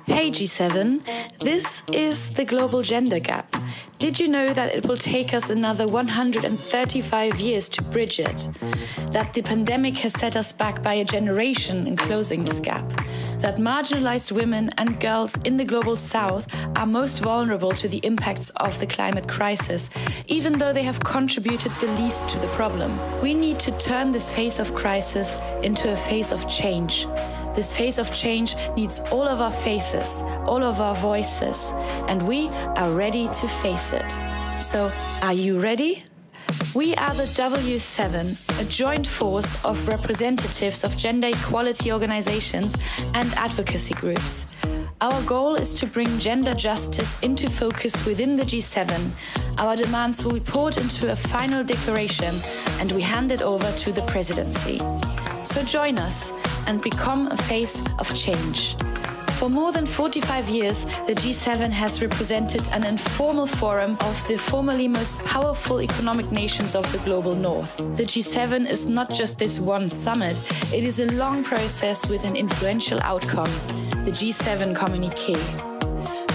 Hey G7, this is the global gender gap. Did you know that it will take us another 135 years to bridge it? That the pandemic has set us back by a generation in closing this gap? That marginalized women and girls in the global south are most vulnerable to the impacts of the climate crisis, even though they have contributed the least to the problem? We need to turn this phase of crisis into a phase of change. This phase of change needs all of our faces, all of our voices, and we are ready to face it. So, are you ready? We are the W7, a joint force of representatives of gender equality organizations and advocacy groups. Our goal is to bring gender justice into focus within the G7. Our demands will be poured into a final declaration, and we hand it over to the presidency. So join us and become a face of change. For more than 45 years, the G7 has represented an informal forum of the formerly most powerful economic nations of the global north. The G7 is not just this one summit, it is a long process with an influential outcome, the G7 communique.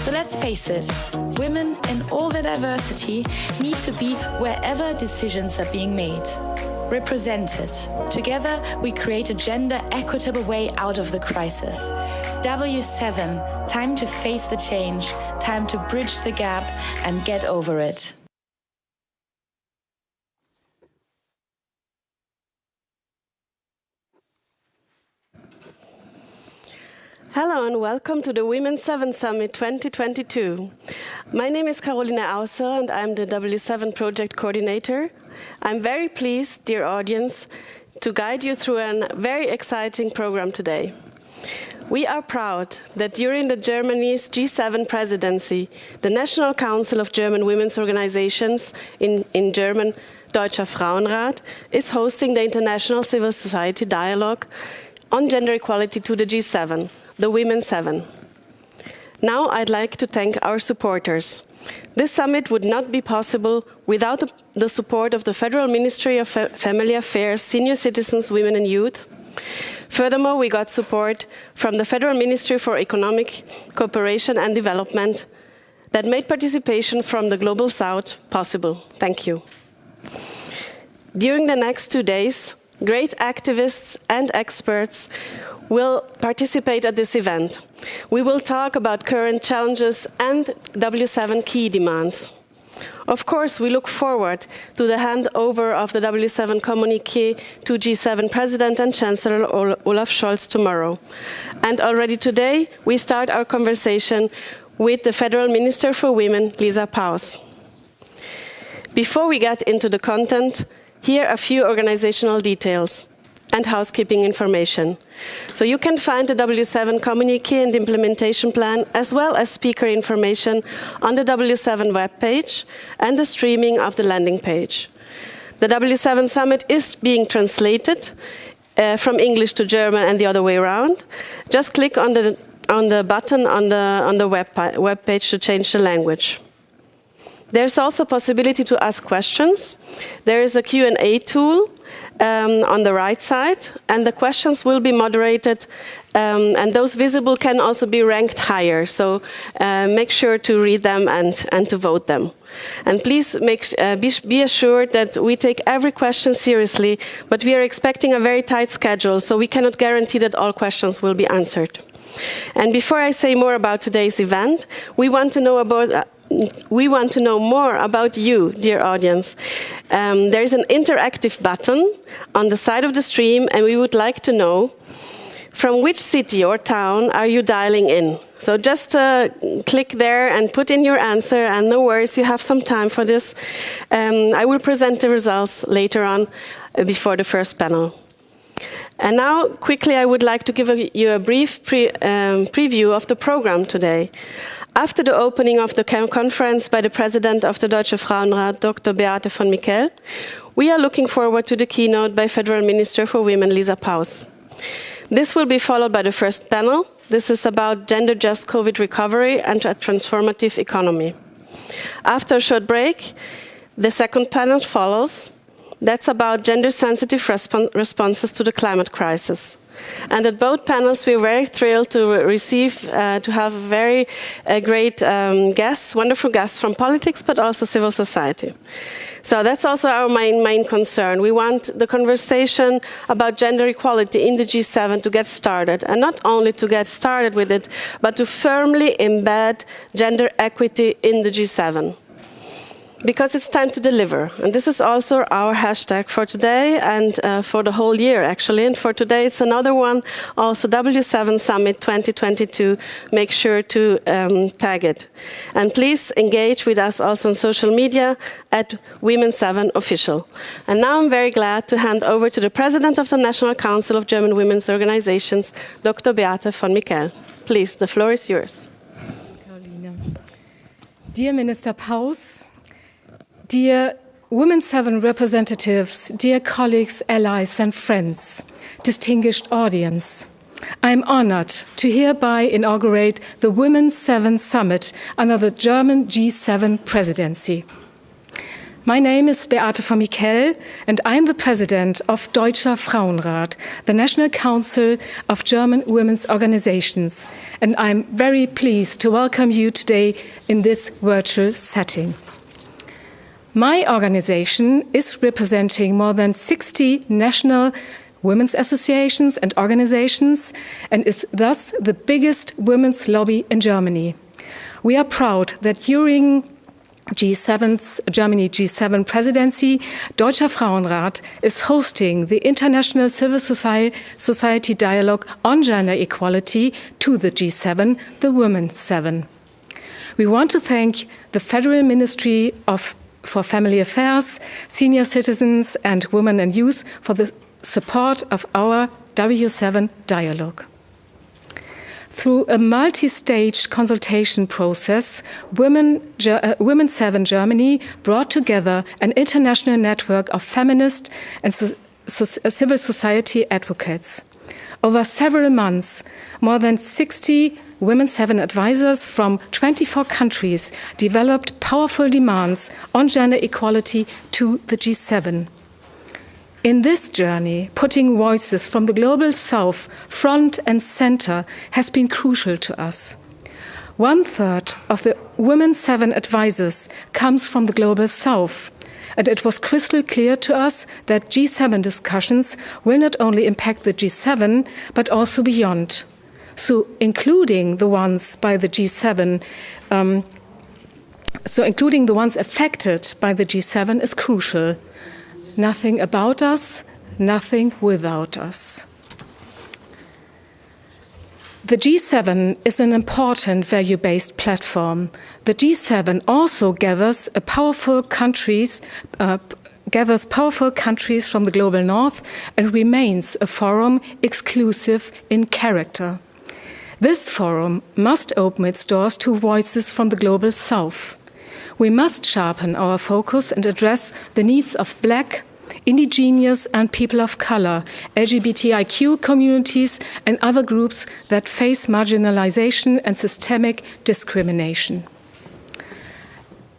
So let's face it, women in all their diversity need to be wherever decisions are being made. Represented. Together, we create a gender equitable way out of the crisis. W7, time to face the change, time to bridge the gap and get over it. Hello and welcome to the Women's 7 Summit 2022. My name is Caroline Auser and I'm the W7 project coordinator. I'm very pleased, dear audience, to guide you through a very exciting program today. We are proud that during the Germany's G7 presidency, the National Council of German Women's Organizations, in German Deutscher Frauenrat, is hosting the International Civil Society Dialogue on Gender Equality to the G7, the Women 7. Now I'd like to thank our supporters. This summit would not be possible without the support of the Federal Ministry of Family Affairs, Senior Citizens, Women and Youth. Furthermore, we got support from the Federal Ministry for Economic Cooperation and Development that made participation from the Global South possible. Thank you. During the next 2 days, great activists and experts will participate at this event. We will talk about current challenges and W7 key demands. Of course, we look forward to the handover of the W7 communique to G7 President and Chancellor Olaf Scholz tomorrow. And already today, we start our conversation with the Federal Minister for Women, Lisa Paus. Before we get into the content, here are a few organizational details and housekeeping information. So you can find the W7 communique and implementation plan, as well as speaker information on the W7 webpage and the streaming of the landing page. The W7 summit is being translated from English to German and the other way around. Just click on the button on the webpage to change the language. There's also a possibility to ask questions. There is a Q&A tool on the right side, and the questions will be moderated, and those visible can also be ranked higher. So make sure to read them and to vote them. And please be assured that we take every question seriously, but we are expecting a very tight schedule, so we cannot guarantee that all questions will be answered. And before I say more about today's event, we want to know more about you, dear audience. There is an interactive button on the side of the stream, and we would like to know from which city or town are you dialing in. So just click there and put in your answer, and no worries, you have some time for this. I will present the results later on before the first panel. And now, quickly, I would like to give you a brief preview of the program today. After the opening of the conference by the president of the Deutsche Frauenrat, Dr. Beate von Mickel, we are looking forward to the keynote by Federal Minister for Women, Lisa Paus. This will be followed by the first panel. This is about gender-just COVID recovery and a transformative economy. After a short break, the second panel follows. That's about gender-sensitive responses to the climate crisis. And at both panels, we're very thrilled to to have very great guests, wonderful guests from politics, but also civil society. So that's also our main concern. We want the conversation about gender equality in the G7 to get started, and not only to get started with it, but to firmly embed gender equity in the G7. Because it's time to deliver. And this is also our hashtag for today and for the whole year, actually. And for today, it's another one, also W7 Summit 2022. Make sure to tag it. And please engage with us also on social media at Women7Official. And now I'm very glad to hand over to the President of the National Council of German Women's Organizations, Dr. Beate von Mickel. Please, the floor is yours. Caroline. Dear Minister Paus, dear Women7 representatives, dear colleagues, allies and friends, distinguished audience, I am honored to hereby inaugurate the Women7 Summit under the German G7 presidency. My name is Beate von Mickel and I am the president of Deutscher Frauenrat, the National Council of German Women's Organizations, and I am very pleased to welcome you today in this virtual setting. My organization is representing more than 60 national women's associations and organizations and is thus the biggest women's lobby in Germany. We are proud that during Germany G7 presidency, Deutscher Frauenrat is hosting the International Civil Society Dialogue on Gender Equality to the G7, the Women7. We want to thank the Federal Ministry for Family Affairs, Senior Citizens and Women and Youth for the support of our W7 dialogue. Through a multi-stage consultation process, Women7 Germany brought together an international network of feminist and civil society advocates. Over several months, more than 60 Women7 advisors from 24 countries developed powerful demands on gender equality to the G7. In this journey, putting voices from the Global South front and center has been crucial to us. 1/3 of the Women7 advisors comes from the Global South, and it was crystal clear to us that G7 discussions will not only impact the G7, but also beyond. So including the ones by the G7, including the ones affected by the G7 is crucial. Nothing about us, nothing without us. The G7 is an important value-based platform. The G7 also gathers powerful countries from the global north and remains a forum exclusive in character. This forum must open its doors to voices from the global south. We must sharpen our focus and address the needs of Black, indigenous and people of color, LGBTIQ communities and other groups that face marginalization and systemic discrimination.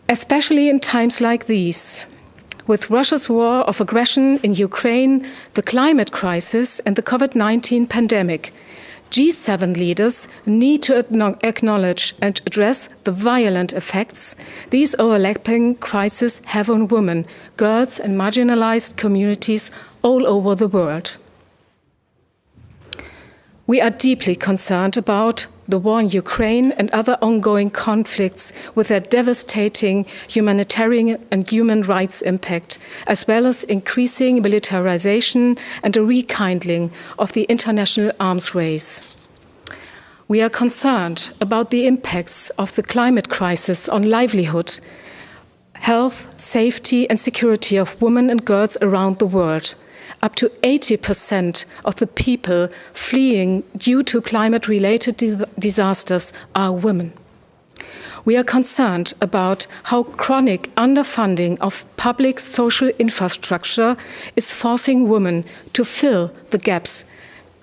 Especially in times like these, with Russia's war of aggression in Ukraine, the climate crisis and the COVID-19 pandemic, G7 leaders need to acknowledge and address the violent effects these overlapping crises have on women, girls and marginalized communities all over the world. We are deeply concerned about the war in Ukraine and other ongoing conflicts with their devastating humanitarian and human rights impact, as well as increasing militarization and a rekindling of the international arms race. We are concerned about the impacts of the climate crisis on livelihood, health, safety and security of women and girls around the world. Up to 80% of the people fleeing due to climate-related disasters are women. We are concerned about how chronic underfunding of public social infrastructure is forcing women to fill the gaps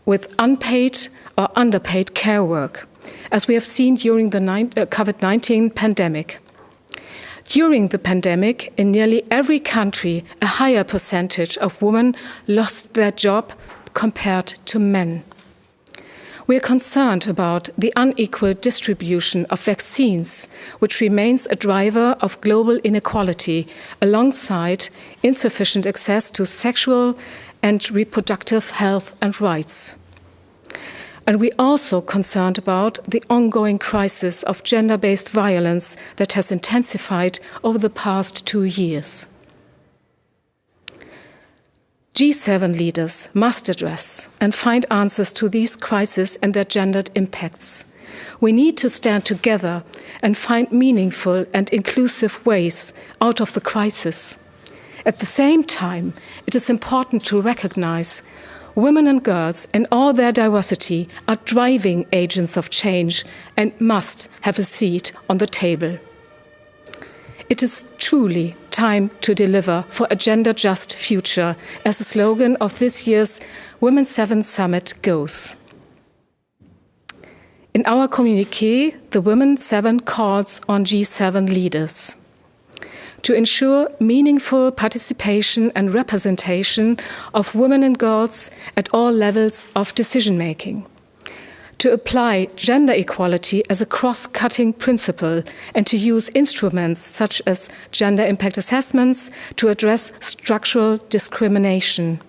with unpaid or underpaid care work, as we have seen during the COVID-19 pandemic. During the pandemic, in nearly every country, a higher percentage of women lost their job compared to men. We are concerned about the unequal distribution of vaccines, which remains a driver of global inequality, alongside insufficient access to sexual and reproductive health and rights. And we are also concerned about the ongoing crisis of gender-based violence that has intensified over the past 2 years. G7 leaders must address and find answers to these crises and their gendered impacts. We need to stand together and find meaningful and inclusive ways out of the crisis. At the same time, it is important to recognize women and girls in all their diversity are driving agents of change and must have a seat on the table. It is truly time to deliver for a gender-just future, as the slogan of this year's Women's 7 Summit goes. In our communiqué, the Women's 7 calls on G7 leaders to ensure meaningful participation and representation of women and girls at all levels of decision-making, to apply gender equality as a cross-cutting principle and to use instruments such as gender impact assessments to address structural discrimination,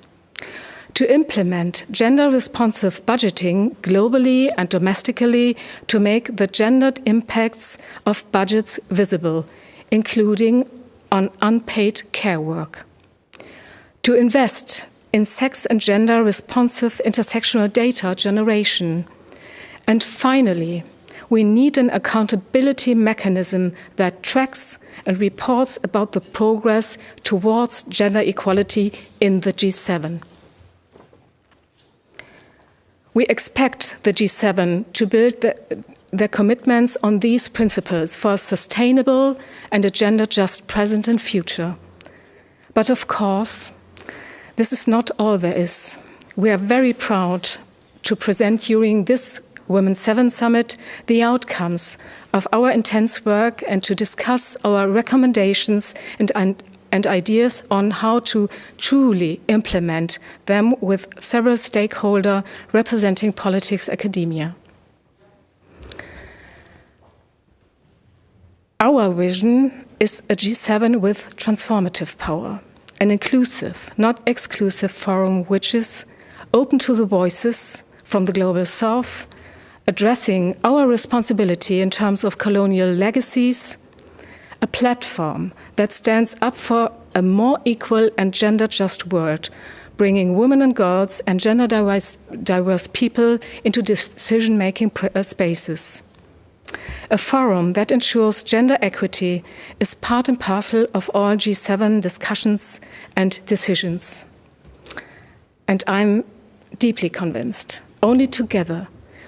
to implement gender-responsive budgeting globally and domestically to make the gendered impacts of budgets visible, including on unpaid care work, to invest in sex and gender-responsive intersectional data generation. And finally, we need an accountability mechanism that tracks and reports about the progress towards gender equality in the G7. We expect the G7 to build their commitments on these principles for a sustainable and a gender-just present and future. But of course, this is not all there is. We are very proud to present during this Women's 7 Summit the outcomes of our intense work and to discuss our recommendations and ideas on how to truly implement them with several stakeholders representing politics, academia. Our vision is a G7 with transformative power, an inclusive, not exclusive forum which is open to the voices from the global south, addressing our responsibility in terms of colonial legacies, a platform that stands up for a more equal and gender-just world, bringing women and girls and gender-diverse people into decision-making spaces. A forum that ensures gender equity is part and parcel of all G7 discussions and decisions. And I'm deeply convinced, only together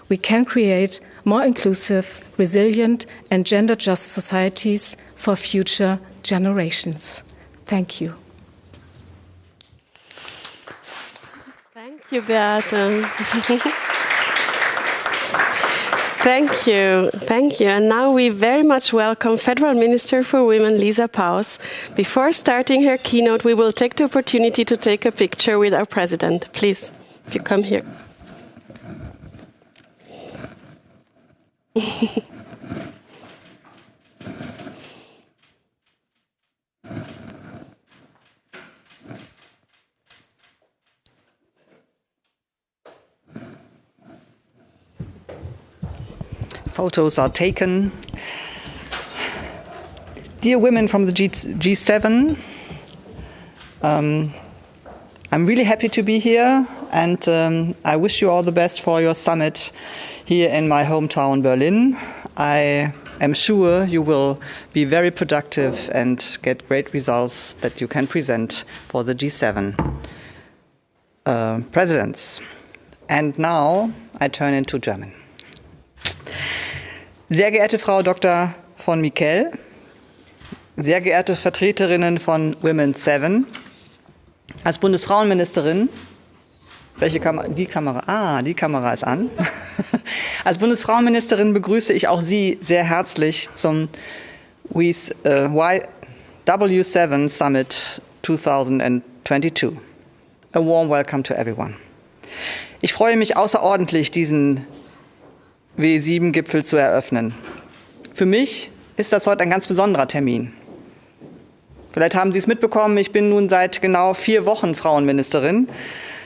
we can create more inclusive, resilient, and gender-just societies for future generations. Thank you. Thank you, Beate. Thank you. Thank you. And now we very much welcome Federal Minister for Women, Lisa Paus. Before starting her keynote, we will take the opportunity to take a picture with our president. Please, if you come here. Photos are taken. Dear women from the G7, I'm really happy to be here, and I wish you all the best for your summit here in my hometown, Berlin. I am sure you will be very productive and get great results that you can present for the G7 presidents. And now I turn into German. Sehr geehrte Frau Dr. von Mickel, sehr geehrte Vertreterinnen von Women's 7, als Bundesfrauenministerin, welche Kamera? Die Kamera. Ah, die Kamera ist an. Als Bundesfrauenministerin begrüße ich auch Sie sehr herzlich zum W7 Summit 2022. A warm welcome to everyone. Ich freue mich außerordentlich, diesen W7-Gipfel zu eröffnen. Für mich ist das heute ein ganz besonderer Termin. Vielleicht haben Sie es mitbekommen, ich bin nun seit genau 4 Wochen Frauenministerin,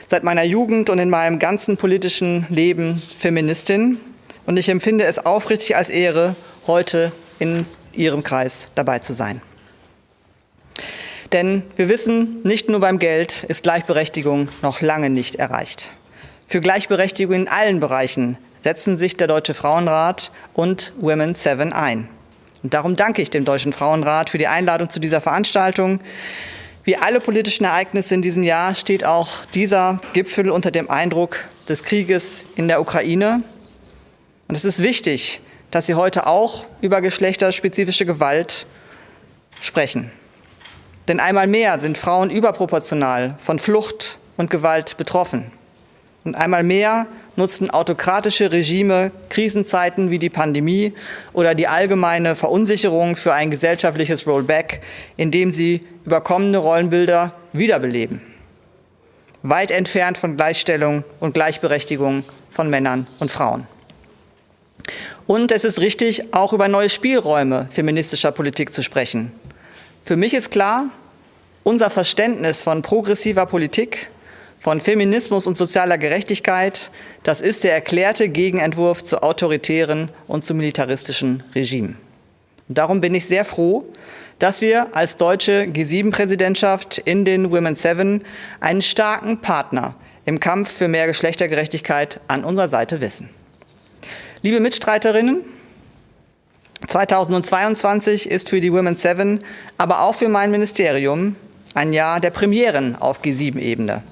seit meiner Jugend und in meinem ganzen politischen Leben Feministin. Und ich empfinde es aufrichtig als Ehre, heute in Ihrem Kreis dabei zu sein. Denn wir wissen, nicht nur beim Geld ist Gleichberechtigung noch lange nicht erreicht. Für Gleichberechtigung in allen Bereichen setzen sich der Deutsche Frauenrat und Women 7 ein. Und darum danke ich dem Deutschen Frauenrat für die Einladung zu dieser Veranstaltung. Wie alle politischen Ereignisse in diesem Jahr steht auch dieser Gipfel unter dem Eindruck des Krieges in der Ukraine. Und es ist wichtig, dass Sie heute auch über geschlechterspezifische Gewalt sprechen. Denn einmal mehr sind Frauen überproportional von Flucht und Gewalt betroffen. Und einmal mehr nutzten autokratische Regime Krisenzeiten wie die Pandemie oder die allgemeine Verunsicherung für ein gesellschaftliches Rollback, indem sie überkommene Rollenbilder wiederbeleben. Weit entfernt von Gleichstellung und Gleichberechtigung von Männern und Frauen. Und es ist richtig, auch über neue Spielräume feministischer Politik zu sprechen. Für mich ist klar, unser Verständnis von progressiver Politik, von Feminismus und sozialer Gerechtigkeit, das ist der erklärte Gegenentwurf zu autoritären und zu militaristischen Regimen. Und darum bin ich sehr froh, dass wir als deutsche G7-Präsidentschaft in den Women 7 einen starken Partner im Kampf für mehr Geschlechtergerechtigkeit an unserer Seite wissen. Liebe Mitstreiterinnen, 2022 ist für die Women 7, aber auch für mein Ministerium ein Jahr der Premieren auf G7-Ebene.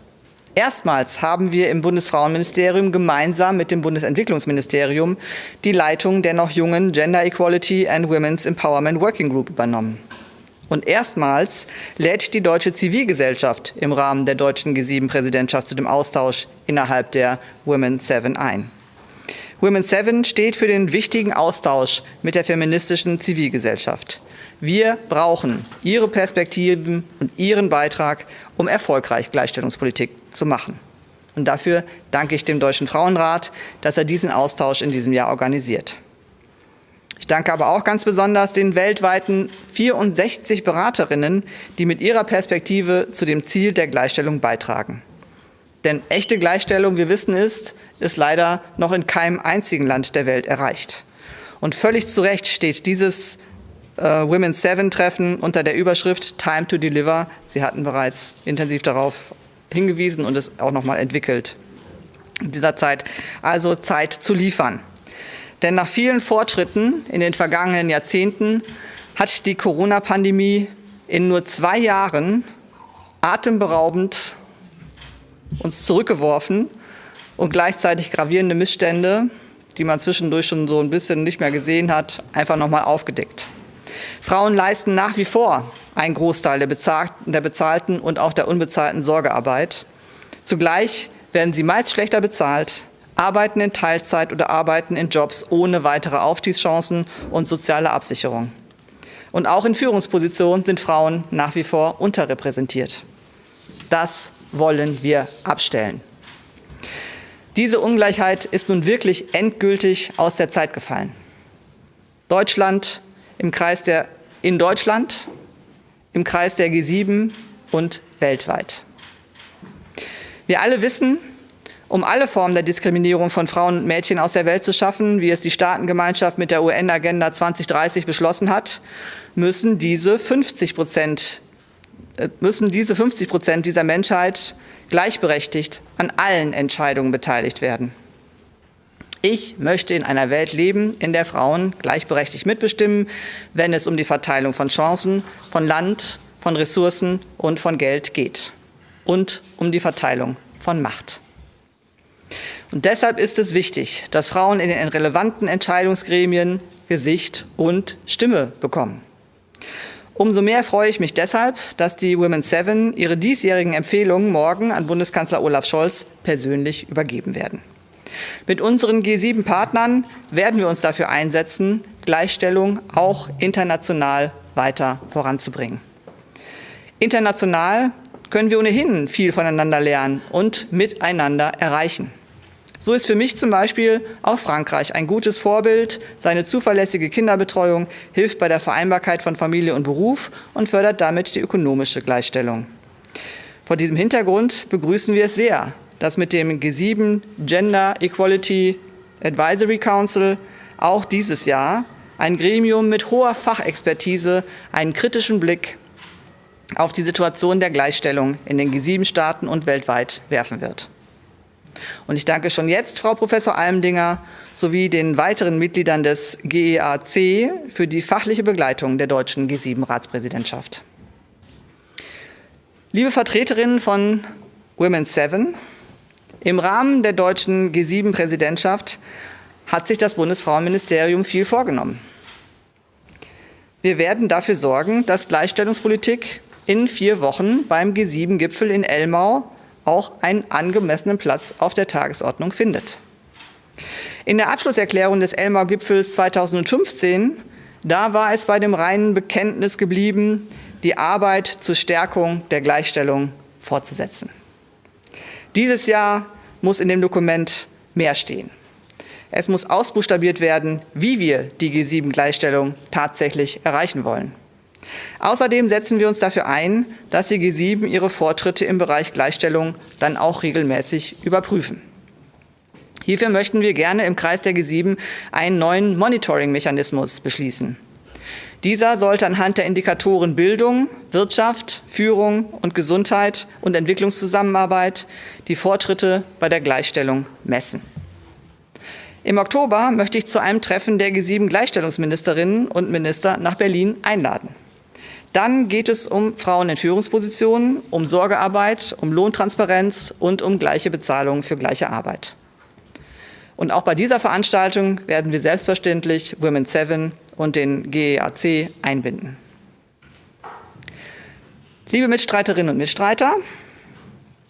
Erstmals haben wir im Bundesfrauenministerium gemeinsam mit dem Bundesentwicklungsministerium die Leitung der noch jungen Gender Equality and Women's Empowerment Working Group übernommen. Und erstmals lädt die deutsche Zivilgesellschaft im Rahmen der deutschen G7-Präsidentschaft zu dem Austausch innerhalb der Women 7 ein. Women 7 steht für den wichtigen Austausch mit der feministischen Zivilgesellschaft. Wir brauchen Ihre Perspektiven und Ihren Beitrag, um erfolgreich Gleichstellungspolitik zu machen. Und dafür danke ich dem Deutschen Frauenrat, dass er diesen Austausch in diesem Jahr organisiert. Ich danke aber auch ganz besonders den weltweiten 64 Beraterinnen, die mit ihrer Perspektive zu dem Ziel der Gleichstellung beitragen. Denn echte Gleichstellung, wir wissen ist leider noch in keinem einzigen Land der Welt erreicht. Und völlig zu Recht steht dieses Women 7 Treffen unter der Überschrift Time to Deliver. Sie hatten bereits intensiv darauf hingewiesen und es auch noch mal entwickelt in dieser Zeit. Also Zeit zu liefern. Denn nach vielen Fortschritten in den vergangenen Jahrzehnten hat die Corona-Pandemie in nur 2 Jahren atemberaubend uns zurückgeworfen und gleichzeitig gravierende Missstände, die man zwischendurch schon so ein bisschen nicht mehr gesehen hat, einfach noch mal aufgedeckt. Frauen leisten nach wie vor einen Großteil der bezahlten und auch der unbezahlten Sorgearbeit. Zugleich werden sie meist schlechter bezahlt, arbeiten in Teilzeit oder arbeiten in Jobs ohne weitere Aufstiegschancen und soziale Absicherung. Und auch in Führungspositionen sind Frauen nach wie vor unterrepräsentiert. Das wollen wir abstellen. Diese Ungleichheit ist nun wirklich endgültig aus der Zeit gefallen. Im Kreis der G7 und weltweit. Wir alle wissen, um alle Formen der Diskriminierung von Frauen und Mädchen aus der Welt zu schaffen, wie es die Staatengemeinschaft mit der UN-Agenda 2030 beschlossen hat, müssen diese 50% dieser Menschheit gleichberechtigt an allen Entscheidungen beteiligt werden. Ich möchte in einer Welt leben, in der Frauen gleichberechtigt mitbestimmen, wenn es um die Verteilung von Chancen, von Land, von Ressourcen und von Geld geht. Und um die Verteilung von Macht. Und deshalb ist es wichtig, dass Frauen in den relevanten Entscheidungsgremien Gesicht und Stimme bekommen. Umso mehr freue ich mich deshalb, dass die Women 7 ihre diesjährigen Empfehlungen morgen an Bundeskanzler Olaf Scholz persönlich übergeben werden. Mit unseren G7-Partnern werden wir uns dafür einsetzen, Gleichstellung auch international weiter voranzubringen. International können wir ohnehin viel voneinander lernen und miteinander erreichen. So ist für mich zum Beispiel auch Frankreich ein gutes Vorbild. Seine zuverlässige Kinderbetreuung hilft bei der Vereinbarkeit von Familie und Beruf und fördert damit die ökonomische Gleichstellung. Vor diesem Hintergrund begrüßen wir es sehr, dass mit dem G7 Gender Equality Advisory Council auch dieses Jahr ein Gremium mit hoher Fachexpertise einen kritischen Blick auf die Situation der Gleichstellung in den G7-Staaten und weltweit werfen wird. Und ich danke schon jetzt Frau Professor Almendinger sowie den weiteren Mitgliedern des GEAC für die fachliche Begleitung der deutschen G7-Ratspräsidentschaft. Liebe Vertreterinnen von Women's 7, im Rahmen der deutschen G7-Präsidentschaft hat sich das Bundesfrauenministerium viel vorgenommen. Wir werden dafür sorgen, dass Gleichstellungspolitik in 4 Wochen beim G7-Gipfel in Elmau auch einen angemessenen Platz auf der Tagesordnung findet. In der Abschlusserklärung des Elmau-Gipfels 2015, da war es bei dem reinen Bekenntnis geblieben, die Arbeit zur Stärkung der Gleichstellung fortzusetzen. Dieses Jahr muss in dem Dokument mehr stehen. Es muss ausbuchstabiert werden, wie wir die G7-Gleichstellung tatsächlich erreichen wollen. Außerdem setzen wir uns dafür ein, dass die G7 ihre Fortschritte im Bereich Gleichstellung dann auch regelmäßig überprüfen. Hierfür möchten wir gerne im Kreis der G7 einen neuen Monitoring-Mechanismus beschließen. Dieser sollte anhand der Indikatoren Bildung, Wirtschaft, Führung und Gesundheit und Entwicklungszusammenarbeit die Fortschritte bei der Gleichstellung messen. Im Oktober möchte ich zu einem Treffen der G7-Gleichstellungsministerinnen und Minister nach Berlin einladen. Dann geht es um Frauen in Führungspositionen, um Sorgearbeit, um Lohntransparenz und um gleiche Bezahlung für gleiche Arbeit. Und auch bei dieser Veranstaltung werden wir selbstverständlich Women's 7 und den GEAC einbinden. Liebe Mitstreiterinnen und Mitstreiter,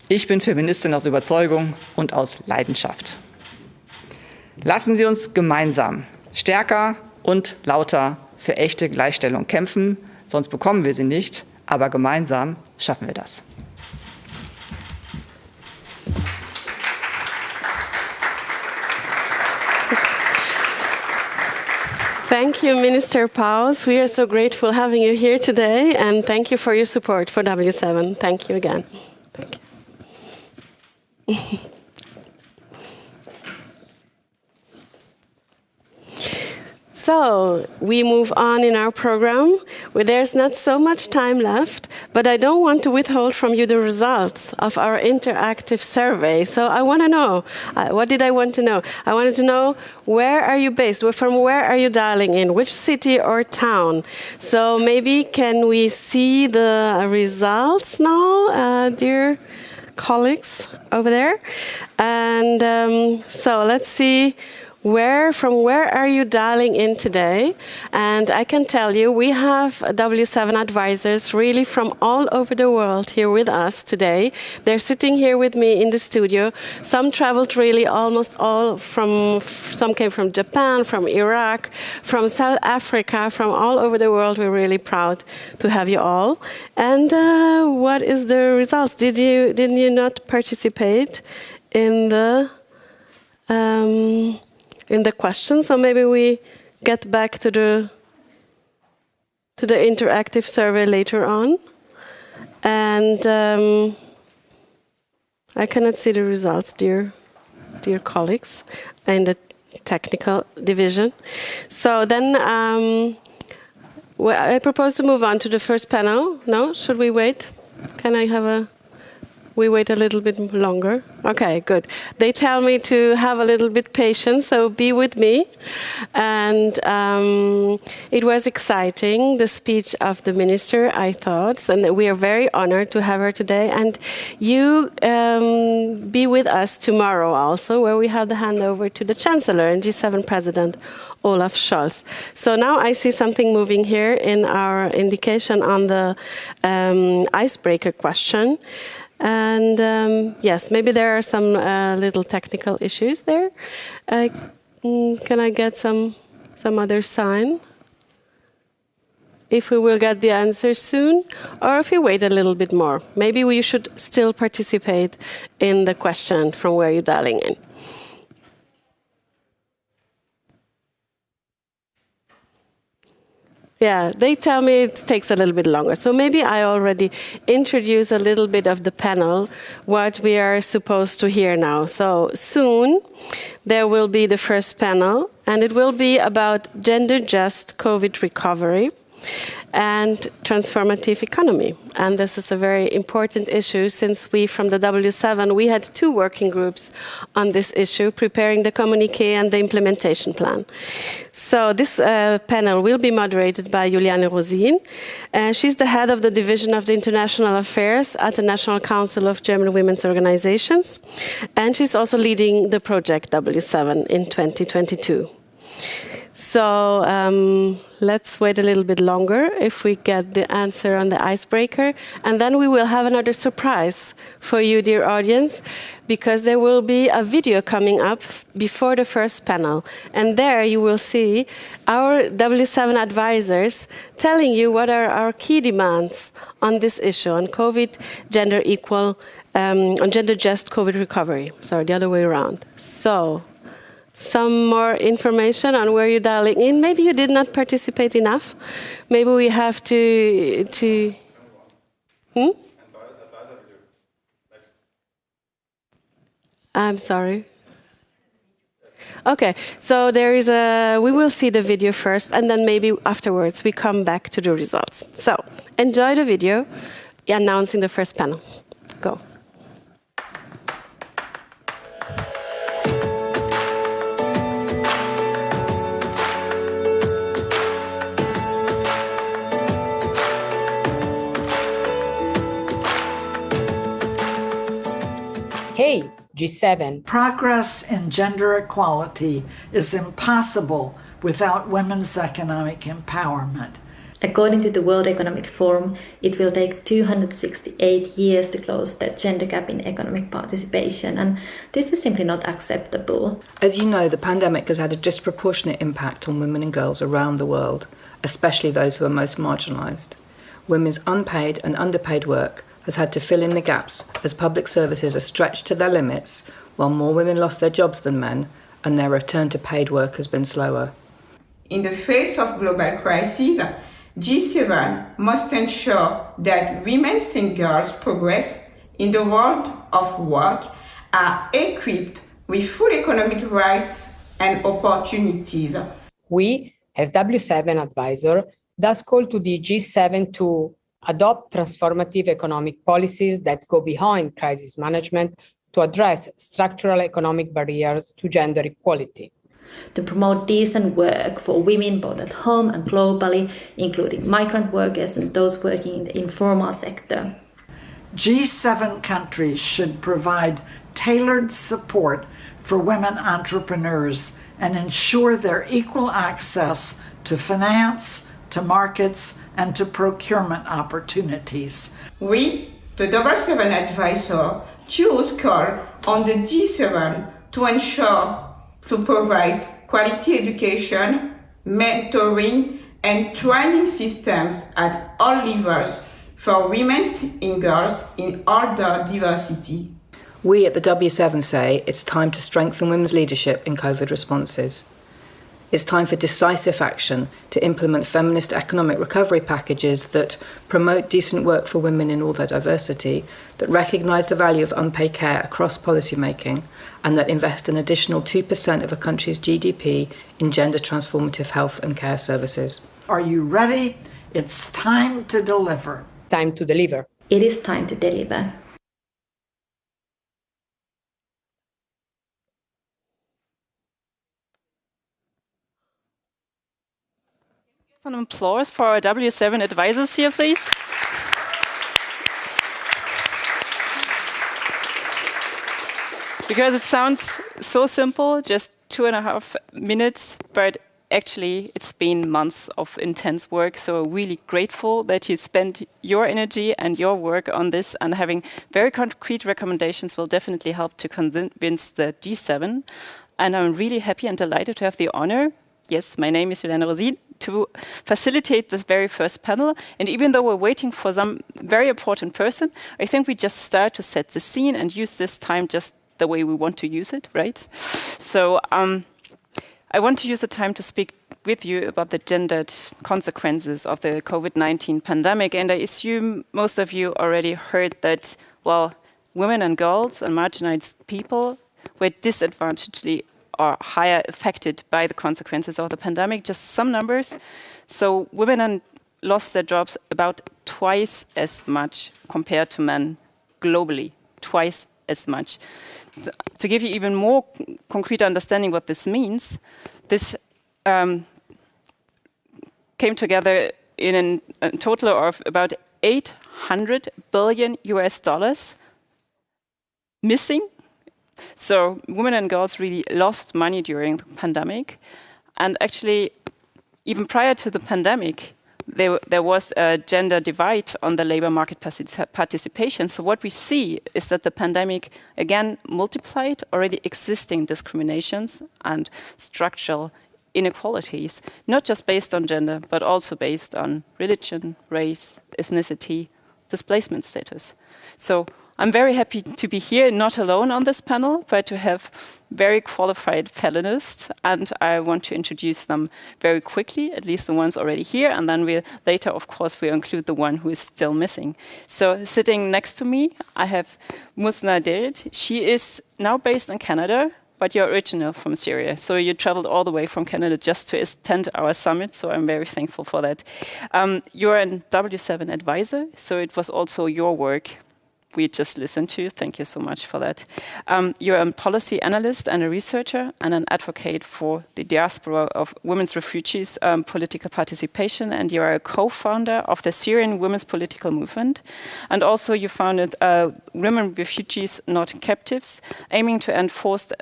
ich bin Feministin aus Überzeugung und aus Leidenschaft. Lassen Sie uns gemeinsam stärker und lauter für echte Gleichstellung kämpfen, sonst bekommen wir sie nicht, aber gemeinsam schaffen wir das. Thank you, Minister Paus. We are so grateful having you here today, and thank you for your support for W7. Thank you again. Thank you. So, we move on in our program, where there's not so much time left, but I don't want to withhold from you the results of our interactive survey. So I want to know, what did I want to know? I wanted to know, where are you based? From where are you dialing in? Which city or town? So maybe can we see the results now, dear colleagues over there? And so let's see. From where are you dialing in today? And I can tell you, we have W7 advisors really from all over the world here with us today. They're sitting here with me in the studio. Some traveled really almost all some came from Japan, from Iraq, from South Africa, from all over the world. We're really proud to have you all. And what is the results? Didn't you not participate in the question, so maybe we get back to the interactive survey later on. And I cannot see the results, dear colleagues, in the technical division. So then I propose to move on to the first panel. No? Should we wait? Can I have we wait a little bit longer? Okay, good. They tell me to have a little bit patience, so be with me. And it was exciting, the speech of the minister, I thought, and we are very honored to have her today. And you be with us tomorrow also, where we have the handover to the Chancellor and G7 President, Olaf Scholz. So now I see something moving here in our indication on the icebreaker question. And yes, maybe there are some little technical issues there. Can I get some other sign? If we will get the answer soon, or if you wait a little bit more. Maybe you should still participate in the question from where you're dialing in. Yeah, they tell me it takes a little bit longer. So maybe I already introduce a little bit of the panel, what we are supposed to hear now. So soon there will be the first panel, and it will be about gender-just COVID recovery and transformative economy. And this is a very important issue since we, from the W7, we had 2 working groups on this issue, preparing the communiqué and the implementation plan. So this panel will be moderated by Juliane Rosin. She's the head of the Division of the International Affairs at the National Council of German Women's Organizations. And she's also leading the project W7 in 2022. So let's wait a little bit longer if we get the answer on the icebreaker. And then we will have another surprise for you, dear audience, because there will be a video coming up before the first panel. And there you will see our W7 advisors telling you what are our key demands on this issue, on COVID, gender equal, on gender-just COVID recovery. Sorry, the other way around. So some more information on where you're dialing in. Maybe you did not participate enough. Maybe we have to I'm sorry. Okay, so there is we will see the video first, and then maybe afterwards we come back to the results. So enjoy the video announcing the first panel. Go. Hey, G7. Progress in gender equality is impossible without women's economic empowerment. According to the World Economic Forum, it will take 268 years to close the gender gap in economic participation, and this is simply not acceptable. As you know, the pandemic has had a disproportionate impact on women and girls around the world, especially those who are most marginalised. Women's unpaid and underpaid work has had to fill in the gaps as public services are stretched to their limits, while more women lost their jobs than men, and their return to paid work has been slower. In the face of global crises, G7 must ensure that women and girls progress in the world of work are equipped with full economic rights and opportunities. We, as W7 advisor, thus call to the G7 to adopt transformative economic policies that go behind crisis management to address structural economic barriers to gender equality. To promote decent work for women both at home and globally, including migrant workers and those working in the informal sector. G7 countries should provide tailored support for women entrepreneurs and ensure their equal access to finance, to markets, and to procurement opportunities. We, the W7 advisor, choose call on the G7 to ensure to provide quality education, mentoring, and training systems at all levels for women and girls in all their diversity. We at the W7 say it's time to strengthen women's leadership in COVID responses. It's time for decisive action to implement feminist economic recovery packages that promote decent work for women in all their diversity, that recognise the value of unpaid care across policymaking, and that invest an additional 2% of a country's GDP in gender transformative health and care services. Are you ready? It's time to deliver. Time to deliver. It is time to deliver. Some applause for our W7 advisors here, please. Because it sounds so simple, just 2.5 minutes, but actually it's been months of intense work. So really grateful that you spent your energy and your work on this, and having very concrete recommendations will definitely help to convince the G7. And I'm really happy and delighted to have the honor, yes, my name is Juliane Rosin, to facilitate this very first panel. And even though we're waiting for some very important person, I think we just start to set the scene and use this time just the way we want to use it, right? So I want to use the time to speak with you about the gendered consequences of the COVID-19 pandemic. And I assume most of you already heard that, well, women and girls and marginalized people were disadvantagedly or higher affected by the consequences of the pandemic. Just some numbers. So women lost their jobs about twice as much compared to men globally, twice as much. To give you even more concrete understanding what this means, this came together in a total of about $800 billion missing. So women and girls really lost money during the pandemic. And actually, even prior to the pandemic, there was a gender divide on the labor market participation. So what we see is that the pandemic, again, multiplied already existing discriminations and structural inequalities, not just based on gender, but also based on religion, race, ethnicity, displacement status. So I'm very happy to be here, not alone on this panel, but to have very qualified panelists. And I want to introduce them very quickly, at least the ones already here. And then later, of course, we'll include the one who is still missing. So sitting next to me, I have Musna Deric. She is now based in Canada, but you're original from Syria. So you traveled all the way from Canada just to attend our summit. So I'm very thankful for that. You're an W7 advisor. So it was also your work we just listened to. Thank you so much for that. You're a policy analyst and a researcher and an advocate for the diaspora of women's refugees political participation. And you are a co-founder of the Syrian Women's Political Movement. And also you founded Women Refugees Not Captives, aiming to end forced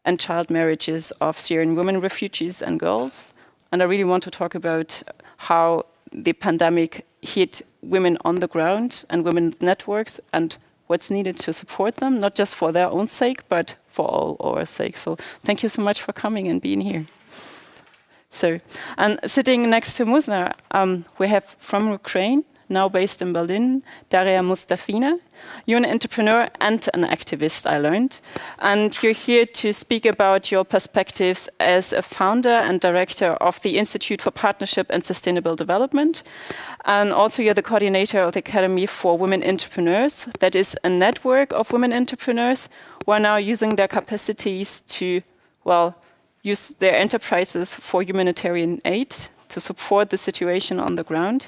and child marriages of Syrian women refugees and girls. And I really want to talk about how the pandemic hit women on the ground and women's networks and what's needed to support them, not just for their own sake, but for all our sake. So thank you so much for coming and being here. So, and sitting next to Musna, we have from Ukraine, now based in Berlin, Daria Mustafina. You're an entrepreneur and an activist, I learned. And you're here to speak about your perspectives as a founder and director of the Institute for Partnership and Sustainable Development. And also you're the coordinator of the Academy for Women Entrepreneurs. That is a network of women entrepreneurs who are now using their capacities to, well, use their enterprises for humanitarian aid to support the situation on the ground.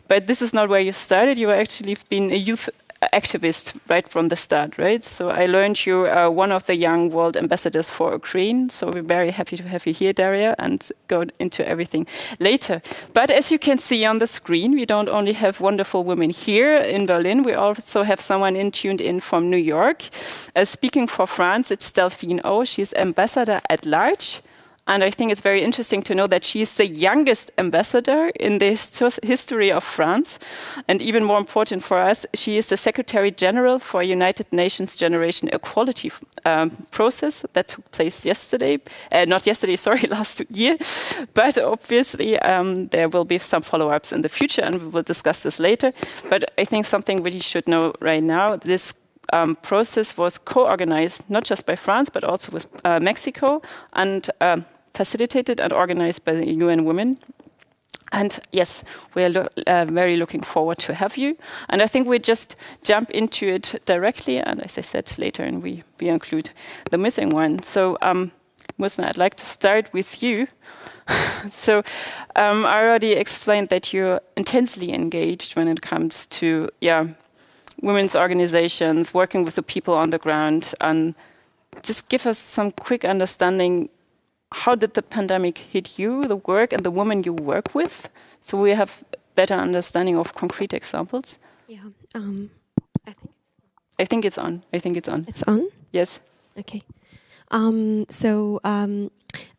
But this is not where you started. You actually been a youth activist right from the start, right? So I learned you're one of the young world ambassadors for Ukraine. So we're very happy to have you here, Daria, and go into everything later. But as you can see on the screen, we don't only have wonderful women here in Berlin, we also have someone tuned in from New York. Speaking for France, it's Delphine O. She's ambassador at large. And I think it's very interesting to know that she's the youngest ambassador in the history of France. And even more important for us, she is the Secretary General for United Nations Generation Equality process that took place yesterday. Not yesterday, sorry, last year. But obviously, there will be some follow-ups in the future, and we will discuss this later. But I think something really should know right now, this process was co-organized not just by France, but also with Mexico, and facilitated and organized by the UN Women. And yes, we are very looking forward to have you. And I think we just jump into it directly. And as I said later, and we include the missing one. So Musna, I'd like to start with you. So I already explained that you're intensely engaged when it comes to, women's organizations, working with the people on the ground, and just give us some quick understanding. How did the pandemic hit you, the work, and the women you work with? So we have better understanding of concrete examples. Yeah, I think it's on. It's on? Yes. Okay.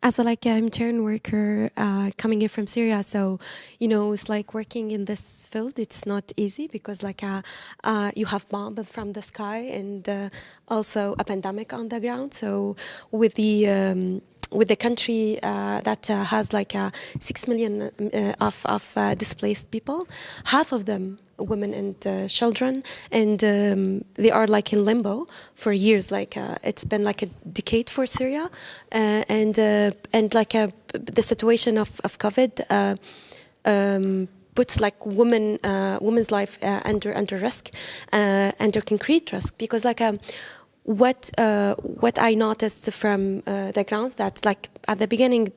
As a intern worker coming in from Syria, so it's like working in this field. It's not easy because you have bombs from the sky and also a pandemic on the ground. So with with the country that has like 6 million of displaced people, half of them women and children, and they are like in limbo for years. Like it's been like a decade for Syria, and like the situation of COVID puts like women's life under risk, under concrete risk, because like what I noticed from the ground, that like at the beginning,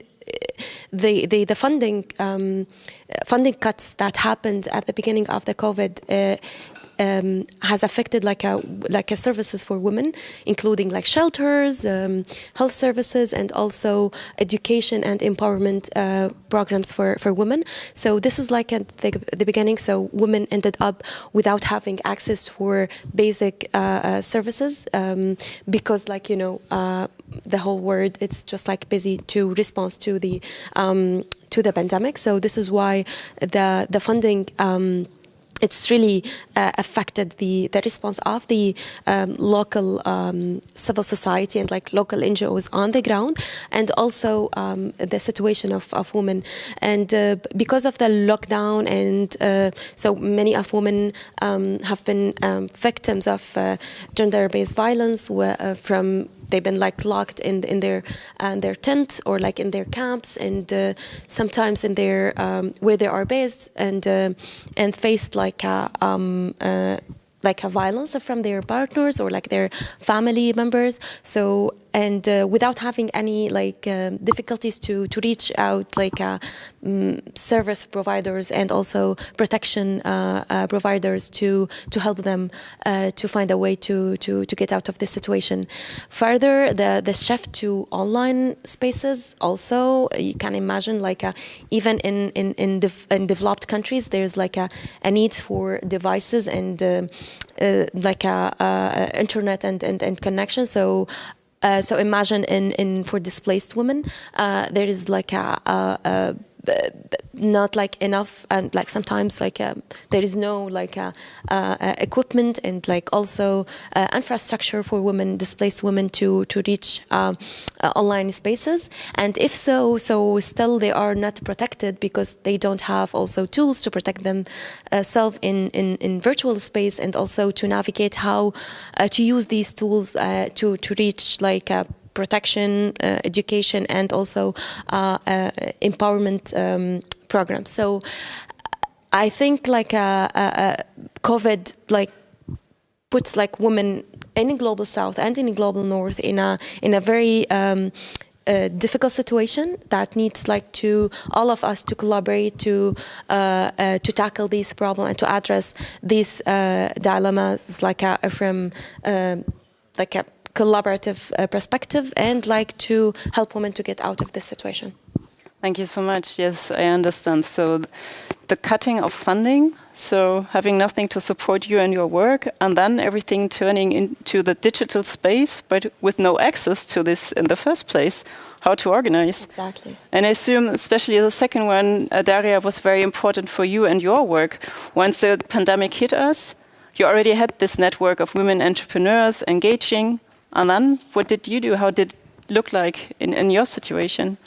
the funding cuts that happened at the beginning of the COVID has affected like a services for women, including like shelters, health services, and also education and empowerment programs for women. So this is like at the beginning. So women ended up without having access for basic services because, like, you know, the whole world, it's just like busy to respond to the pandemic. So this is why the funding. It's really affected the response of the local civil society and like local NGOs on the ground, and also the situation of women. And because of the lockdown, and so many of women have been victims of gender-based violence from. They've been like locked in their tents or like in their camps, and sometimes in their where they are based, and faced like a violence from their partners or like their family members. So and without having any like difficulties to reach out like service providers and also protection providers to help them to find a way to get out of this situation. Further, the shift to online spaces also, you can imagine like even in developed countries, there's like a need for devices and like internet and connection. So imagine for displaced women, there is like not like enough, and like sometimes like there is no like equipment and like also infrastructure for displaced women to reach online spaces. And if so still they are not protected because they don't have also tools to protect themselves in virtual space, and also to navigate how to use these tools to reach like protection, education, and also empowerment programs. So I think like COVID like puts like women in the global south and in the global north in a very difficult situation that needs like to all of us to collaborate to tackle these problems and to address these dilemmas like from like a collaborative perspective, and like to help women to get out of this situation. Thank you so much. Yes, I understand. So the cutting of funding, so having nothing to support you and your work, and then everything turning into the digital space, but with no access to this in the first place, how to organize. Exactly. And I assume especially the second one, Daria, was very important for you and your work. Once the pandemic hit us, you already had this network of women entrepreneurs engaging. And then what did you do? How did it look like in your situation?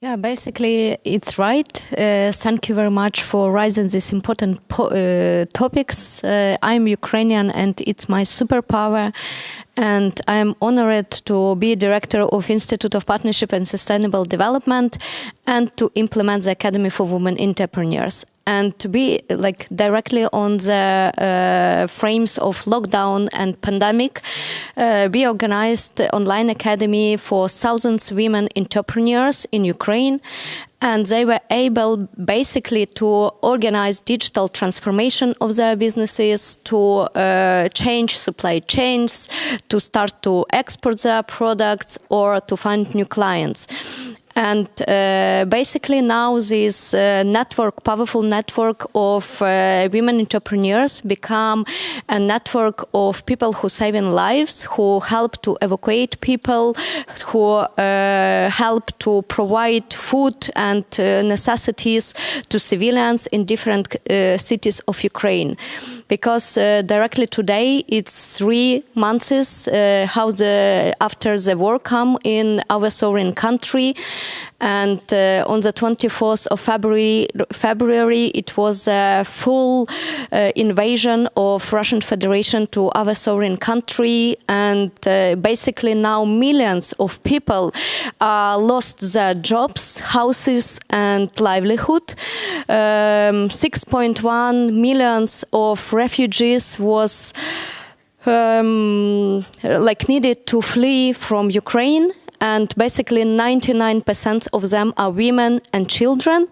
Yeah, basically it's right. Thank you very much for raising these important topics. I'm Ukrainian and it's my superpower. And I'm honored to be director of Institute of Partnership and Sustainable Development and to implement the Academy for Women Entrepreneurs. And to be like directly on the frames of lockdown and pandemic, we organized the online academy for thousands of women entrepreneurs in Ukraine. And they were able basically to organize digital transformation of their businesses, to change supply chains, to start to export their products or to find new clients. And basically now this powerful network of women entrepreneurs become a network of people who saving lives, who help to evacuate people, who help to provide food and necessities to civilians in different cities of Ukraine. Because directly today it's 3 months after the war come in our sovereign country, and on the 24th of February it was a full invasion of Russian Federation to our sovereign country, and basically now millions of people lost their jobs, houses and livelihood. 6.1 millions of refugees was needed to flee from Ukraine, and basically 99% of them are women and children.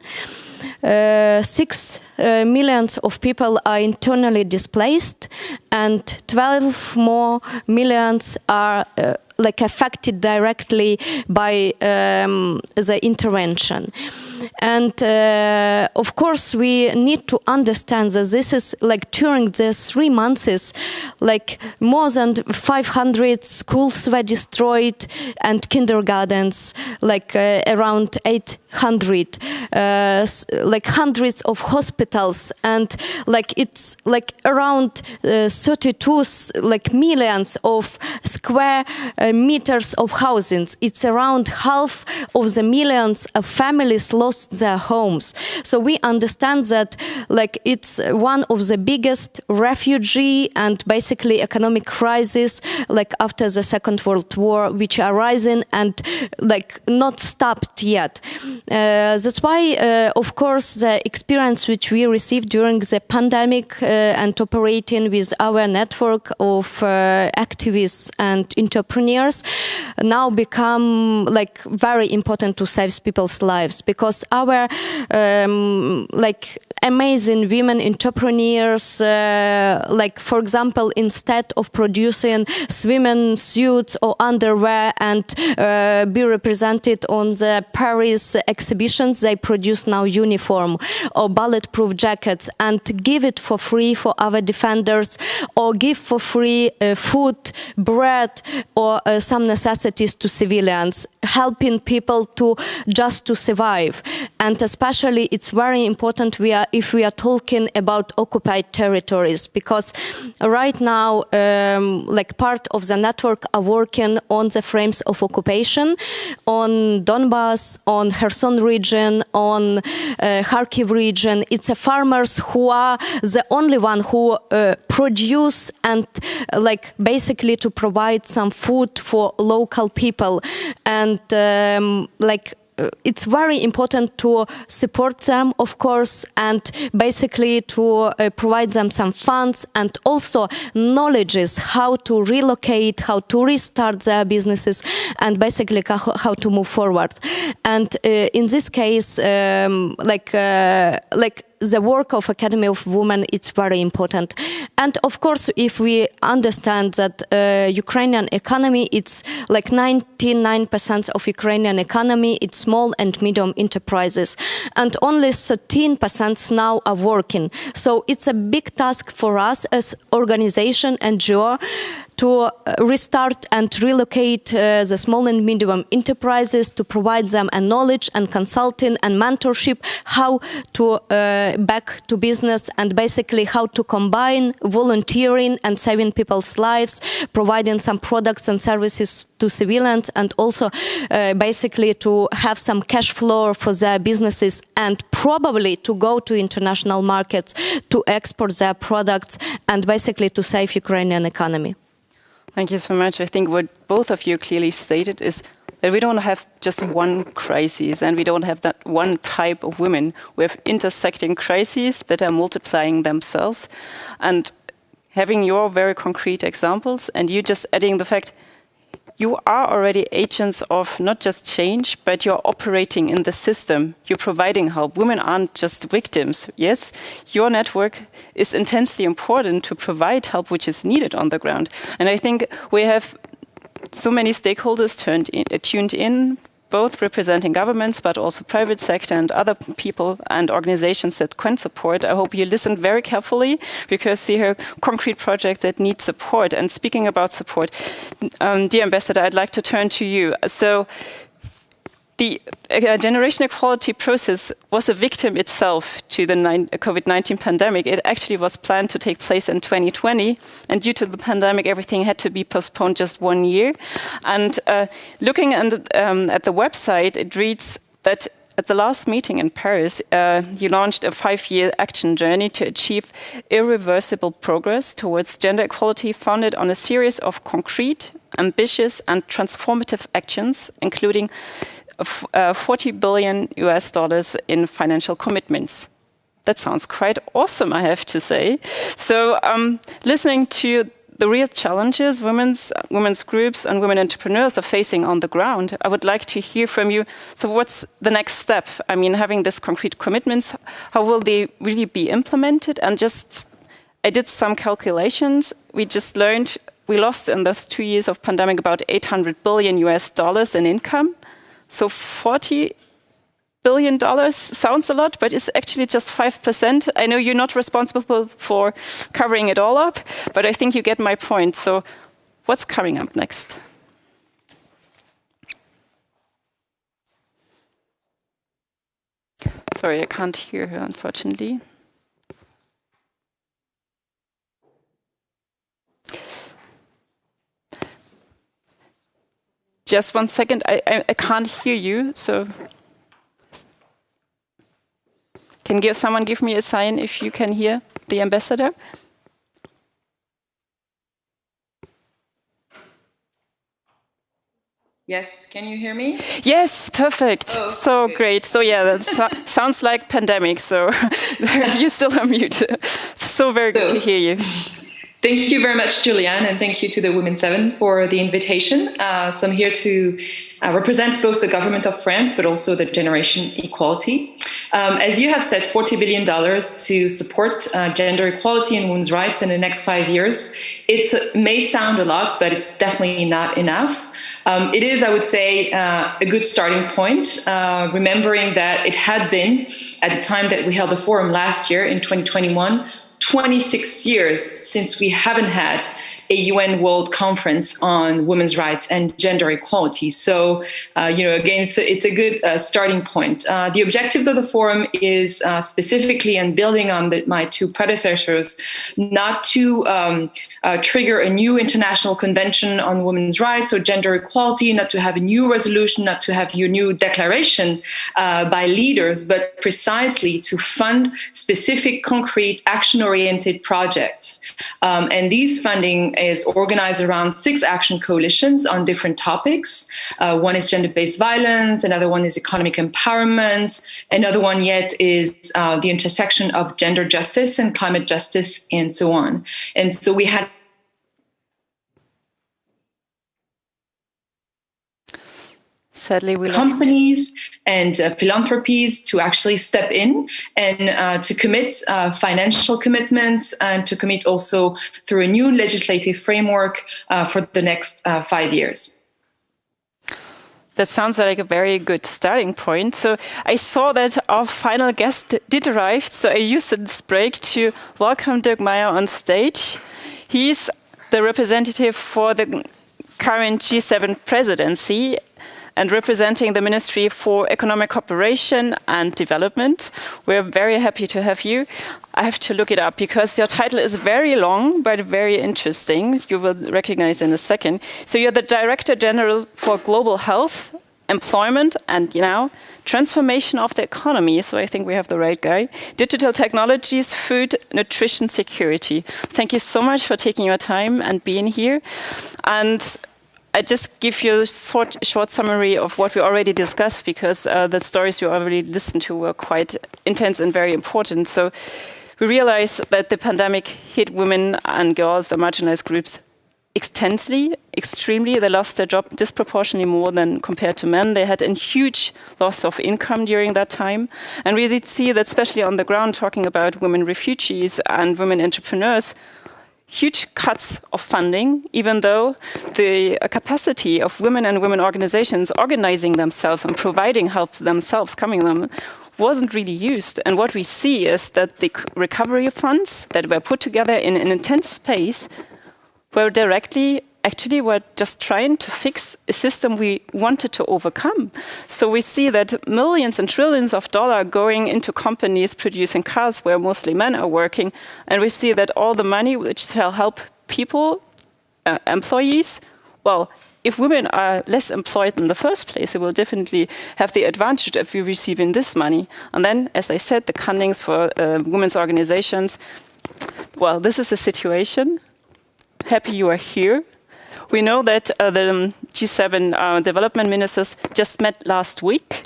6 millions of people are internally displaced, and 12 more millions are affected directly by the intervention. And of course we need to understand that this is during these 3 months more than 500 schools were destroyed and kindergartens, around 800, hundreds of hospitals, and it's around 32 millions of square meters of housing. It's around half of the millions of families lost their homes. So we understand that it's one of the biggest refugee and basically economic crisis after the Second World War, which are rising and not stopped yet. That's why of course the experience which we received during the pandemic and operating with our network of activists and entrepreneurs now become very important to save people's lives, because our amazing women entrepreneurs, for example, instead of producing swimming suits or underwear and be represented on the Paris exhibitions, they produce now uniform or bulletproof jackets and give it for free for our defenders, or give for free food, bread, or some necessities to civilians, helping people to survive. And especially it's very important if we are talking about occupied territories, because right now part of the network are working on the frames of occupation on Donbas, on Kherson region, on Kharkiv region. It's farmers who are the only one who produce and basically to provide some food for local people, and it's very important to support them, of course, and basically to provide them some funds and also knowledges how to relocate, how to restart their businesses, and basically how to move forward. And in this case, the work of Academy of Women, it's very important. And of course, if we understand that Ukrainian economy, it's 99% of Ukrainian economy, it's small and medium enterprises, and only 13% now are working. So it's a big task for us as organization, NGO, to restart and relocate the small and medium enterprises, to provide them a knowledge and consulting and mentorship, how to back to business, and basically how to combine volunteering and saving people's lives, providing some products and services to civilians, and also basically to have some cash flow for their businesses, and probably to go to international markets to export their products, and basically to save Ukrainian economy. Thank you so much. I think what both of you clearly stated is that we don't have just one crisis, and we don't have that one type of women. We have intersecting crises that are multiplying themselves, and having your very concrete examples, and you just adding the fact you are already agents of not just change, but you're operating in the system. You're providing help. Women aren't just victims. Yes, your network is intensely important to provide help which is needed on the ground. And I think we have so many stakeholders tuned in, both representing governments, but also private sector and other people and organizations that can support. I hope you listened very carefully, because there are concrete projects that need support. And speaking about support, dear Ambassador, I'd like to turn to you. So the generation equality process was a victim itself to the COVID-19 pandemic. It actually was planned to take place in 2020, and due to the pandemic, everything had to be postponed just 1 year. And looking at the website, it reads that at the last meeting in Paris, you launched a 5-year action journey to achieve irreversible progress towards gender equality, founded on a series of concrete, ambitious, and transformative actions, including $40 billion in financial commitments. That sounds quite awesome, I have to say. So listening to the real challenges women's groups and women entrepreneurs are facing on the ground, I would like to hear from you. So what's the next step? I mean, having these concrete commitments, how will they really be implemented? And I did some calculations. We just learned we lost in those 2 years of pandemic about $800 billion in income. So $40 billion sounds a lot, but it's actually just 5%. I know you're not responsible for covering it all up, but I think you get my point. So what's coming up next? Sorry, I can't hear her, unfortunately. Just 1 second, I can't hear you, so can someone give me a sign if you can hear the ambassador? Yes, can you hear me? Yes, perfect. Oh, so okay. Great. So yeah, that sounds like pandemic, so you still are mute. So very good to hear you. Thank you very much, Julianne, and thank you to the Women 7 for the invitation. So I'm here to represent both the government of France, but also the generation equality. As you have said, $40 billion to support gender equality and women's rights in the next 5 years. It may sound a lot, but it's definitely not enough. It is, I would say, a good starting point, remembering that it had been, at the time that we held the forum last year in 2021, 26 years since we haven't had a UN World Conference on women's rights and gender equality. So, again, it's a good starting point. The objective of the forum is specifically, and building on my two predecessors, not to trigger a new international convention on women's rights or gender equality, not to have a new resolution, not to have a new declaration by leaders, but precisely to fund specific, concrete, action-oriented projects. And these funding is organized around 6 action coalitions on different topics. One is gender-based violence, another one is economic empowerment, another one yet is the intersection of gender justice and climate justice, and so on. And so we had sadly we companies and philanthropies to actually step in and to commit financial commitments, and to commit also through a new legislative framework for the next 5 years. That sounds like a very good starting point. So I saw that our final guest did arrive, so I used this break to welcome Dirk Meyer on stage. He's the representative for the current G7 presidency and representing the Ministry for Economic Cooperation and Development. We're very happy to have you. I have to look it up because your title is very long, but very interesting. You will recognize in a second. So you're the Director General for Global Health, Employment, and transformation of the economy. So I think we have the right guy. Digital technologies, food, nutrition, security. Thank you so much for taking your time and being here. And I just give you a short summary of what we already discussed, because the stories you already listened to were quite intense and very important. So we realized that the pandemic hit women and girls, the marginalized groups, extremely. They lost their job disproportionately more than compared to men. They had a huge loss of income during that time. And we see that, especially on the ground, talking about women refugees and women entrepreneurs, huge cuts of funding, even though the capacity of women and women organizations organizing themselves and providing help themselves coming them wasn't really used. And what we see is that the recovery funds that were put together in an intense space were actually were just trying to fix a system we wanted to overcome. So we see that millions and trillions of dollars going into companies producing cars where mostly men are working. And we see that all the money which shall help people, employees, well, if women are less employed in the first place, it will definitely have the advantage of you receiving this money. And then, as I said, the fundings for women's organizations, well, this is a situation. Happy you are here. We know that the G7 development ministers just met last week.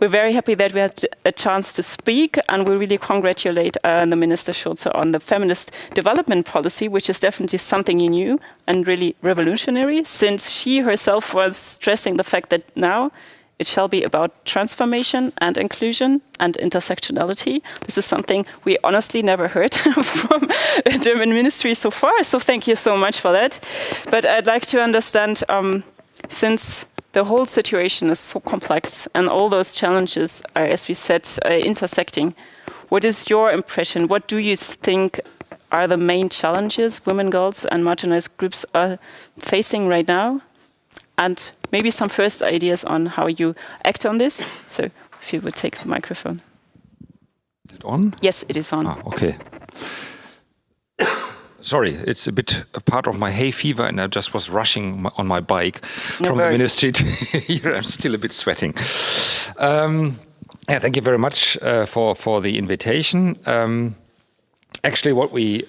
We're very happy that we had a chance to speak, and we really congratulate the Minister Schulze on the feminist development policy, which is definitely something new and really revolutionary, since she herself was stressing the fact that now it shall be about transformation and inclusion and intersectionality. This is something we honestly never heard from a German ministry so far, so thank you so much for that. But I'd like to understand, since the whole situation is so complex and all those challenges are, as we said, intersecting, what is your impression? What do you think are the main challenges women, girls and marginalized groups are facing right now? And maybe some first ideas on how you act on this. So if you would take the microphone. Is it on? Yes, it is on. Okay. Sorry, it's a bit a part of my hay fever, and I just was rushing on my bike from the ministry to here. I'm still a bit sweating. Thank you very much for the invitation. Actually, what we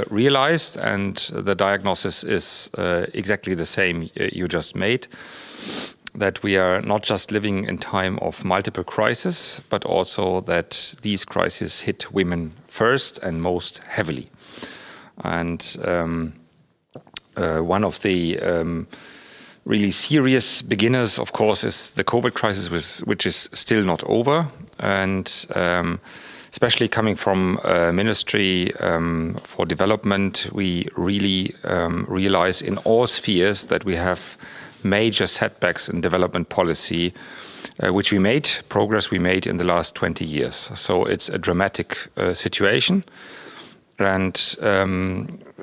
realized, and the diagnosis is exactly the same you just made, that we are not just living in time of multiple crises, but also that these crises hit women first and most heavily. And one of the really serious beginners, of course, is the COVID crisis, which is still not over. And especially coming from Ministry for Development, we really realize in all spheres that we have major setbacks in development policy, which progress we made in the last 20 years. So it's a dramatic situation. And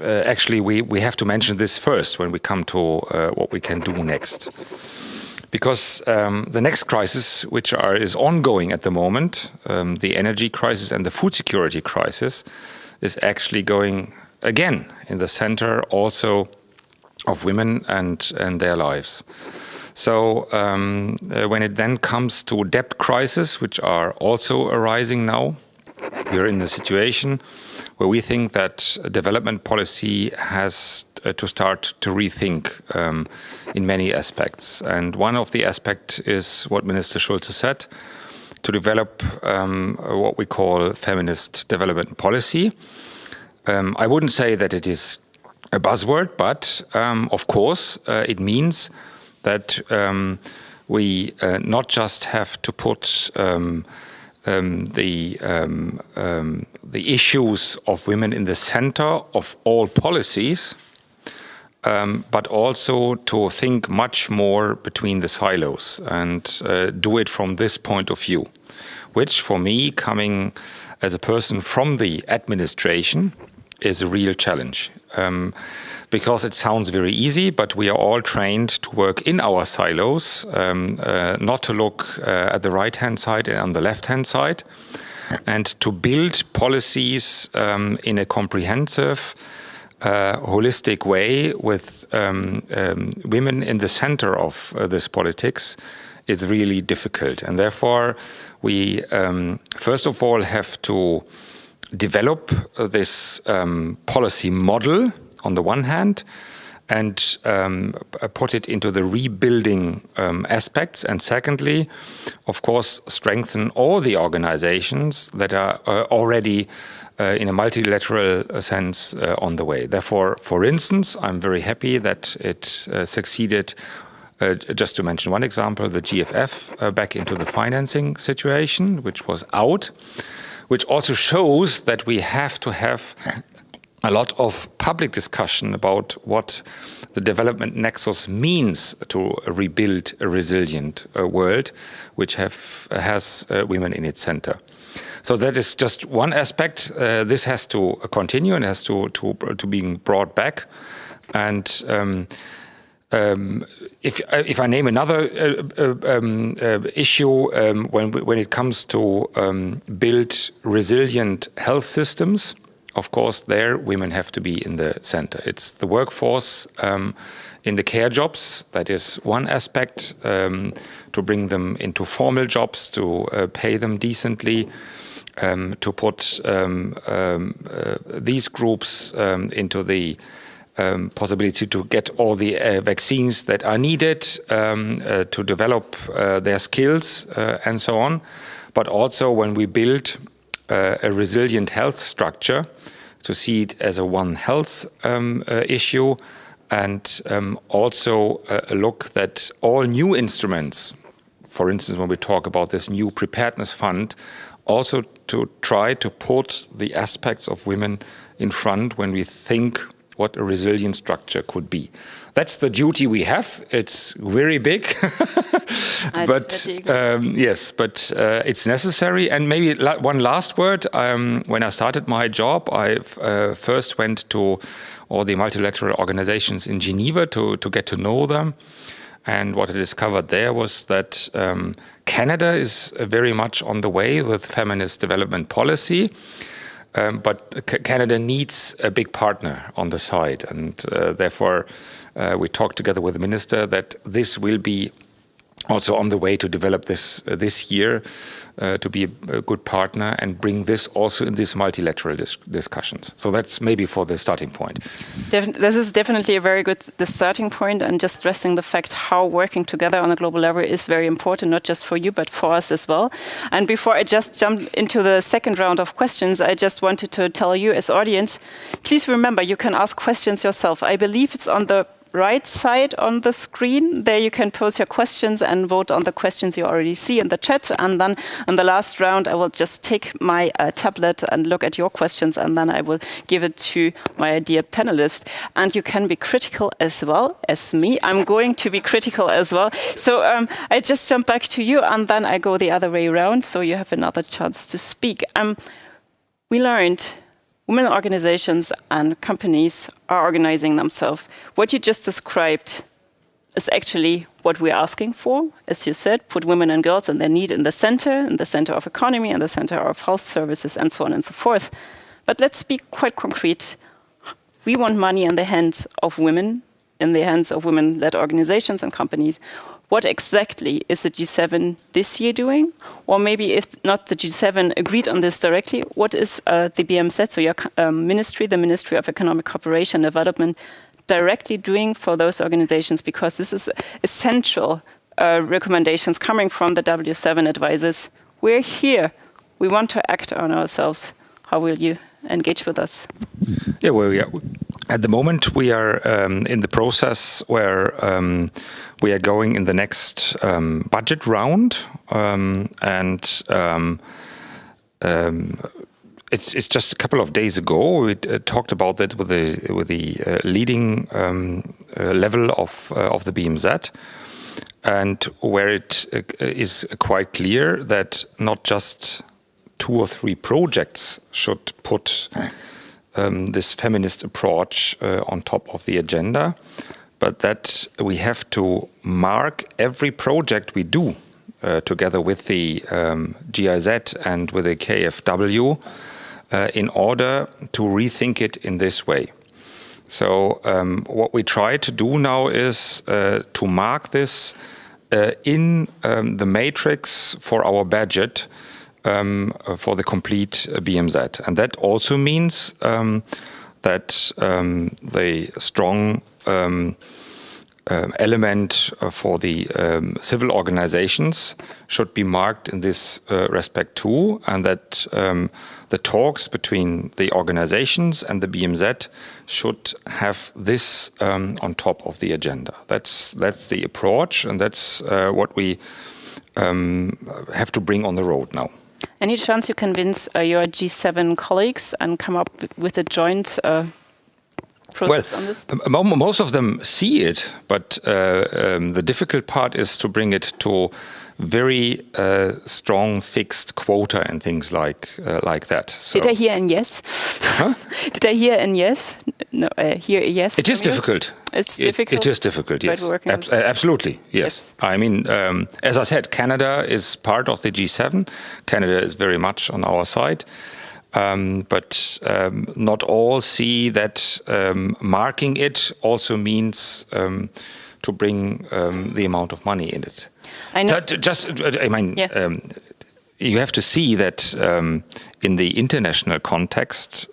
actually, we have to mention this first when we come to what we can do next. Because the next crisis, which is ongoing at the moment, the energy crisis and the food security crisis, is actually going again in the center also of women and their lives. So when it then comes to debt crisis, which are also arising now, we're in a situation where we think that development policy has to start to rethink in many aspects. And one of the aspects is what Minister Schulze said, to develop what we call feminist development policy. I wouldn't say that it is a buzzword, but of course it means that we not just have to put the issues of women in the center of all policies, but also to think much more between the silos and do it from this point of view, which for me, coming as a person from the administration, is a real challenge. Because it sounds very easy, but we are all trained to work in our silos, not to look at the right-hand side and on the left-hand side, and to build policies in a comprehensive, holistic way with women in the center of this politics is really difficult. And therefore, we first of all have to develop this policy model on the one hand, and put it into the rebuilding aspects. And secondly, of course, strengthen all the organizations that are already in a multilateral sense on the way. Therefore, for instance, I'm very happy that it succeeded, just to mention one example, the GFF back into the financing situation, which was out, which also shows that we have to have a lot of public discussion about what the development nexus means to rebuild a resilient world, which has women in its center. So that is just one aspect. This has to continue and has to being brought back. And if I name another issue, when it comes to build resilient health systems, of course, there women have to be in the center. It's the workforce in the care jobs. That is one aspect, to bring them into formal jobs, to pay them decently, to put these groups into the possibility to get all the vaccines that are needed, to develop their skills and so on. But also when we build a resilient health structure, to see it as a One Health issue, and also look that all new instruments, for instance, when we talk about this new preparedness fund, also to try to put the aspects of women in front when we think what a resilient structure could be. That's the duty we have. It's very big, but yes, but it's necessary. And maybe one last word. When I started my job, I first went to all the multilateral organizations in Geneva to get to know them. And what I discovered there was that Canada is very much on the way with feminist development policy. But Canada needs a big partner on the side, and therefore we talked together with the minister that this will be also on the way to develop this year, to be a good partner and bring this also in these multilateral discussions. So that's maybe for the starting point. This is definitely a very good starting point, and just stressing the fact how working together on a global level is very important, not just for you, but for us as well. And before I just jump into the second round of questions, I just wanted to tell you as audience, please remember you can ask questions yourself. I believe it's on the right side on the screen. There you can pose your questions and vote on the questions you already see in the chat. And then in the last round, I will just take my tablet and look at your questions, and then I will give it to my dear panelists. And you can be critical as well as me. I'm going to be critical as well. So I just jump back to you, and then I go the other way around, so you have another chance to speak. We learned women organizations and companies are organizing themselves. What you just described is actually what we're asking for. As you said, put women and girls and their need in the center of economy, in the center of health services, and so on and so forth. But let's be quite concrete. We want money in the hands of women, in the hands of women-led organizations and companies. What exactly is the G7 this year doing? Or maybe if not the G7 agreed on this directly, what is the BMZ, so your ministry, the Ministry of Economic Cooperation and Development, directly doing for those organizations? Because this is essential recommendations coming from the W7 advisors. We're here. We want to act on ourselves. How will you engage with us? Yeah, well, at the moment we are in the process where we are going in the next budget round, it's just a couple of days ago we talked about that with the leading level of the BMZ, and where it is quite clear that not just 2 or 3 projects should put this feminist approach on top of the agenda, but that we have to mark every project we do together with the GIZ and with the KfW in order to rethink it in this way. So what we try to do now is to mark this in the matrix for our budget for the complete BMZ. And that also means that the strong element for the civil organizations should be marked in this respect too, and that the talks between the organizations and the BMZ should have this on top of the agenda. That's the approach, and that's what we have to bring on the road now. Any chance you convince your G7 colleagues and come up with a joint process on this? Most of them see it, but the difficult part is to bring it to very strong fixed quota and things like that. So. Did I hear a yes? Huh? Did I hear a yes? No, hear a yes. It is difficult. It's difficult. It is difficult. Yes, absolutely. Yes. I mean, as I said, Canada is part of the G7. Canada is very much on our side. But not all see that marking it also means to bring the amount of money in it. I know. You have to see that in the international context,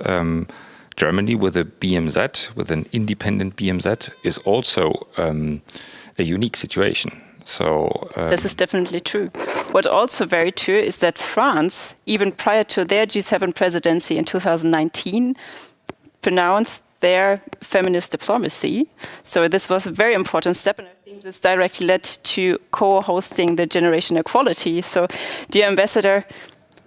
Germany with a BMZ, with an independent BMZ, is also a unique situation. So this is definitely true. What also very true is that France, even prior to their G7 presidency in 2019, pronounced their feminist diplomacy. So this was a very important step, and I think this directly led to co-hosting the Generation Equality. So, dear Ambassador,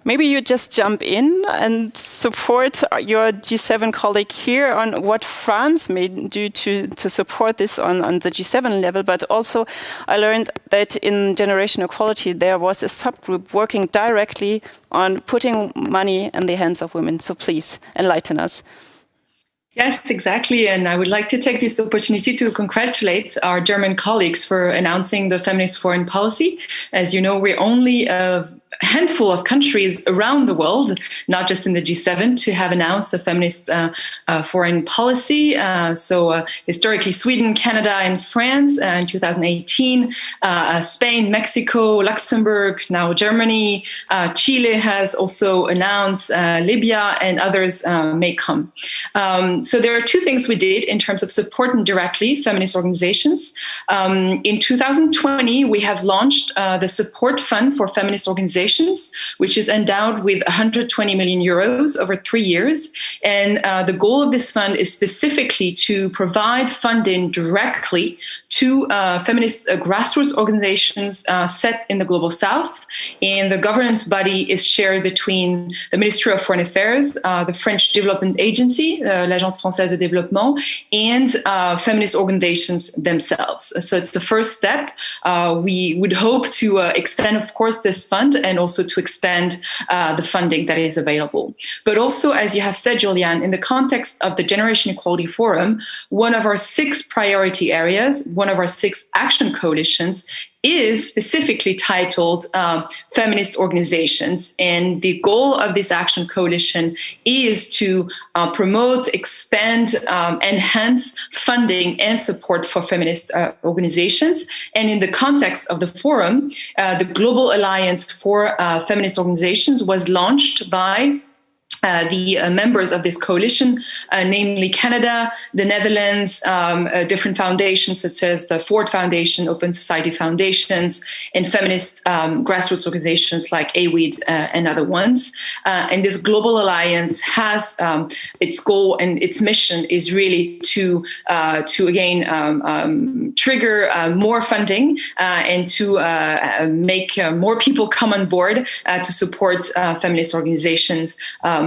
maybe you just jump in and support your G7 colleague here on what France may do to support this on the G7 level. But also, I learned that in Generation Equality, there was a subgroup working directly on putting money in the hands of women. So please, enlighten us. Yes, exactly. And I would like to take this opportunity to congratulate our German colleagues for announcing the feminist foreign policy. As you know, we're only a handful of countries around the world, not just in the G7, to have announced a feminist foreign policy. So historically, Sweden, Canada, and France in 2018, Spain, Mexico, Luxembourg, now Germany, Chile has also announced, Libya, and others may come. So there are two things we did in terms of supporting directly feminist organizations. In 2020, we have launched the Support Fund for Feminist Organizations, which is endowed with 120 million euros over 3 years. And the goal of this fund is specifically to provide funding directly to feminist grassroots organizations set in the Global South. And the governance body is shared between the Ministry of Foreign Affairs, the French Development Agency, l'Agence Française de Développement, and feminist organizations themselves. So it's the first step. We would hope to extend, of course, this fund and also to expand the funding that is available. But also, as you have said, Julianne, in the context of the Generation Equality Forum, one of our 6 priority areas, one of our 6 action coalitions, is specifically titled Feminist Organizations. And the goal of this action coalition is to promote, expand, enhance funding and support for feminist organizations. And in the context of the forum, the Global Alliance for Feminist Organizations was launched by the members of this coalition, namely Canada, the Netherlands, different foundations such as the Ford Foundation, Open Society Foundations, and feminist grassroots organizations like AWID and other ones. And this global alliance has its goal and its mission is really to again trigger more funding and to make more people come on board to support feminist organizations.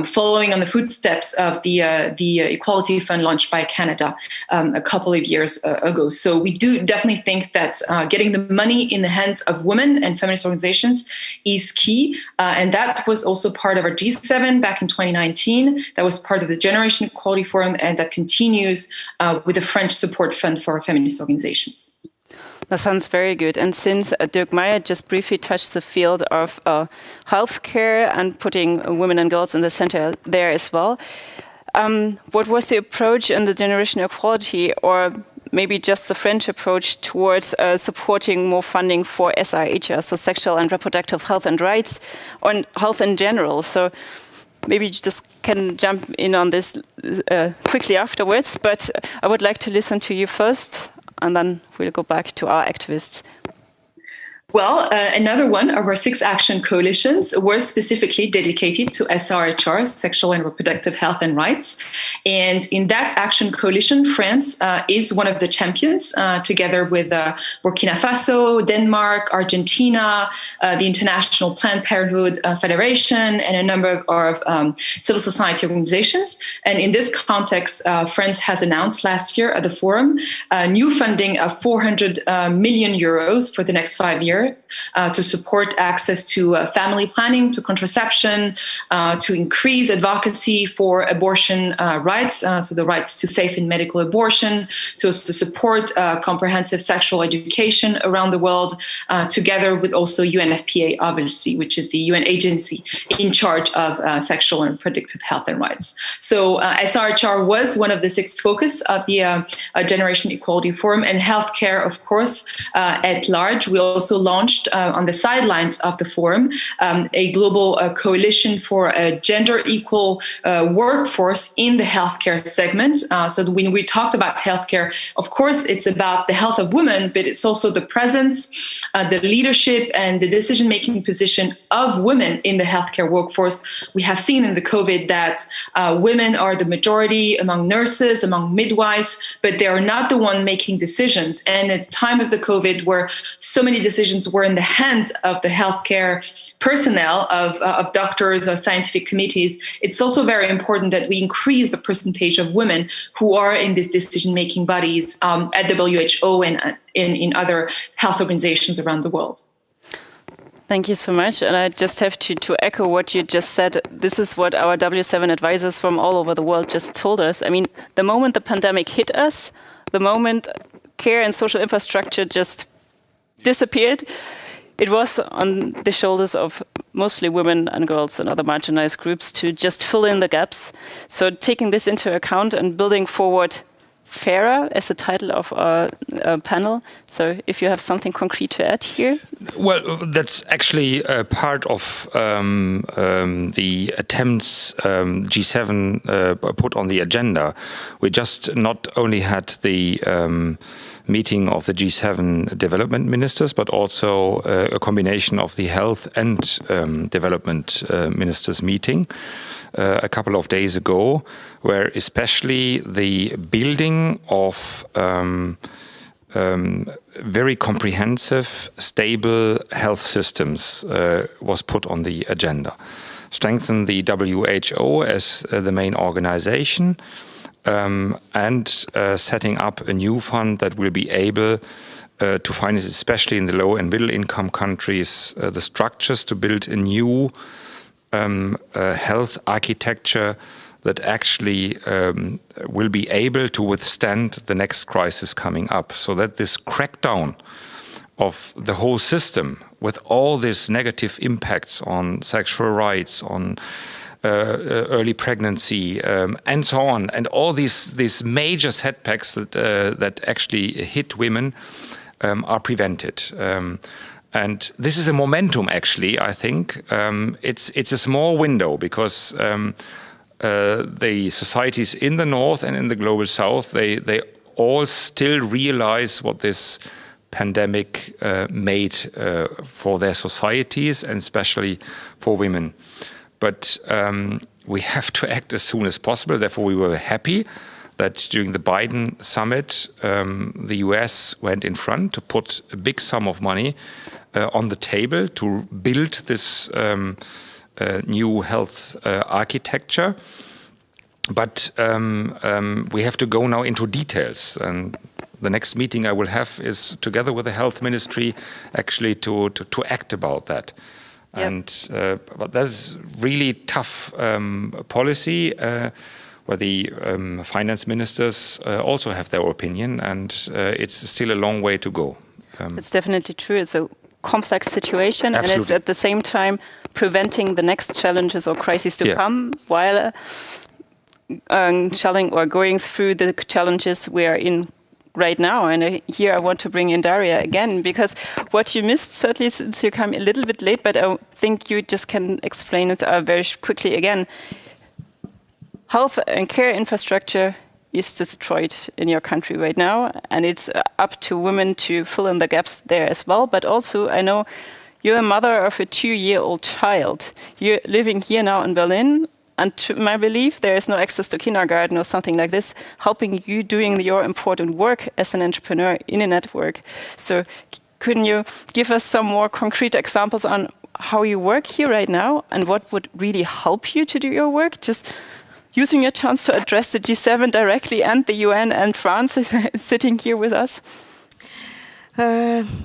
Following on the footsteps of the Equality Fund launched by Canada a couple of years ago. So we do definitely think that getting the money in the hands of women and feminist organizations is key. And that was also part of our G7 back in 2019. That was part of the Generation Equality Forum, and that continues with the French Support Fund for Feminist Organizations. That sounds very good. And since Dirk Meyer just briefly touched the field of healthcare and putting women and girls in the center there as well, what was the approach in the Generation Equality, or maybe just the French approach towards supporting more funding for SRH, so sexual and reproductive health and rights, or health in general? So maybe you just can jump in on this quickly afterwards, but I would like to listen to you first, and then we'll go back to our activists. Well, another one of our 6 action coalitions was specifically dedicated to SRHR, sexual and reproductive health and rights. And in that action coalition, France is one of the champions, together with Burkina Faso, Denmark, Argentina, the International Planned Parenthood Federation, and a number of civil society organizations. And in this context, France has announced last year at the forum new funding of 400 million euros for the next 5 years. To support access to family planning, to contraception, to increase advocacy for abortion rights, so the rights to safe and medical abortion, to support comprehensive sexual education around the world, together with also UNFPA, obviously, which is the UN agency in charge of sexual and reproductive health and rights. So SRHR was one of the 6 focus of the Generation Equality Forum, and healthcare, of course, at large. We also launched on the sidelines of the forum a global coalition for a gender equal workforce in the healthcare segment. So when we talked about healthcare, of course, it's about the health of women, but it's also the presence, the leadership, and the decision-making position of women in the healthcare workforce. We have seen in the COVID that women are the majority among nurses, among midwives, but they are not the one making decisions. And at the time of the COVID, where so many decisions were in the hands of the healthcare personnel, of doctors, of scientific committees, it's also very important that we increase the percentage of women who are in these decision-making bodies at WHO and in other health organizations around the world. Thank you so much. And I just have to echo what you just said. This is what our W7 advisors from all over the world just told us. I mean, the moment the pandemic hit us, the moment care and social infrastructure just disappeared, it was on the shoulders of mostly women and girls and other marginalized groups to just fill in the gaps. So taking this into account and building forward fairer as the title of our panel. So if you have something concrete to add here. Well, that's actually part of the attempts G7 put on the agenda. We just not only had the meeting of the G7 development ministers, but also a combination of the health and development ministers meeting a couple of days ago, where especially the building of very comprehensive, stable health systems was put on the agenda. Strengthen the WHO as the main organization, and setting up a new fund that will be able to finance, especially in the low and middle income countries, the structures to build a new health architecture that actually will be able to withstand the next crisis coming up, so that this crackdown of the whole system with all these negative impacts on sexual rights, on early pregnancy, and so on, and all these major setbacks that actually hit women are prevented. And this is a momentum, actually, I think. It's a small window because the societies in the North and in the Global South, they all still realize what this pandemic made for their societies and especially for women. But we have to act as soon as possible. Therefore, we were happy that during the Biden summit, the US went in front to put a big sum of money on the table to build this new health architecture. But we have to go now into details. And the next meeting I will have is together with the health ministry, actually to act about that. Yep. And but that's really tough policy where the finance ministers also have their opinion, and it's still a long way to go. It's definitely true. It's a complex situation, Absolutely. And it's at the same time preventing the next challenges or crises to come while going through the challenges we are in right now. And here I want to bring in Daria again, because what you missed, certainly since you come a little bit late, but I think you just can explain it very quickly again. Health and care infrastructure is destroyed in your country right now, and it's up to women to fill in the gaps there as well. But also, I know you're a mother of a 2-year-old child. You're living here now in Berlin, and to my belief, there is no access to kindergarten or something like this, helping you doing your important work as an entrepreneur in a network. So couldn't you give us some more concrete examples on how you work here right now and what would really help you to do your work? Just using your chance to address the G7 directly and the UN, and France is sitting here with us.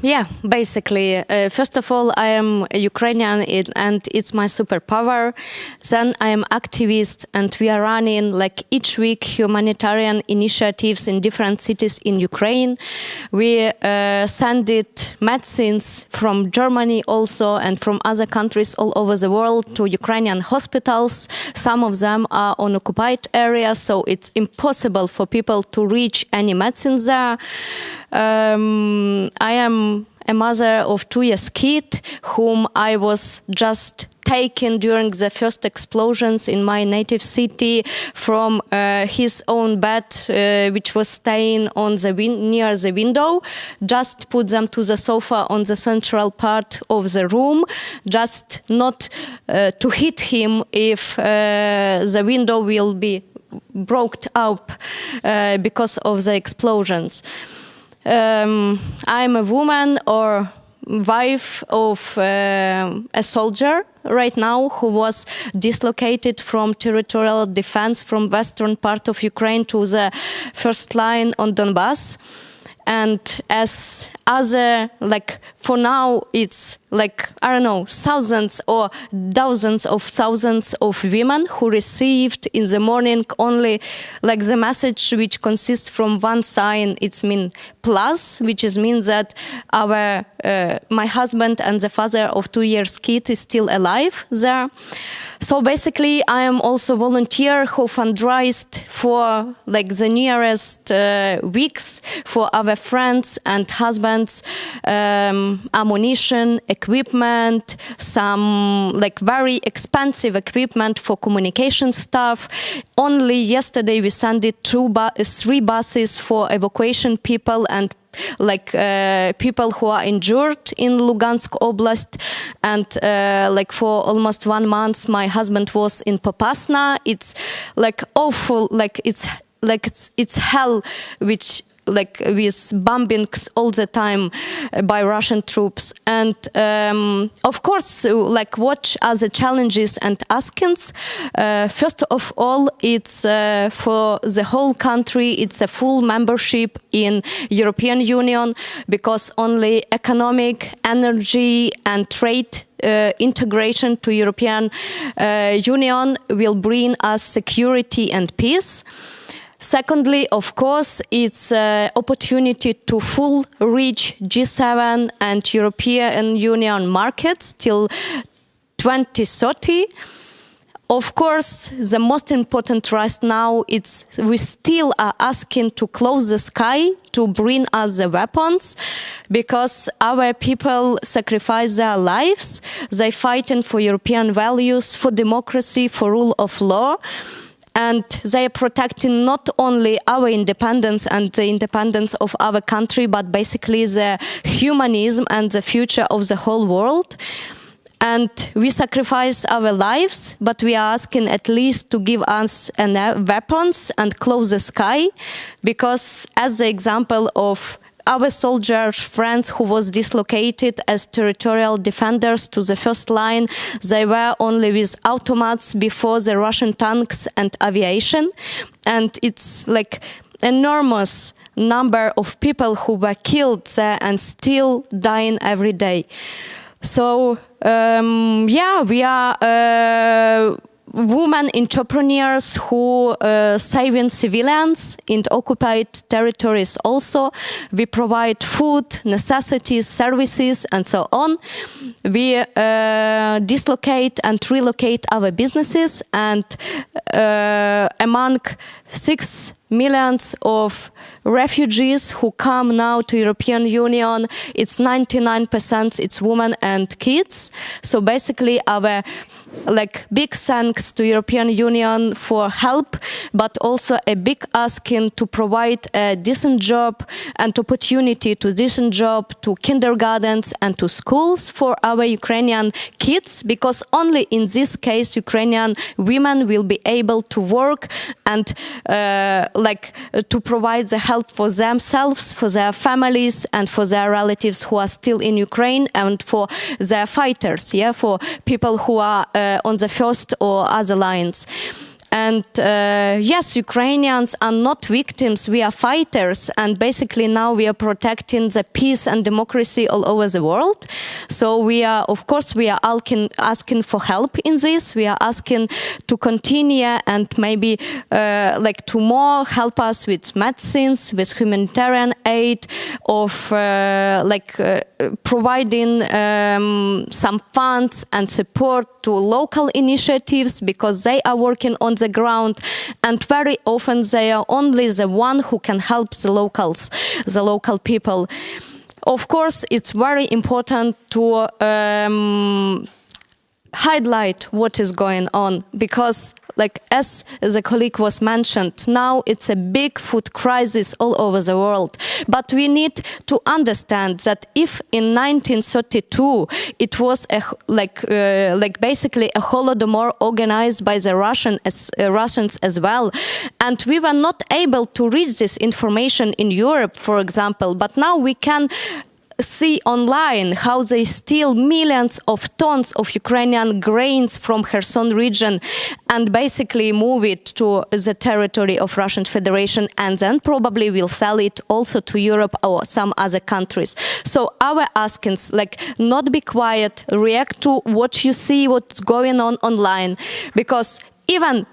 Yeah, basically, first of all, I am a Ukrainian and it's my superpower. Then I am activist, and we are running like each week humanitarian initiatives in different cities in Ukraine. We send it medicines from Germany also and from other countries all over the world to Ukrainian hospitals. Some of them are on occupied areas, so it's impossible for people to reach any medicines there. I am a mother of 2 years kid whom I was just taken during the first explosions in my native city from his own bed, which was staying on the near the window. Just put them to the sofa on the central part of the room, just not to hit him if the window will be broken up because of the explosions. I'm a woman or wife of a soldier right now who was dislocated from territorial defense from western part of Ukraine to the first line on Donbass. And as other, like for now, it's like, I don't know, thousands or dozens of thousands of women who received in the morning only like the message which consists from one sign, it's mean plus, which is means that our my husband and the father of 2 years kid is still alive there. So basically, I am also volunteer who fundraised for like the nearest weeks for our friends and husbands, ammunition, equipment, some like very expensive equipment for communication stuff. Only yesterday we sent it 3 buses for evacuation people and like people who are injured in Lugansk Oblast, and like for almost 1 month my husband was in Popasna. It's like awful, like it's hell, which like with bombings all the time by Russian troops. And of course, like what are the challenges and askings? First of all, it's for the whole country, it's a full membership in European Union, because only economic, energy and trade integration to European Union will bring us security and peace. Secondly, of course, it's an opportunity to full reach G7 and European Union markets till 2030. Of course, the most important right now is we still are asking to close the sky to bring us the weapons, because our people sacrifice their lives. They're fighting for European values, for democracy, for rule of law. And they are protecting not only our independence and the independence of our country, but basically the humanism and the future of the whole world. And we sacrifice our lives, but we are asking at least to give us weapons and close the sky, because as the example of our soldier friends who was dislocated as territorial defenders to the first line, they were only with automats before the Russian tanks and aviation. And it's like enormous number of people who were killed there and still dying every day. So, yeah, we are women entrepreneurs who saving civilians in occupied territories also. We provide food, necessities, services, and so on. We dislocate and relocate our businesses, and among 6 million of refugees who come now to European Union, it's 99% it's women and kids. So basically our like big thanks to European Union for help, but also a big asking to provide a decent job and opportunity to decent job to kindergartens and to schools for our Ukrainian kids, because only in this case Ukrainian women will be able to work and to provide the help for themselves, for their families and for their relatives who are still in Ukraine, and for their fighters, for people who are on the first or other lines. And yes, Ukrainians are not victims, we are fighters, and basically now we are protecting the peace and democracy all over the world. So we are, of course, we are asking for help in this. We are asking to continue and maybe to more help us with medicines, with humanitarian aid, of providing some funds and support to local initiatives, because they are working on the ground, and very often they are only the one who can help the locals, the local people. Of course, it's very important to highlight what is going on, because as the colleague was mentioned, now it's a big food crisis all over the world. But we need to understand that if in 1932 it was basically a Holodomor organized by the Russians as well, and we were not able to reach this information in Europe, for example, but now we can see online how they steal millions of tons of Ukrainian grains from Kherson region and basically move it to the territory of Russian Federation, and then probably will sell it also to Europe or some other countries. So our askings, not be quiet, react to what you see, what's going on online, because even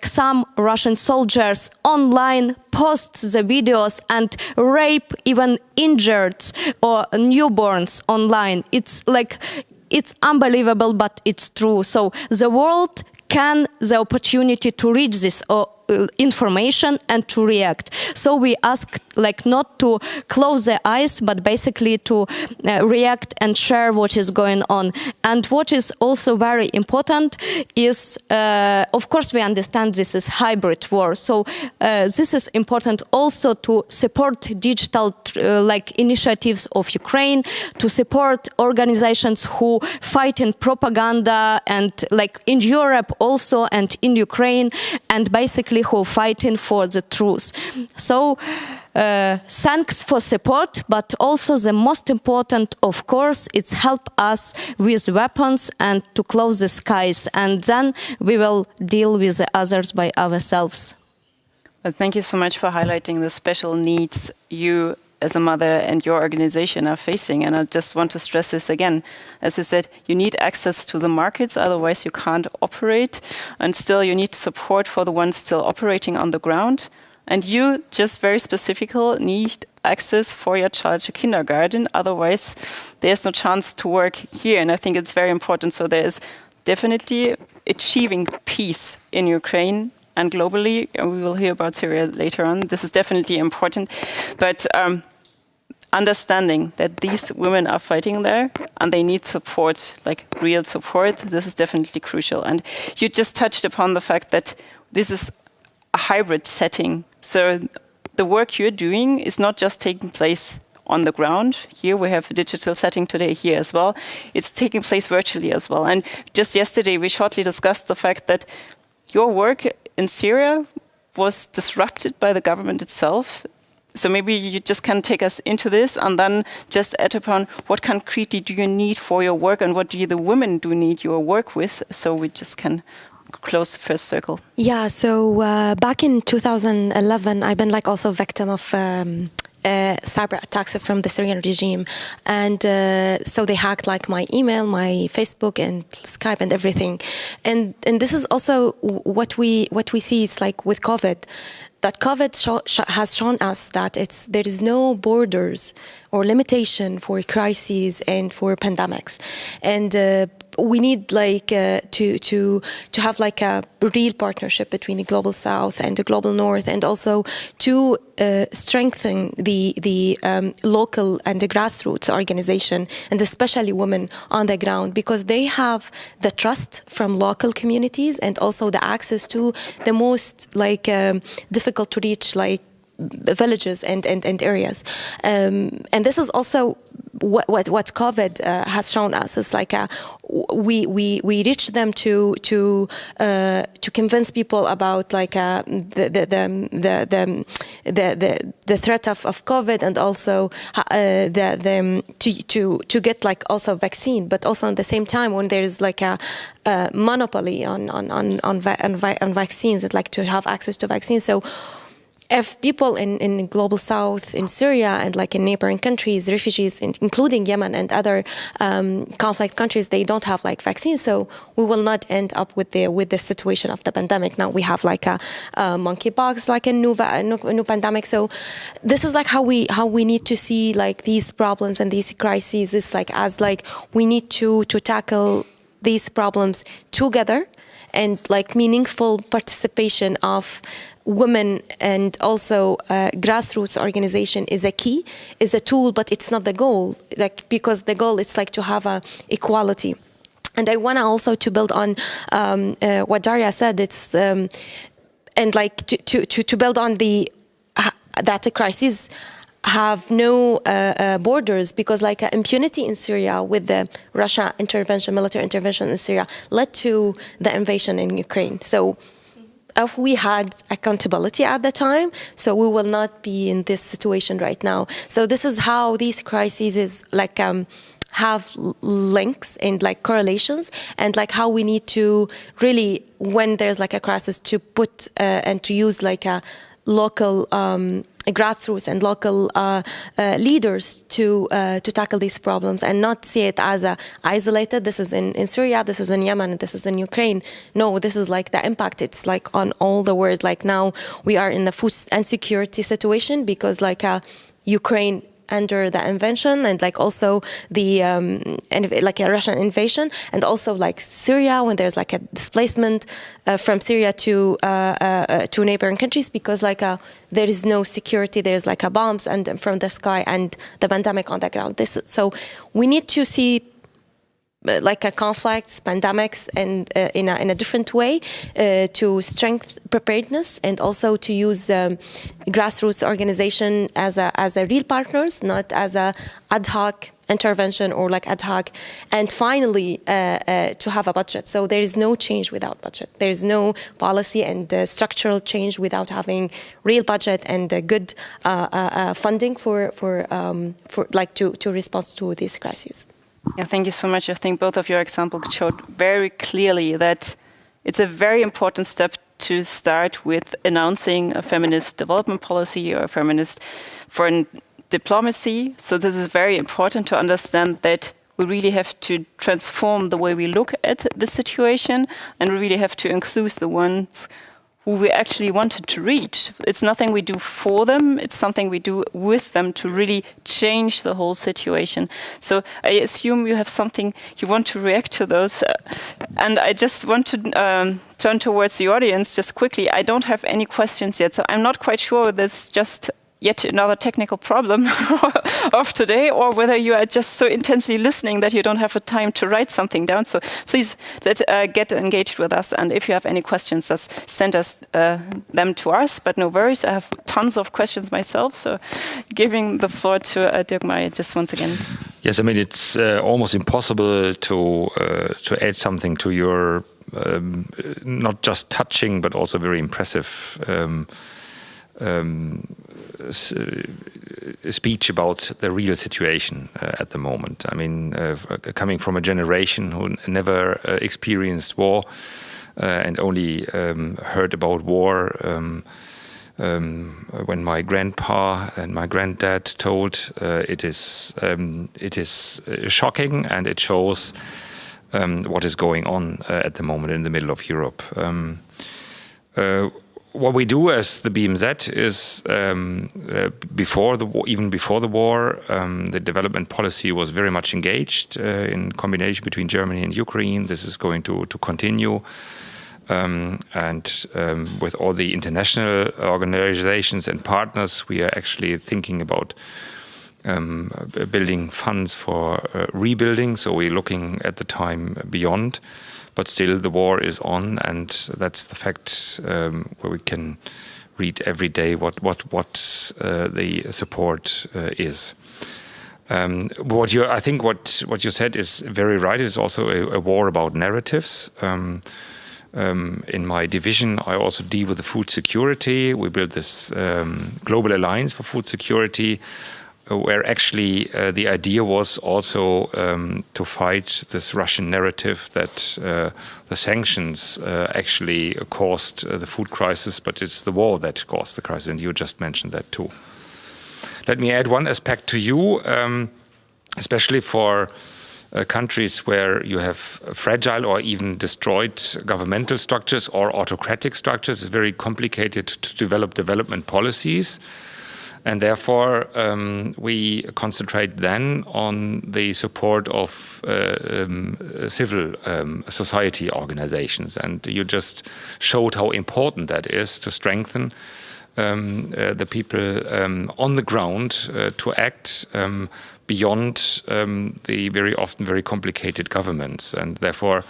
some Russian soldiers online post the videos and rape even injured or newborns online. It's unbelievable, but it's true. So the world can the opportunity to reach this information and to react. So we ask not to close their eyes, but basically to react and share what is going on. And what is also very important is, of course, we understand this is hybrid war. So this is important also to support digital initiatives of Ukraine, to support organizations who fight in propaganda, and in Europe also and in Ukraine, and basically who are fighting for the truth. So thanks for support, but also the most important, of course, it's help us with weapons and to close the skies, and then we will deal with the others by ourselves. Well, thank you so much for highlighting the special needs you as a mother and your organization are facing. And I just want to stress this again. As you said, you need access to the markets, otherwise you can't operate. And still you need support for the ones still operating on the ground. And you just very specifically need access for your child to kindergarten. Otherwise, there's no chance to work here. And I think it's very important. So there is definitely achieving peace in Ukraine and globally. And we will hear about Syria later on. This is definitely important. But understanding that these women are fighting there and they need support, real support, this is definitely crucial. And you just touched upon the fact that this is a hybrid setting. So the work you're doing is not just taking place on the ground. Here we have a digital setting today here as well. It's taking place virtually as well. And just yesterday we shortly discussed the fact that your work in Syria was disrupted by the government itself. So maybe you just can take us into this and then just add upon what concretely do you need for your work and what do the women do need your work with, so we just can close the first circle. Yeah, so back in 2011, I've been also victim of cyber attacks from the Syrian regime, and so they hacked my email, my Facebook and Skype and everything, and this is also what we see is with COVID, that COVID has shown us that there is no borders or limitation for crises and for pandemics, and we need like to have like a real partnership between the global South and the global North, and also to strengthen the local and the grassroots organization, and especially women on the ground, because they have the trust from local communities and also the access to the most like difficult to reach like villages and areas, and this is also what COVID has shown us. It's like we reach them to convince people about like the threat of COVID, and also to get like also vaccine, but also at the same time when there is like a monopoly on vaccines, it's like to have access to vaccines. So if people in the global South, in Syria, and like in neighboring countries, refugees, including Yemen and other conflict countries, they don't have like vaccines, so we will not end up with the situation of the pandemic. Now we have like a monkeypox, like a new pandemic. So this is like how we need to see like these problems and these crises. It's like as like we need to tackle these problems together, and like meaningful participation of women and also grassroots organization is a key, is a tool, but it's not the goal. Like, because the goal is like to have equality. And I want to also to build on what Daria said. It's and like to build on that the crisis have no borders, because like impunity in Syria with the Russia intervention, military intervention in Syria, led to the invasion in Ukraine. So if we had accountability at the time, so we will not be in this situation right now. So this is how these crises is like have links and like correlations, and like how we need to really, when there's like a crisis, to put and to use like a local grassroots and local leaders to tackle these problems, and not see it as isolated. This is in Syria, this is in Yemen, this is in Ukraine. No, this is like the impact. It's like on all the world. Like now we are in a food insecurity situation because like Ukraine under the invasion, and like also the like a Russian invasion, and also like Syria when there's like a displacement from Syria to neighboring countries, because like there is no security, there's like a bombs and from the sky, and the pandemic on the ground. So we need to see like a conflicts, pandemics, and in a different way to strengthen preparedness, and also to use grassroots organization as a real partners, not as a ad hoc intervention or like ad hoc. And finally, to have a budget. So there is no change without budget. There is no policy and structural change without having real budget and good funding for like to respond to these crises. Yeah, thank you so much. I think both of your examples showed very clearly that it's a very important step to start with announcing a feminist development policy or a feminist foreign diplomacy. So this is very important to understand that we really have to transform the way we look at the situation, and we really have to include the ones who we actually wanted to reach. It's nothing we do for them, it's something we do with them to really change the whole situation. So I assume you have something you want to react to those. And I just want to turn towards the audience just quickly. I don't have any questions yet, so I'm not quite sure there's just yet another technical problem of today, or whether you are just so intensely listening that you don't have the time to write something down. So please get engaged with us, and if you have any questions, just send us them to us, but no worries, I have tons of questions myself, so giving the floor to Dirk Meijer just once again. Yes, I mean, it's almost impossible to add something to your not just touching, but also very impressive speech about the real situation at the moment. I mean, coming from a generation who never experienced war and only heard about war when my grandpa and my granddad told, it is shocking, and it shows what is going on at the moment in the middle of Europe. what we do as the BMZ is before the war, even before the war, the development policy was very much engaged in combination between Germany and Ukraine. This is going to continue. With all the international organizations and partners, we are actually thinking about building funds for rebuilding. So we're looking at the time beyond, but still the war is on, and that's the fact where we can read every day what the support is. I think what you said is very right. It's also a war about narratives. In my division, I also deal with the food security. We built this Global Alliance for Food Security, where actually the idea was also to fight this Russian narrative that the sanctions actually caused the food crisis, but it's the war that caused the crisis, and you just mentioned that too. Let me add one aspect to you, especially for countries where you have fragile or even destroyed governmental structures or autocratic structures. It's very complicated to develop development policies. And therefore, we concentrate then on the support of civil society organizations. And you just showed how important that is to strengthen the people on the ground to act beyond the very often very complicated governments. And therefore,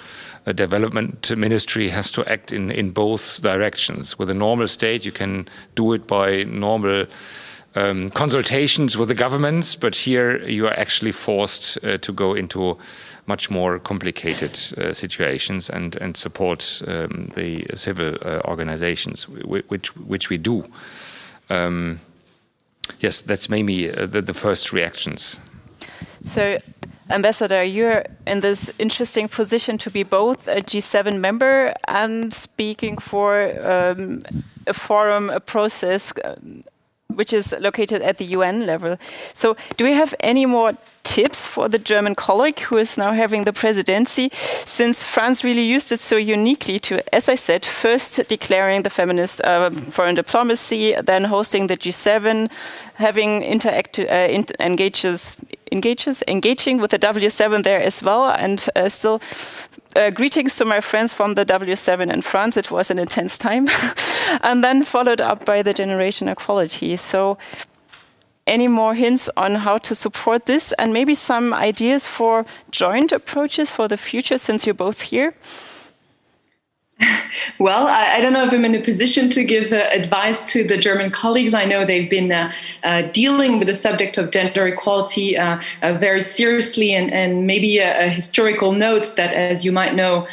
a development ministry has to act in both directions. With a normal state, you can do it by normal consultations with the governments, but here you are actually forced to go into much more complicated situations and support the civil organizations, which we do. Yes, that's maybe the first reactions. So, Ambassador, you're in this interesting position to be both a G7 member and speaking for a forum, a process which is located at the UN level. So do we have any more tips for the German colleague who is now having the presidency, since France really used it so uniquely to, as I said, first declaring the feminist foreign diplomacy, then hosting the G7, having engaging with the W7 there as well, and still greetings to my friends from the W7 in France. It was an intense time. And then followed up by the Generation Equality. So any more hints on how to support this, and maybe some ideas for joint approaches for the future, since you're both here? Well, I don't know if I'm in a position to give advice to the German colleagues. I know they've been dealing with the subject of gender equality very seriously, and maybe a historical note that, as you might know,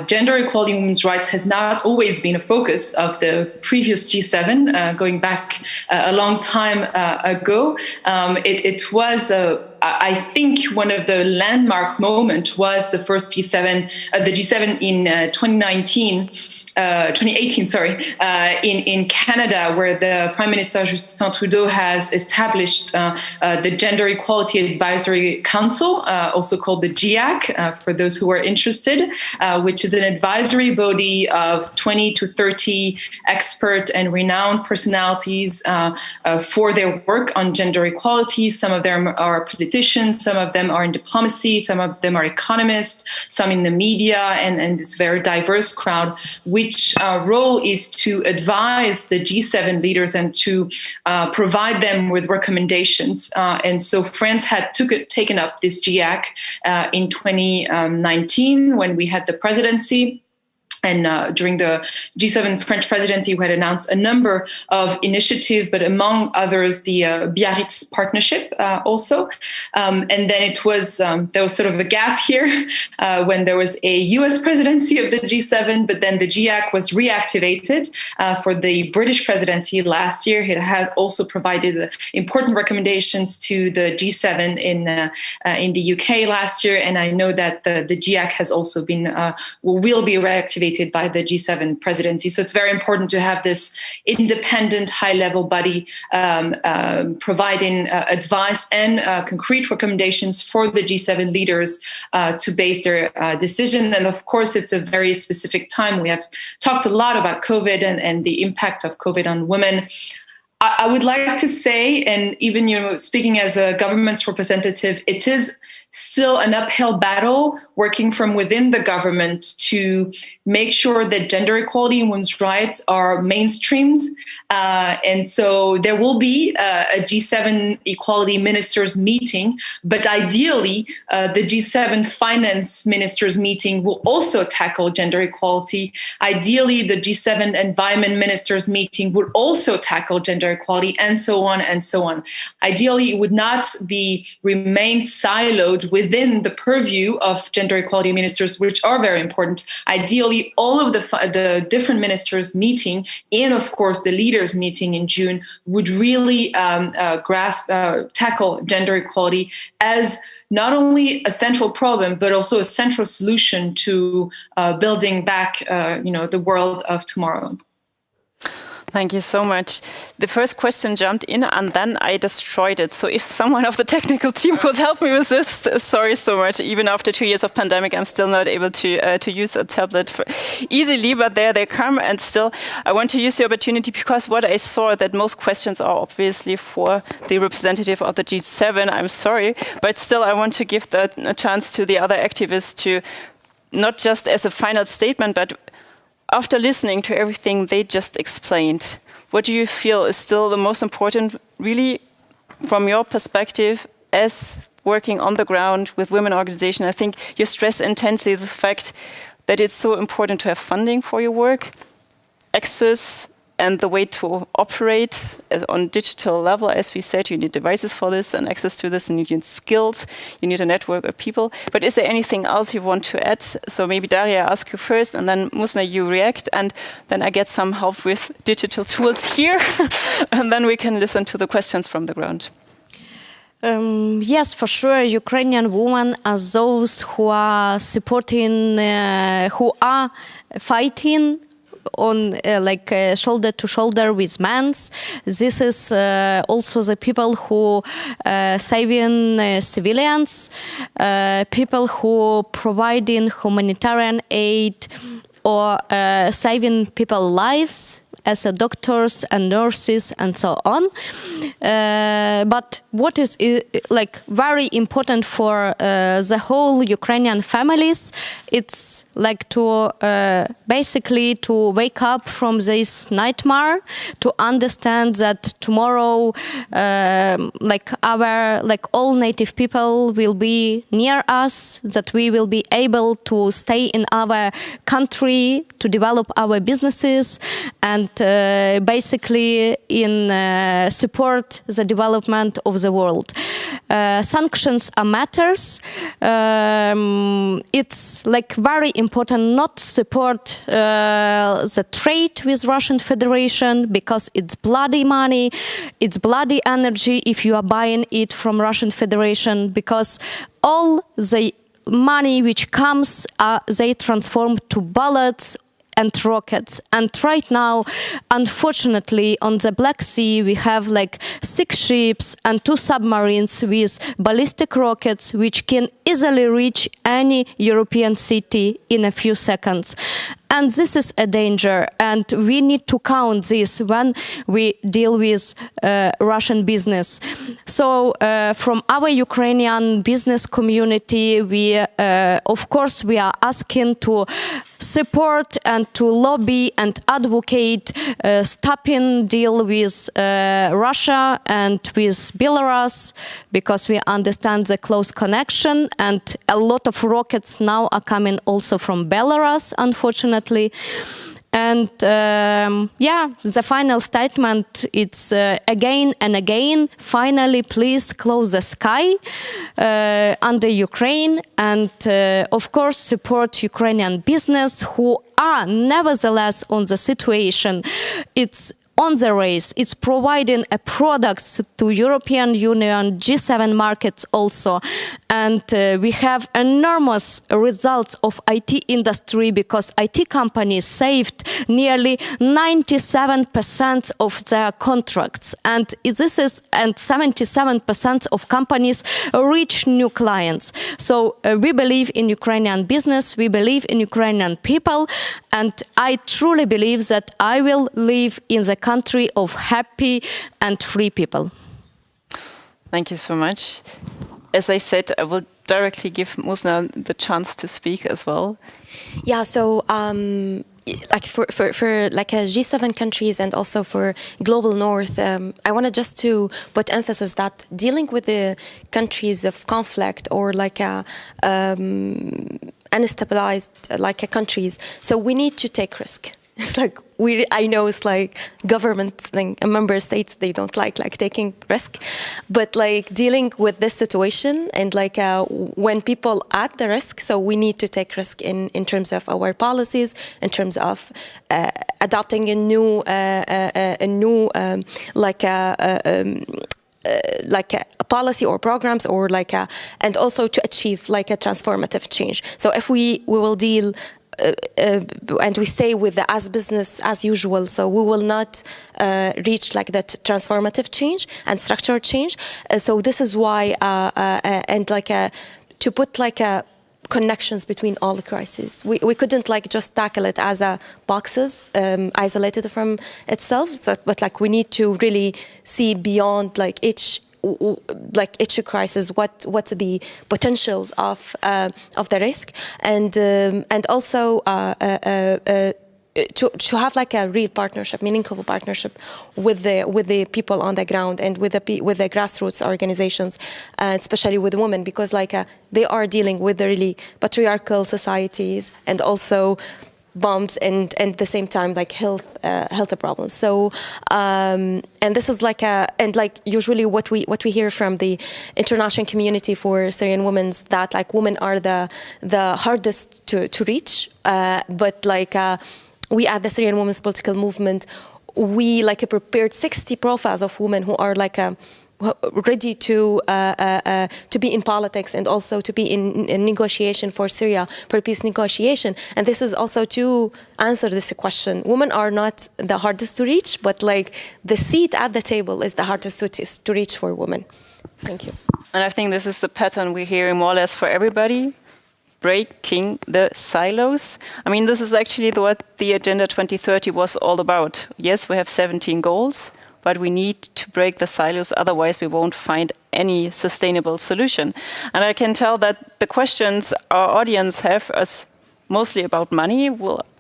gender equality and women's rights has not always been a focus of the previous G7, going back a long time ago. It was I think one of the landmark moments was the first G7, the G7 in 2018, in Canada, where the Prime Minister Justin Trudeau has established the Gender Equality Advisory Council, also called the GIAC, for those who are interested, which is an advisory body of 20 to 30 expert and renowned personalities for their work on gender equality. Some of them are politicians, some of them are in diplomacy, some of them are economists, some in the media, and this very diverse crowd, which role is to advise the G7 leaders and to provide them with recommendations. And so France had taken up this GIAC in 2019 when we had the presidency. And during the G7 French presidency, we had announced a number of initiatives, but among others, the Biarritz Partnership also. And then it was, there was sort of a gap here when there was a US presidency of the G7, but then the GIAC was reactivated for the British presidency last year. It has also provided important recommendations to the G7 in the UK last year. And I know that the GIAC has also been, will be reactivated delegated by the G7 presidency. So it's very important to have this independent, high-level body providing advice and concrete recommendations for the G7 leaders to base their decision. And of course, it's a very specific time. We have talked a lot about COVID and the impact of COVID on women. I would like to say, and even speaking as a government's representative, it is still an uphill battle working from within the government to make sure that gender equality and women's rights are mainstreamed. And so there will be a G7 equality ministers meeting, but ideally the G7 finance ministers meeting will also tackle gender equality. Ideally, the G7 environment ministers meeting would also tackle gender equality, and so on and so on. Ideally, it would not remain siloed within the purview of gender equality ministers, which are very important. Ideally, all of the different ministers meeting, and of course the leaders meeting in June, would really tackle gender equality as not only a central problem, but also a central solution to building back, the world of tomorrow. Thank you so much. The first question jumped in and then I destroyed it. So if someone of the technical team could help me with this, sorry so much. Even after 2 years of pandemic, I'm still not able to use a tablet easily, but there they come. And still, I want to use the opportunity because what I saw that most questions are obviously for the representative of the G7. I'm sorry, but still I want to give a chance to the other activists to not just as a final statement, but after listening to everything they just explained, what do you feel is still the most important, really, from your perspective as working on the ground with women organizations? I think you stress intensely the fact that it's so important to have funding for your work, access, and the way to operate on digital level. As we said, you need devices for this and access to this, and you need skills, you need a network of people. But is there anything else you want to add? So maybe Daria, I ask you first, and then Musna, you react, and then I get some help with digital tools here, and then we can listen to the questions from the ground. Yes, for sure. Ukrainian women are those who are supporting, who are fighting on shoulder to shoulder with men. This is also the people who saving civilians, people who providing humanitarian aid or saving people's lives as doctors and nurses and so on. But what is very important for the whole Ukrainian families, it's to basically to wake up from this nightmare, to understand that tomorrow all native people will be near us, that we will be able to stay in our country, to develop our businesses, and basically support the development of the world. Sanctions are matters. It's very important not to support the trade with Russian Federation, because it's bloody money, it's bloody energy if you are buying it from Russian Federation, because all the money which comes, they transform to bullets and rockets. And right now, unfortunately, on the Black Sea, we have 6 ships and 2 submarines with ballistic rockets, which can easily reach any European city in a few seconds. And this is a danger, and we need to count this when we deal with Russian business. So from our Ukrainian business community, we of course we are asking to support and to lobby and advocate stopping deal with Russia and with Belarus, because we understand the close connection, and a lot of rockets now are coming also from Belarus, unfortunately. And the final statement, it's again and again, finally, please close the sky under Ukraine, and of course support Ukrainian business who are nevertheless on the situation. It's on the race. It's providing a product to European Union, G7 markets also. And we have enormous results of IT industry because IT companies saved nearly 97% of their contracts. And 77% of companies reach new clients. So we believe in Ukrainian business, we believe in Ukrainian people, and I truly believe that I will live in the country of happy and free people. Thank you so much. As I said, I will directly give Musna the chance to speak as well. Yeah, so like for like G7 countries and also for global North, I wanted just to put emphasis that dealing with the countries of conflict or like unstabilized like countries, so we need to take risk. It's like I know it's like governments thing, member states, they don't like taking risk, but like dealing with this situation and like when people at the risk, so we need to take risk in terms of our policies, in terms of adopting a new a policy or programs or and also to achieve like a transformative change. So if we will deal and we stay with the as business as usual, so we will not reach like that transformative change and structural change. So this is why and to put connections between all the crises. We couldn't just tackle it as boxes isolated from itself, but we need to really see beyond each crisis, what's the potentials of the risk, and also to have a real partnership, meaningful partnership with the people on the ground and with the grassroots organizations, especially with women, because they are dealing with the really patriarchal societies and also bombs and at the same time health problems. So and this is usually what we hear from the international community for Syrian women, that women are the hardest to reach, but we at the Syrian Women's Political Movement, we prepared 60 profiles of women who are ready to be in politics and also to be in negotiation for Syria, for peace negotiation. And this is also to answer this question. Women are not the hardest to reach, but the seat at the table is the hardest to reach for women. Thank you. And I think this is the pattern we're hearing more or less for everybody. Breaking the silos. I mean, this is actually what the Agenda 2030 was all about. Yes, we have 17 goals, but we need to break the silos, otherwise we won't find any sustainable solution. And I can tell that the questions our audience have is mostly about money.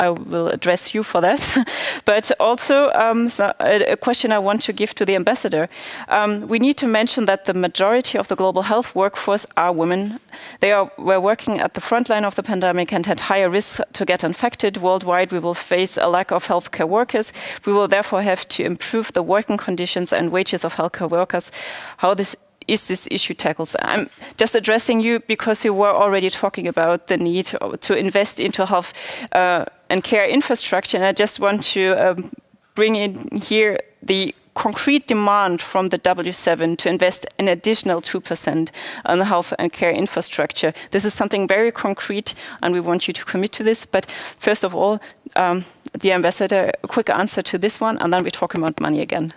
I will address you for that. But also a question I want to give to the ambassador. We need to mention that the majority of the global health workforce are women. They were working at the front line of the pandemic and had higher risks to get infected. Worldwide, we will face a lack of healthcare workers. We will therefore have to improve the working conditions and wages of healthcare workers. How this issue tackles. I'm just addressing you because you were already talking about the need to invest into health and care infrastructure. And I just want to bring in here the concrete demand from the W7 to invest an additional 2% on the health and care infrastructure. This is something very concrete, and we want you to commit to this. But first of all, the ambassador, a quick answer to this one, and then we talk about money again.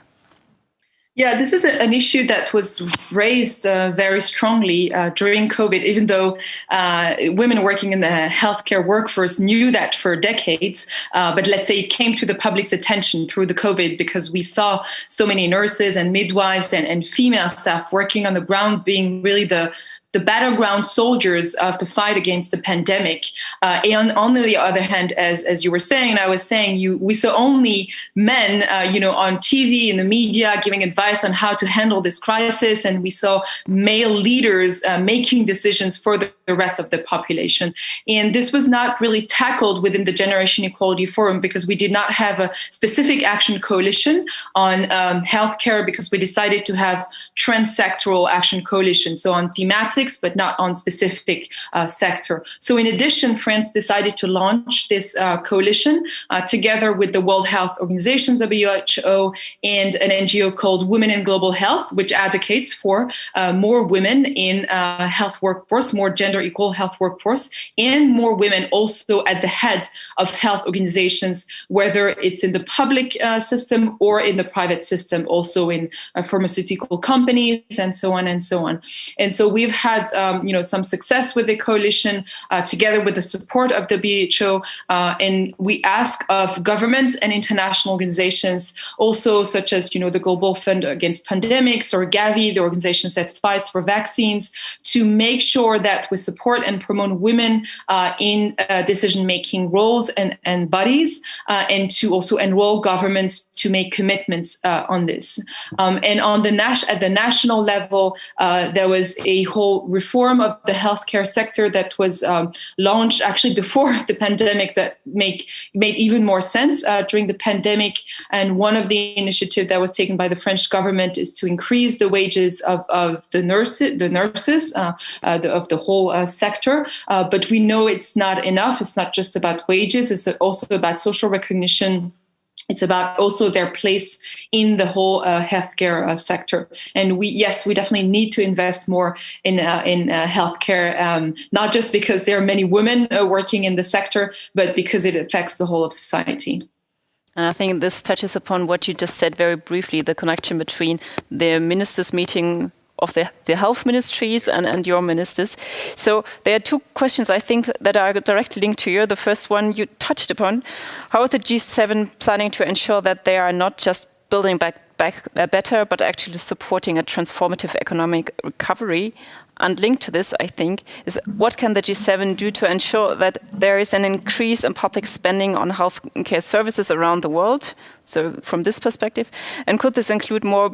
Yeah, this is an issue that was raised very strongly during COVID, even though women working in the healthcare workforce knew that for decades. But let's say it came to the public's attention through the COVID because we saw so many nurses and midwives and female staff working on the ground being really the battleground soldiers of the fight against the pandemic. And on the other hand, as you were saying, and I was saying, we saw only men, on TV, in the media, giving advice on how to handle this crisis. And we saw male leaders making decisions for the rest of the population. And this was not really tackled within the Generation Equality Forum because we did not have a specific action coalition on healthcare, because we decided to have transsectoral action coalition. So on thematic, thematics, but not on specific sector. So in addition, France decided to launch this coalition together with the World Health Organization, WHO, and an NGO called Women in Global Health, which advocates for more women in health workforce, more gender equal health workforce, and more women also at the head of health organizations, whether it's in the public system or in the private system, also in pharmaceutical companies and so on and so on. And so we've had some success with the coalition together with the support of the WHO, and we ask of governments and international organizations also, such as the Global Fund Against Pandemics or Gavi, the organizations that fights for vaccines, to make sure that we support and promote women in decision-making roles and bodies, and to also enroll governments to make commitments on this. And on at the national level, there was a whole reform of the healthcare sector that was launched actually before the pandemic that made even more sense during the pandemic. And one of the initiatives that was taken by the French government is to increase the wages of the nurses of the whole sector. But we know it's not enough. It's not just about wages. It's also about social recognition. It's about also their place in the whole healthcare sector. And we definitely need to invest more in healthcare, not just because there are many women working in the sector, but because it affects the whole of society. And I think this touches upon what you just said very briefly, the connection between the ministers' meeting of the health ministries and your ministers. So there are two questions, I think, that are directly linked to you. The first one you touched upon. How is the G7 planning to ensure that they are not just building back better, but actually supporting a transformative economic recovery? And linked to this, I think, is what can the G7 do to ensure that there is an increase in public spending on healthcare services around the world? So from this perspective, and could this include more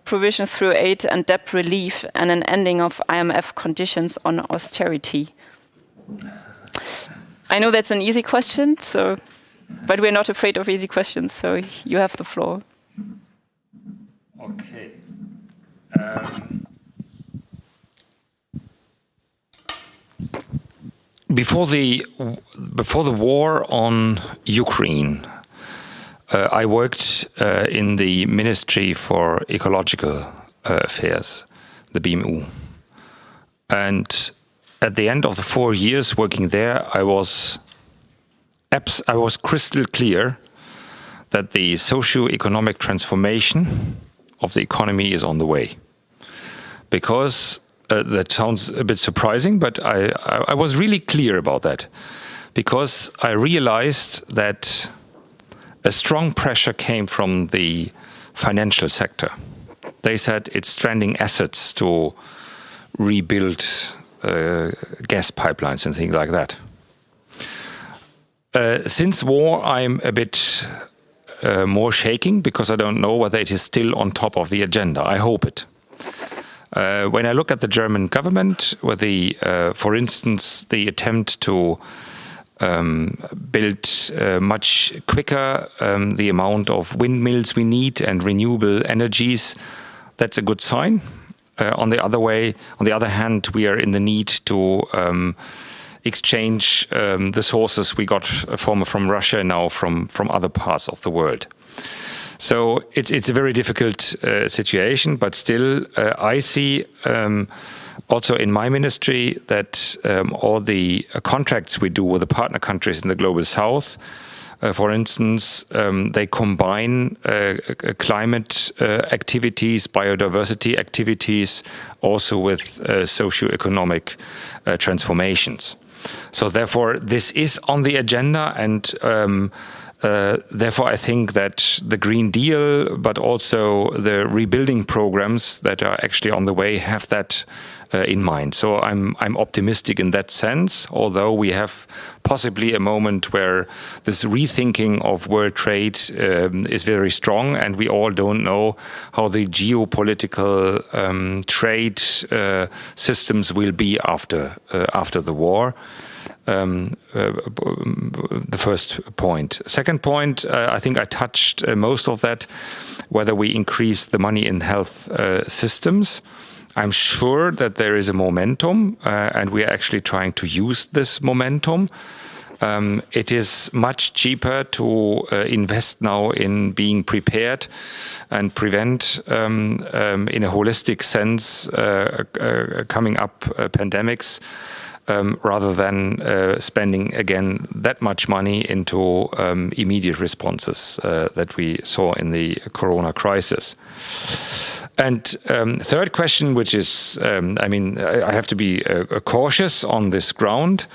provision through aid and debt relief and an ending of IMF conditions on austerity? I know that's an easy question, but we're not afraid of easy questions, so you have the floor. Okay. Before the war on Ukraine, I worked in the Ministry for Ecological Affairs, the BMU. And at the end of the 4 years working there, I was crystal clear that the socio-economic transformation of the economy is on the way. Because that sounds a bit surprising, but I was really clear about that. Because I realized that a strong pressure came from the financial sector. They said it's stranding assets to rebuild gas pipelines and things like that. Since war, I'm a bit more shaking because I don't know whether it is still on top of the agenda. I hope it. When I look at the German government, with for instance, the attempt to build much quicker the amount of windmills we need and renewable energies, that's a good sign. On the other hand, we are in the need to exchange the sources we got from Russia now from other parts of the world. So it's a very difficult situation, but still I see also in my ministry that all the contracts we do with the partner countries in the Global South, for instance, they combine climate activities, biodiversity activities, also with socio-economic transformations. So therefore, this is on the agenda, and therefore I think that the Green Deal, but also the rebuilding programs that are actually on the way, have that in mind. So I'm optimistic in that sense, although we have possibly a moment where this rethinking of world trade is very strong, and we all don't know how the geopolitical trade systems will be after the war. The first point. Second point, I think I touched most of that, whether we increase the money in health systems. I'm sure that there is a momentum, and we are actually trying to use this momentum. It is much cheaper to invest now in being prepared and prevent, in a holistic sense, coming up pandemics, rather than spending again that much money into immediate responses that we saw in the corona crisis. And third question, which is, I have to be cautious on this ground.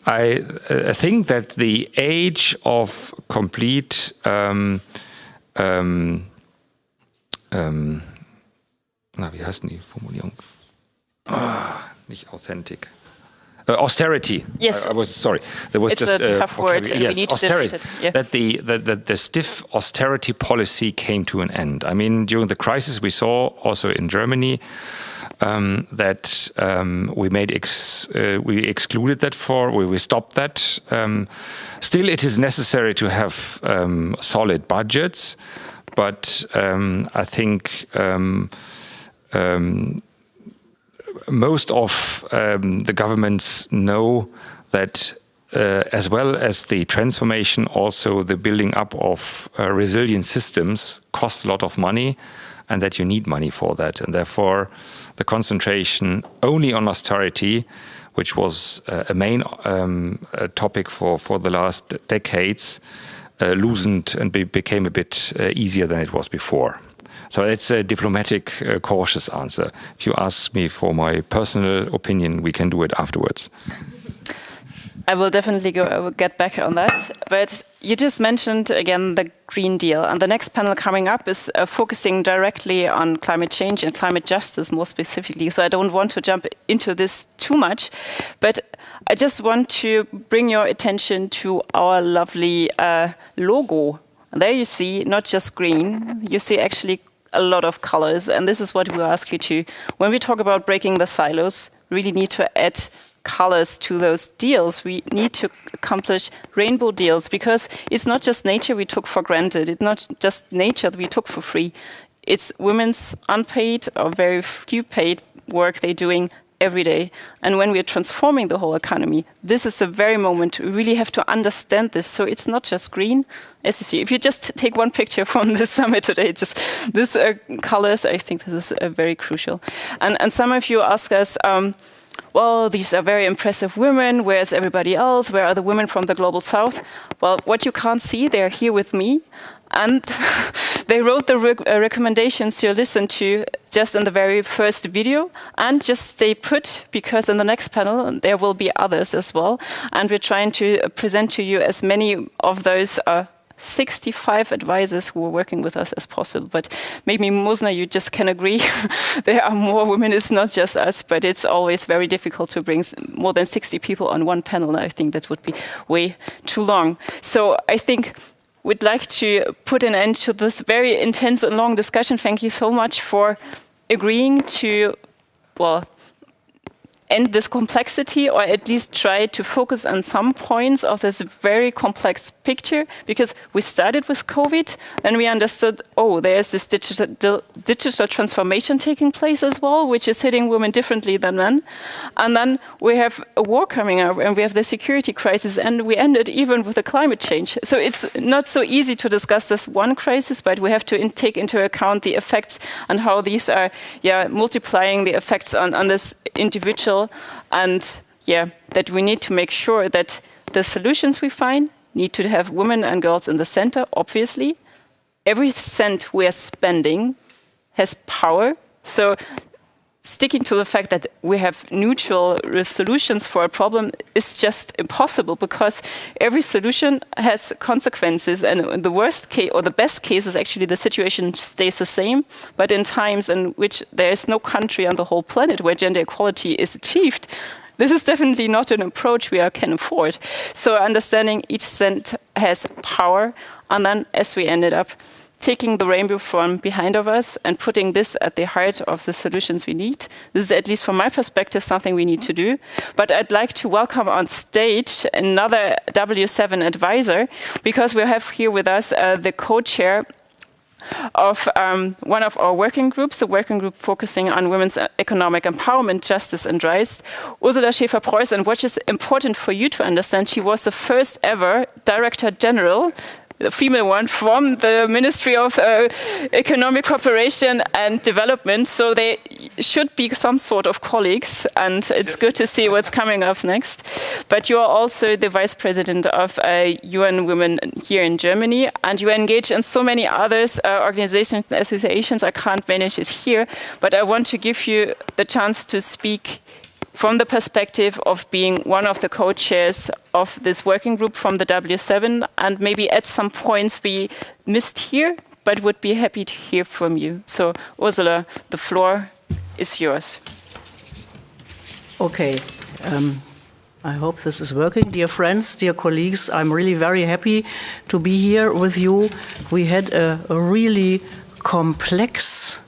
I think that the age of complete wie heißt denn die Formulierung? Nicht authentic. Austerity. Yes. I was sorry. There was it's just a tough word. Yes, we need austerity. To yeah. That the stiff austerity policy came to an end. I mean, during the crisis, we saw also in Germany that we excluded that we stopped that. Still, it is necessary to have solid budgets, but I think. Most of the governments know that as well as the transformation, also the building up of resilient systems costs a lot of money, and that you need money for that. And therefore, the concentration only on austerity, which was a main topic for the last decades, loosened and became a bit easier than it was before. So it's a diplomatic, cautious answer. If you ask me for my personal opinion, we can do it afterwards. I will definitely get back on that. But you just mentioned again the Green Deal, and the next panel coming up is focusing directly on climate change and climate justice more specifically. So I don't want to jump into this too much, but I just want to bring your attention to our lovely logo. And there you see not just green, you see actually a lot of colors, and this is what we ask you to. When we talk about breaking the silos, really need to add colors to those deals. We need to accomplish rainbow deals, because it's not just nature we took for granted. It's not just nature that we took for free. It's women's unpaid or very few paid work they're doing every day. And when we're transforming the whole economy, this is the very moment we really have to understand this. So it's not just green. As you see, if you just take one picture from this summit today, just this colors, I think this is very crucial. And some of you ask us, well, these are very impressive women. Where's everybody else? Where are the women from the Global South? Well, what you can't see, they're here with me. And they wrote the recommendations you listened to just in the very first video. And just stay put, because in the next panel there will be others as well. And we're trying to present to you as many of those 65 advisors who are working with us as possible. But maybe, Mosna, you just can agree. There are more women. It's not just us, but it's always very difficult to bring more than 60 people on one panel. I think that would be way too long. So I think we'd like to put an end to this very intense and long discussion. Thank you so much for agreeing to, well, end this complexity, or at least try to focus on some points of this very complex picture, because we started with COVID, then we understood, oh, there's this digital transformation taking place as well, which is hitting women differently than men. And then we have a war coming up, and we have the security crisis, and we ended even with the climate change. So it's not so easy to discuss this one crisis, but we have to take into account the effects and how these are multiplying the effects on this individual. And that we need to make sure that the solutions we find need to have women and girls in the center, obviously. Every cent we're spending has power. So sticking to the fact that we have neutral solutions for a problem is just impossible, because every solution has consequences. And the worst case, or the best case, is actually the situation stays the same, but in times in which there is no country on the whole planet where gender equality is achieved, this is definitely not an approach we can afford. So understanding each cent has power, and then as we ended up taking the rainbow from behind of us and putting this at the heart of the solutions we need. This is, at least from my perspective, something we need to do. But I'd like to welcome on stage another W7 advisor, because we have here with us the co-chair of one of our working groups, the working group focusing on women's economic empowerment, justice and rights, Ursula Schäfer-Preuß. And what is important for you to understand, she was the first ever Director General, the female one, from the Ministry of Economic Cooperation and Development. So they should be some sort of colleagues, and it's good to see what's coming up next. But you are also the Vice President of UN Women here in Germany, and you are engaged in so many others, organizations and associations. I can't manage it here, but I want to give you the chance to speak from the perspective of being one of the co-chairs of this working group from the W7, and maybe at some points we missed here, but would be happy to hear from you. So, Ursula, the floor is yours. Okay. I hope this is working. Dear friends, dear colleagues, I'm really very happy to be here with you. We had a really complex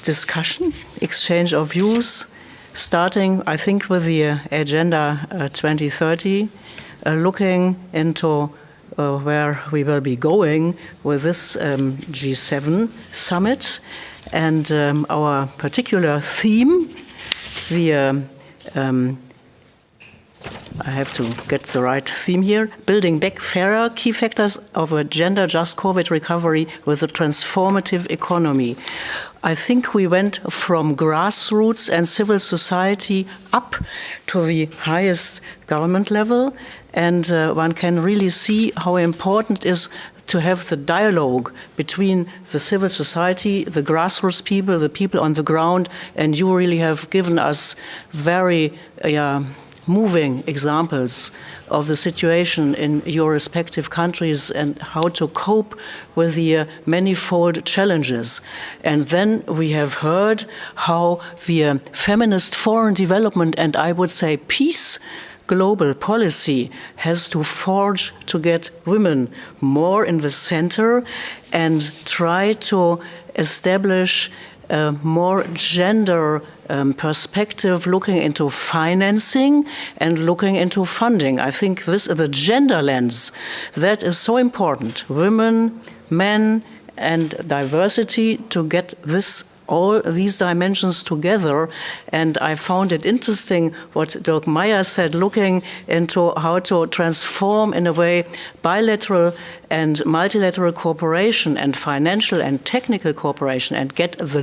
discussion, exchange of views, starting, I think, with the Agenda 2030, looking into where we will be going with this G7 summit. And our particular theme, I have to get the right theme here, building back fairer key factors of a gender-just COVID recovery with a transformative economy. I think we went from grassroots and civil society up to the highest government level, and one can really see how important it is to have the dialogue between the civil society, the grassroots people, the people on the ground, and you really have given us very moving examples of the situation in your respective countries and how to cope with the manifold challenges. And then we have heard how the feminist foreign development and I would say peace global policy has to forge to get women more in the center and try to establish a more gender perspective, looking into financing and looking into funding. I think this is the gender lens that is so important. Women, men, and diversity, to get all these dimensions together. And I found it interesting what Dirk Meyer said, looking into how to transform in a way bilateral and multilateral cooperation and financial and technical cooperation and get the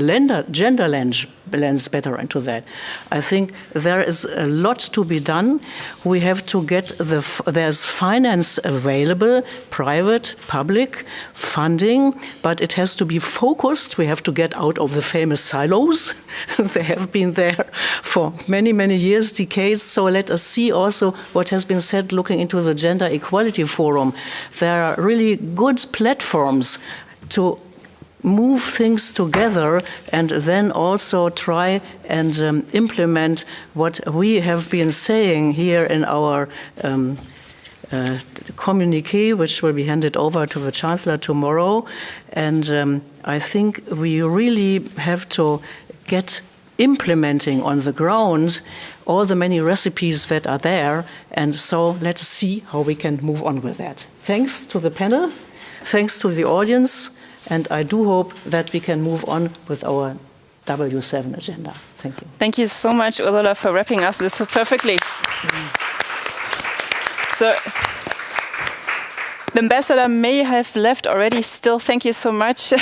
gender lens better into that. I think there is a lot to be done. We have to get there's finance available, private, public funding, but it has to be focused. We have to get out of the famous silos. They have been there for many, many years, decades. So let us see also what has been said looking into the Gender Equality Forum. There are really good platforms to move things together and then also try and implement what we have been saying here in our communique, which will be handed over to the Chancellor tomorrow. And I think we really have to get implementing on the ground all the many recipes that are there. And so let's see how we can move on with that. Thanks to the panel, thanks to the audience, and I do hope that we can move on with our W7 agenda. Thank you. Thank you so much, Ursula, for wrapping us this so perfectly. So, the ambassador may have left already. Still, thank you so much.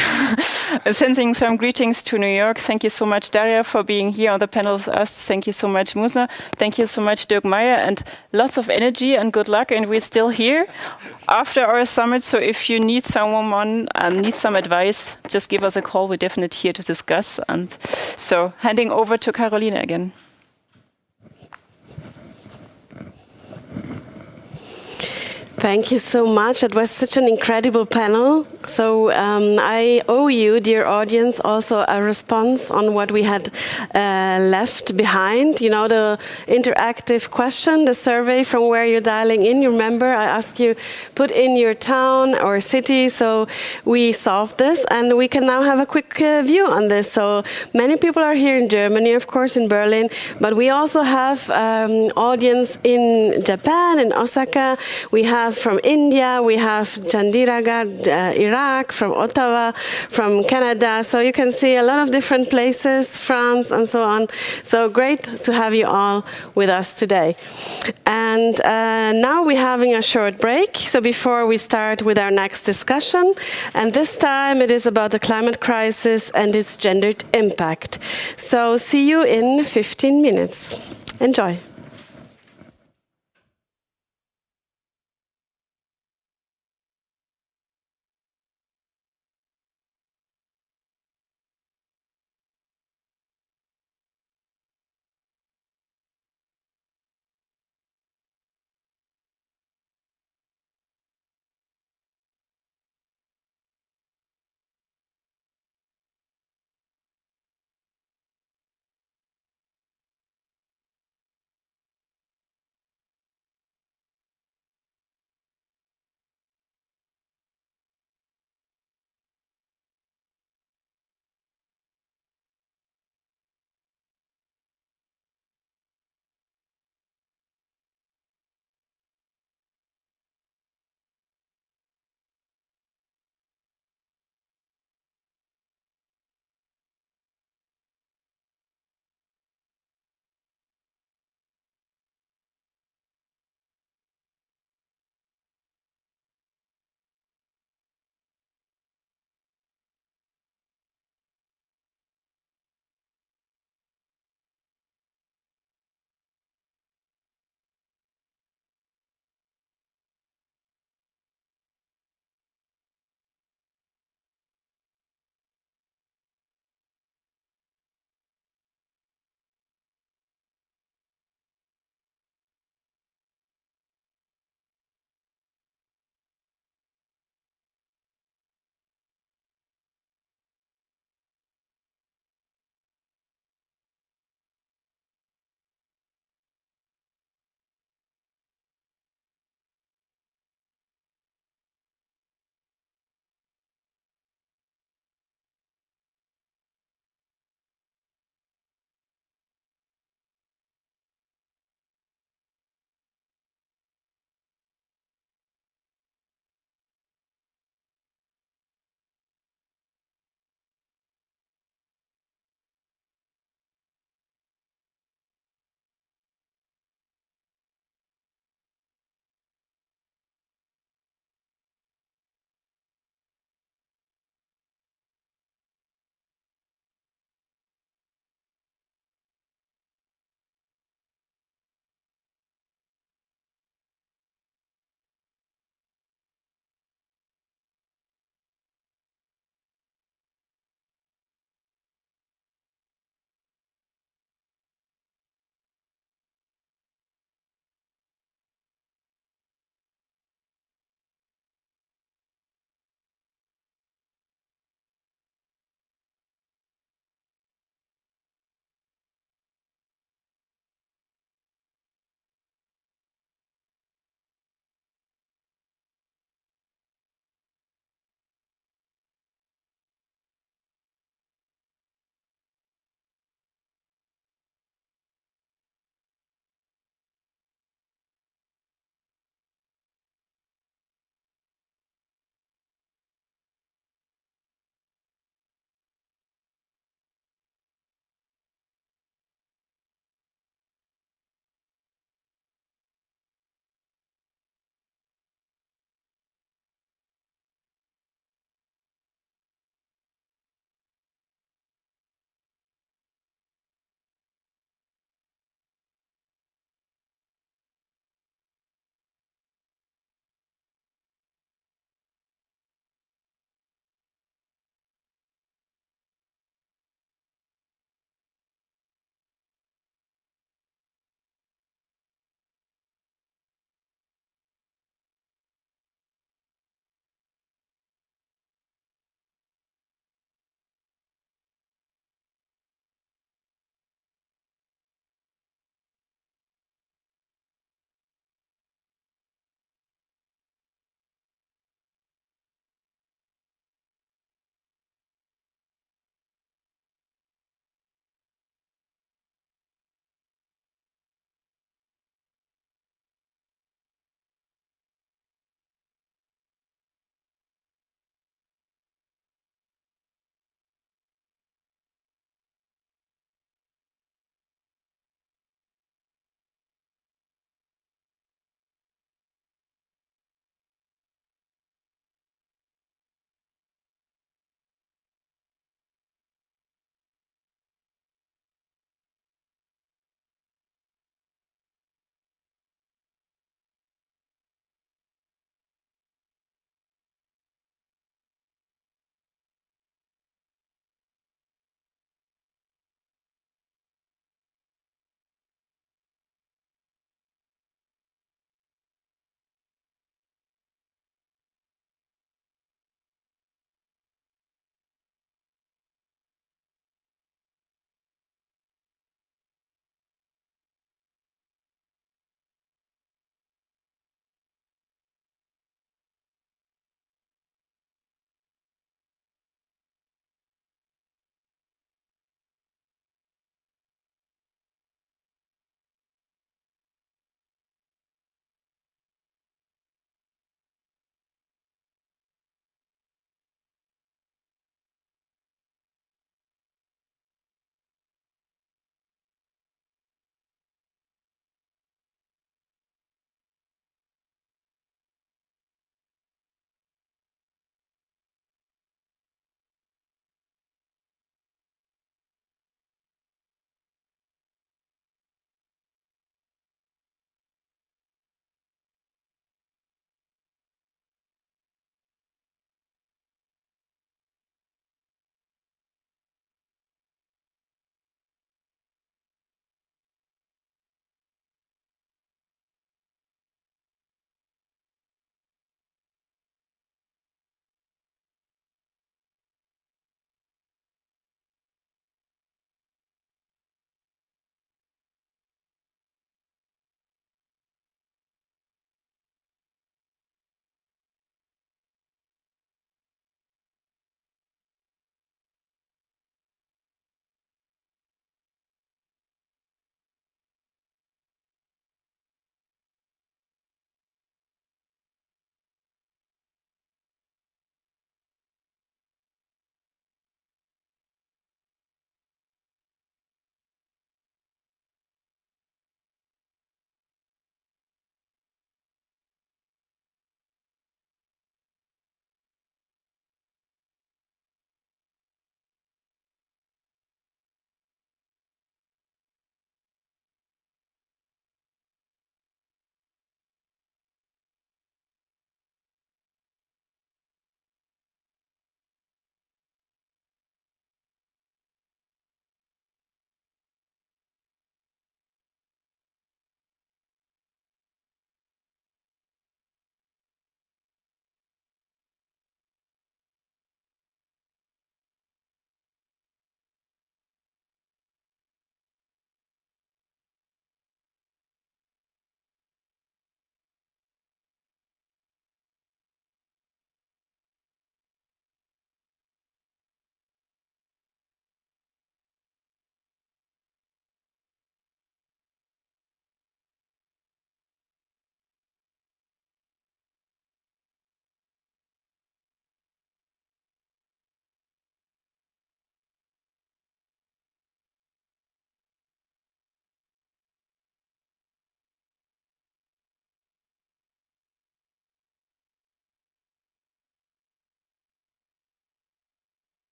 Sending some greetings to New York. Thank you so much, Daria, for being here on the panel with us. Thank you so much, Musa. Thank you so much, Dirk Meyer, and lots of energy and good luck. And we're still here after our summit. So if you need someone and need some advice, just give us a call. We're definitely here to discuss. And so handing over to Carolina again. Thank you so much. It was such an incredible panel. So I owe you, dear audience, also a response on what we had left behind. You know, the interactive question, the survey from where you're dialing in. You remember I asked you, put in your town or city. So we solved this, and we can now have a quick view on this. So many people are here in Germany, of course, in Berlin, but we also have audience in Japan, in Osaka. We have have from India, we have Chandigarh, Iraq, from Ottawa, from Canada. So you can see a lot of different places, France and so on. So great to have you all with us today. And now we're having a short break. So before we start with our next discussion, and this time it is about the climate crisis and its gendered impact. So see you in 15 minutes. Enjoy.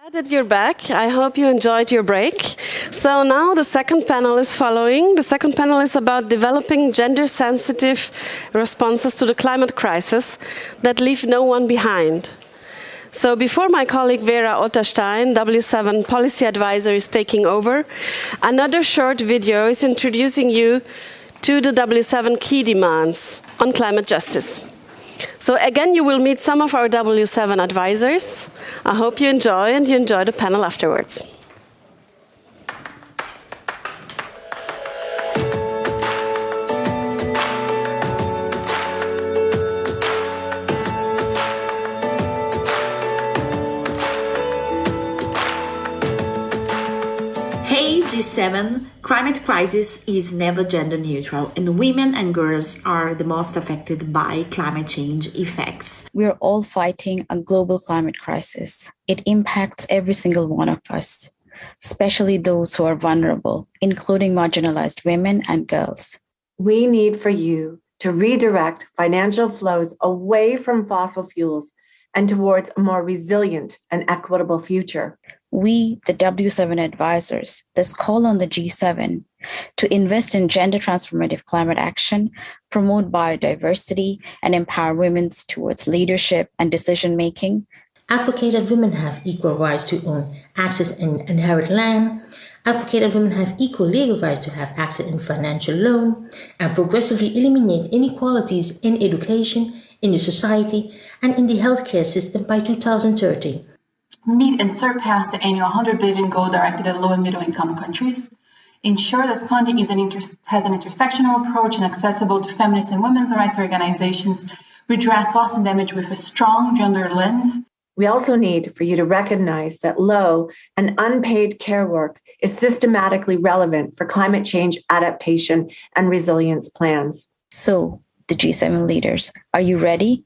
Glad that you're back. I hope you enjoyed your break. So now the second panel is following. The second panel is about developing gender-sensitive responses to the climate crisis that leave no one behind. So before my colleague Vera Otterstein, W7 policy advisor, is taking over, another short video is introducing you to the W7 key demands on climate justice. So again, you will meet some of our W7 advisors. I hope you enjoy, and you enjoy the panel afterwards. Hey G7, climate crisis is never gender neutral, and women and girls are the most affected by climate change effects. We're all fighting a global climate crisis. It impacts every single one of us, especially those who are vulnerable, including marginalized women and girls. We need for you to redirect financial flows away from fossil fuels and towards a more resilient and equitable future. We, the W7 advisors, thus call on the G7 to invest in gender transformative climate action, promote biodiversity, and empower women towards leadership and decision-making. Advocate that women have equal rights to own access and inherit land. Advocate that women have equal legal rights to have access in financial loan, and progressively eliminate inequalities in education, in the society, and in the healthcare system by 2030. Meet and surpass the annual 100 billion goal directed at low and middle income countries. Ensure that funding has an intersectional approach and accessible to feminist and women's rights organizations. Redress loss and damage with a strong gender lens. We also need for you to recognize that low and unpaid care work is systematically relevant for climate change adaptation and resilience plans. So, the G7 leaders, are you ready?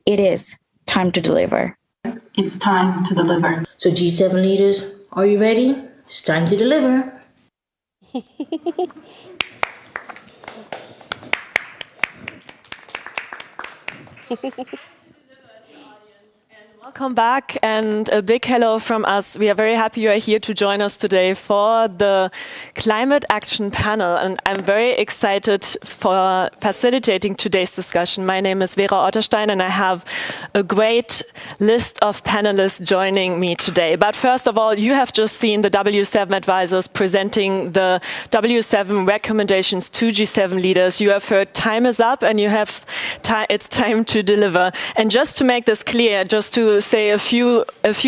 It is time to deliver. It's time to deliver. So G7 leaders, are you ready? It's time to deliver. Welcome back, and a big hello from us. We are very happy you are here to join us today for the Climate Action Panel, and I'm very excited for facilitating today's discussion. My name is Vera Otterstein, and I have a great list of panelists joining me today. But first of all, you have just seen the W7 advisors presenting the W7 recommendations to G7 leaders. You have heard time is up, and it's time to deliver. And just to make this clear, just to say a few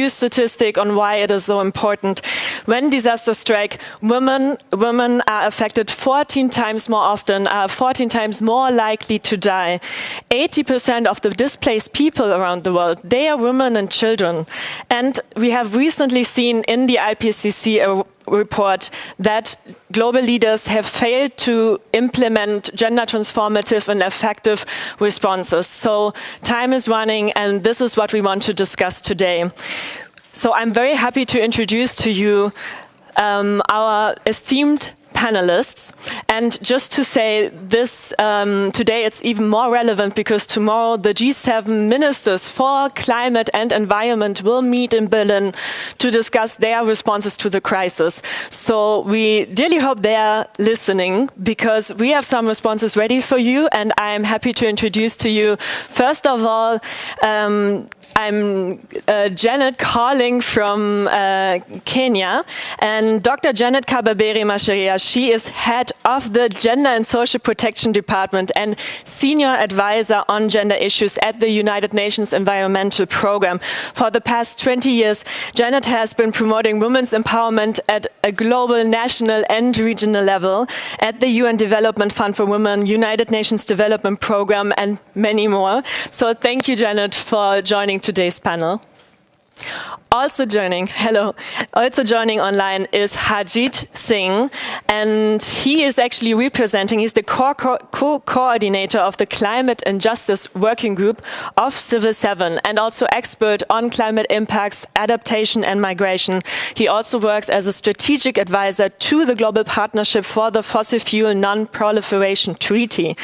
statistics on why it is so important. When disasters strike, women are affected 14 times more often, are 14 times more likely to die. 80% of the displaced people around the world, they are women and children. And we have recently seen in the IPCC report that global leaders have failed to implement gender transformative and effective responses. So time is running, and this is what we want to discuss today. So I'm very happy to introduce to you our esteemed panelists. And just to say this, today it's even more relevant because tomorrow the G7 ministers for climate and environment will meet in Berlin to discuss their responses to the crisis. So we really hope they are listening, because we have some responses ready for you, and I'm happy to introduce to you, first of all, I'm Janet calling from Kenya, and Dr. Janet Kababeri Macharia, she is head of the Gender and Social Protection Department and senior advisor on gender issues at the United Nations Environmental Programme. For the past 20 years, Janet has been promoting women's empowerment at a global, national and regional level at the UN Development Fund for Women, United Nations Development Programme, and many more. So thank you, Janet, for joining today's panel. Also joining online is Harjeet Singh, and he is actually he's the co-coordinator of the Climate and Justice Working Group of Civil 7, and also expert on climate impacts, adaptation and migration. He also works as a strategic advisor to the Global Partnership for the Fossil Fuel Non-Proliferation Treaty.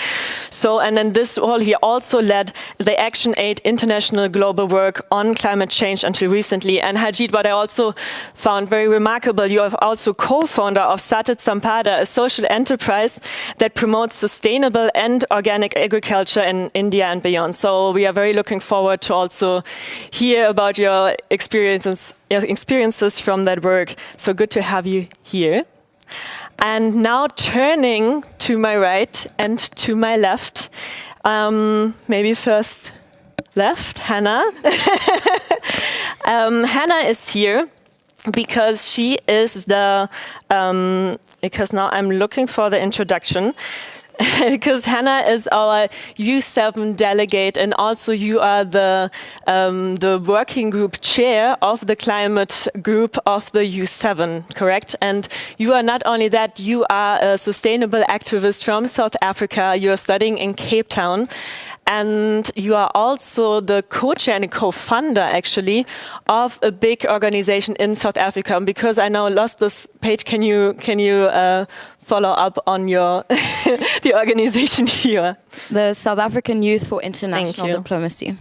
So, and in this role, he also led the Action Aid International Global Work on Climate Change until to recently. And Hajid, what I also found very remarkable, you are also co-founder of Satit Sampada, a social enterprise that promotes sustainable and organic agriculture in India and beyond. So we are very looking forward to also hear about your experiences from that work. So good to have you here. And now turning to my right and to my left, maybe first left, Hannah. Hannah is here because she is because now I'm looking for the introduction. Because Hannah is our U7 delegate, and also you are the working group chair of the climate group of the U7, correct? And you are not only that, you are a sustainable activist from South Africa. You are studying in Cape Town. And you are also the co-chair and co-founder, actually, of a big organization in South Africa. Because I now lost this page, can you follow up on your the organization here? The South African Youth for International Diplomacy.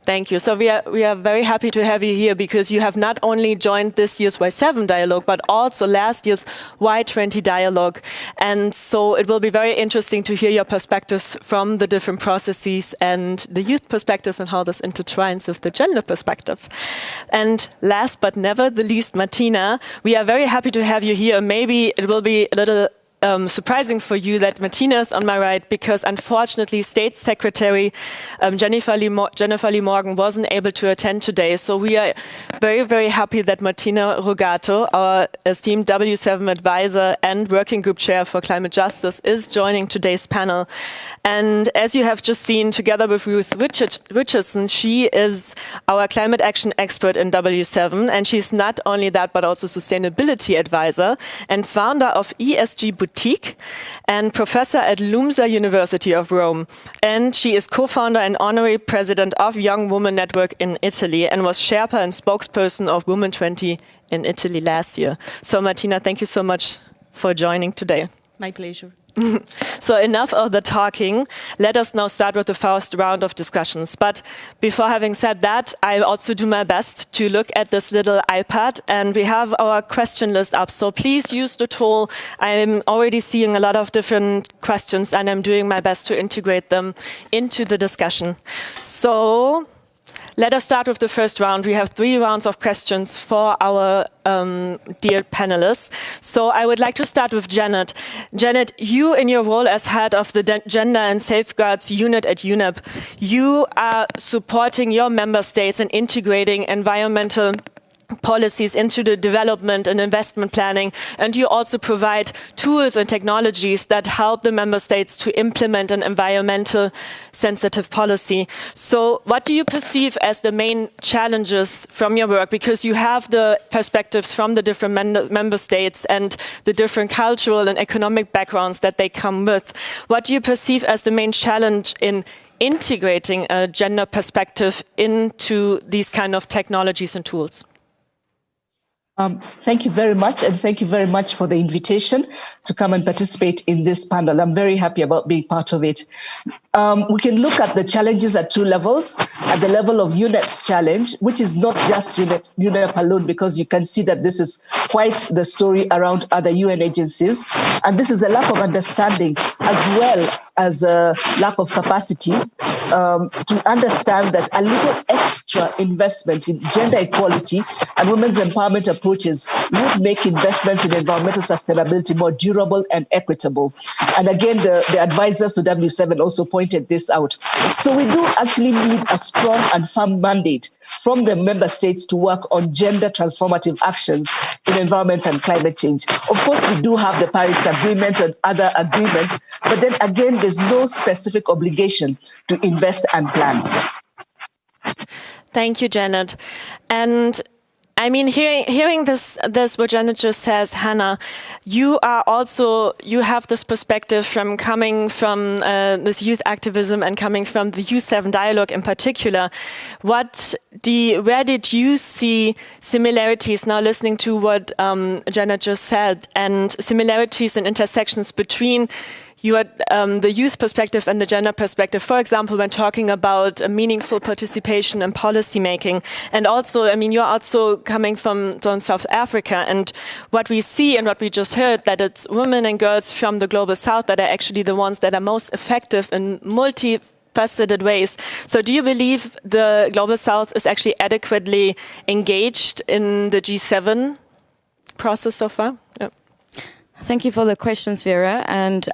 Thank you. So we are very happy to have you here because you have not only joined this year's Y7 dialogue, but also last year's Y20 dialogue. And so it will be very interesting to hear your perspectives from the different processes and the youth perspective and how this intertwines with the gender perspective. And last but never the least, Martina, we are very happy to have you here. Maybe it will be a little surprising for you that Martina is on my right because unfortunately State Secretary Jennifer Lee Morgan wasn't able to attend today. So we are very, very happy that Martina Rogato, our esteemed W7 advisor and working group chair for climate justice, is joining today's panel. And as you have just seen, together with Ruth Richardson, she is our climate action expert in W7. And she's not only that, but also sustainability advisor and founder of ESG Boutique and professor at LUMSA University of Rome. And she is co-founder and honorary president of Young Women Network in Italy and was Sherpa and spokesperson of Women 20 in Italy last year. So Martina, thank you so much for joining today. My pleasure. So enough of the talking. Let us now start with the first round of discussions. But before having said that, I also do my best to look at this little iPad, and we have our question list up. So please use the tool. I'm already seeing a lot of different questions, and I'm doing my best to integrate them into the discussion. So let us start with the first round. We have 3 rounds of questions for our dear panelists. So I would like to start with Janet. Janet, you in your role as head of the Gender and Safeguards Unit at UNEP, you are supporting your member states in integrating environmental policies into the development and investment planning, and you also provide tools and technologies that help the member states to implement an environmental sensitive policy. So what do you perceive as the main challenges from your work? Because you have the perspectives from the different member states and the different cultural and economic backgrounds that they come with. What do you perceive as the main challenge in integrating a gender perspective into these kind of technologies and tools? Thank you very much, and thank you very much for the invitation to come and participate in this panel. I'm very happy about being part of it. We can look at the challenges at 2 levels. At the level of UNEP's challenge, which is not just UNEP alone, because you can see that this is quite the story around other UN agencies. And this is the lack of understanding as well as a lack of capacity to understand that a little extra investment in gender equality and women's empowerment approaches would make investments in environmental sustainability more durable and equitable. And again, the advisors to W7 also pointed this out. So we do actually need a strong and firm mandate from the member states to work on gender transformative actions in environment and climate change. Of course, we do have the Paris Agreement and other agreements, but then again, there's no specific obligation to invest and plan. Thank you, Janet. And I mean, hearing this what Janet just says, Hannah, you have this perspective from coming from this youth activism and coming from the U7 dialogue in particular. Where did you see similarities, now listening to what Janet just said, and similarities and intersections between you had the youth perspective and the gender perspective, for example, when talking about a meaningful participation in policy making. And also, I mean, you're also coming from South Africa, and what we see and what we just heard, that it's women and girls from the Global South that are actually the ones that are most effective in multifaceted ways. So do you believe the Global South is actually adequately engaged in the G7 process so far? Yeah. Thank you for the questions, Vera, and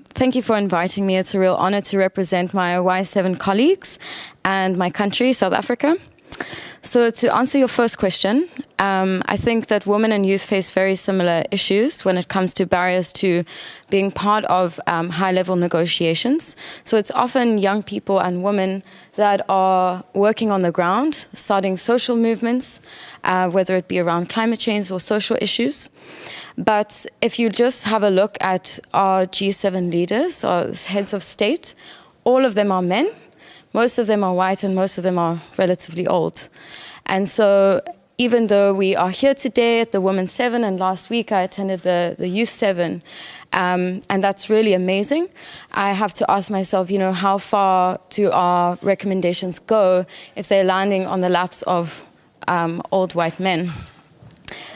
thank you for inviting me. It's a real honor to represent my Y7 colleagues and my country, South Africa. So to answer your first question, I think that women and youth face very similar issues when it comes to barriers to being part of high-level negotiations. So it's often young people and women that are working on the ground, starting social movements, whether it be around climate change or social issues. But if you just have a look at our G7 leaders, our heads of state, all of them are men. Most of them are white and most of them are relatively old. And so even though we are here today at the Women's 7 and last week I attended the Youth 7, and that's really amazing, I have to ask myself, you know, how far do our recommendations go if they're landing on the laps of old white men?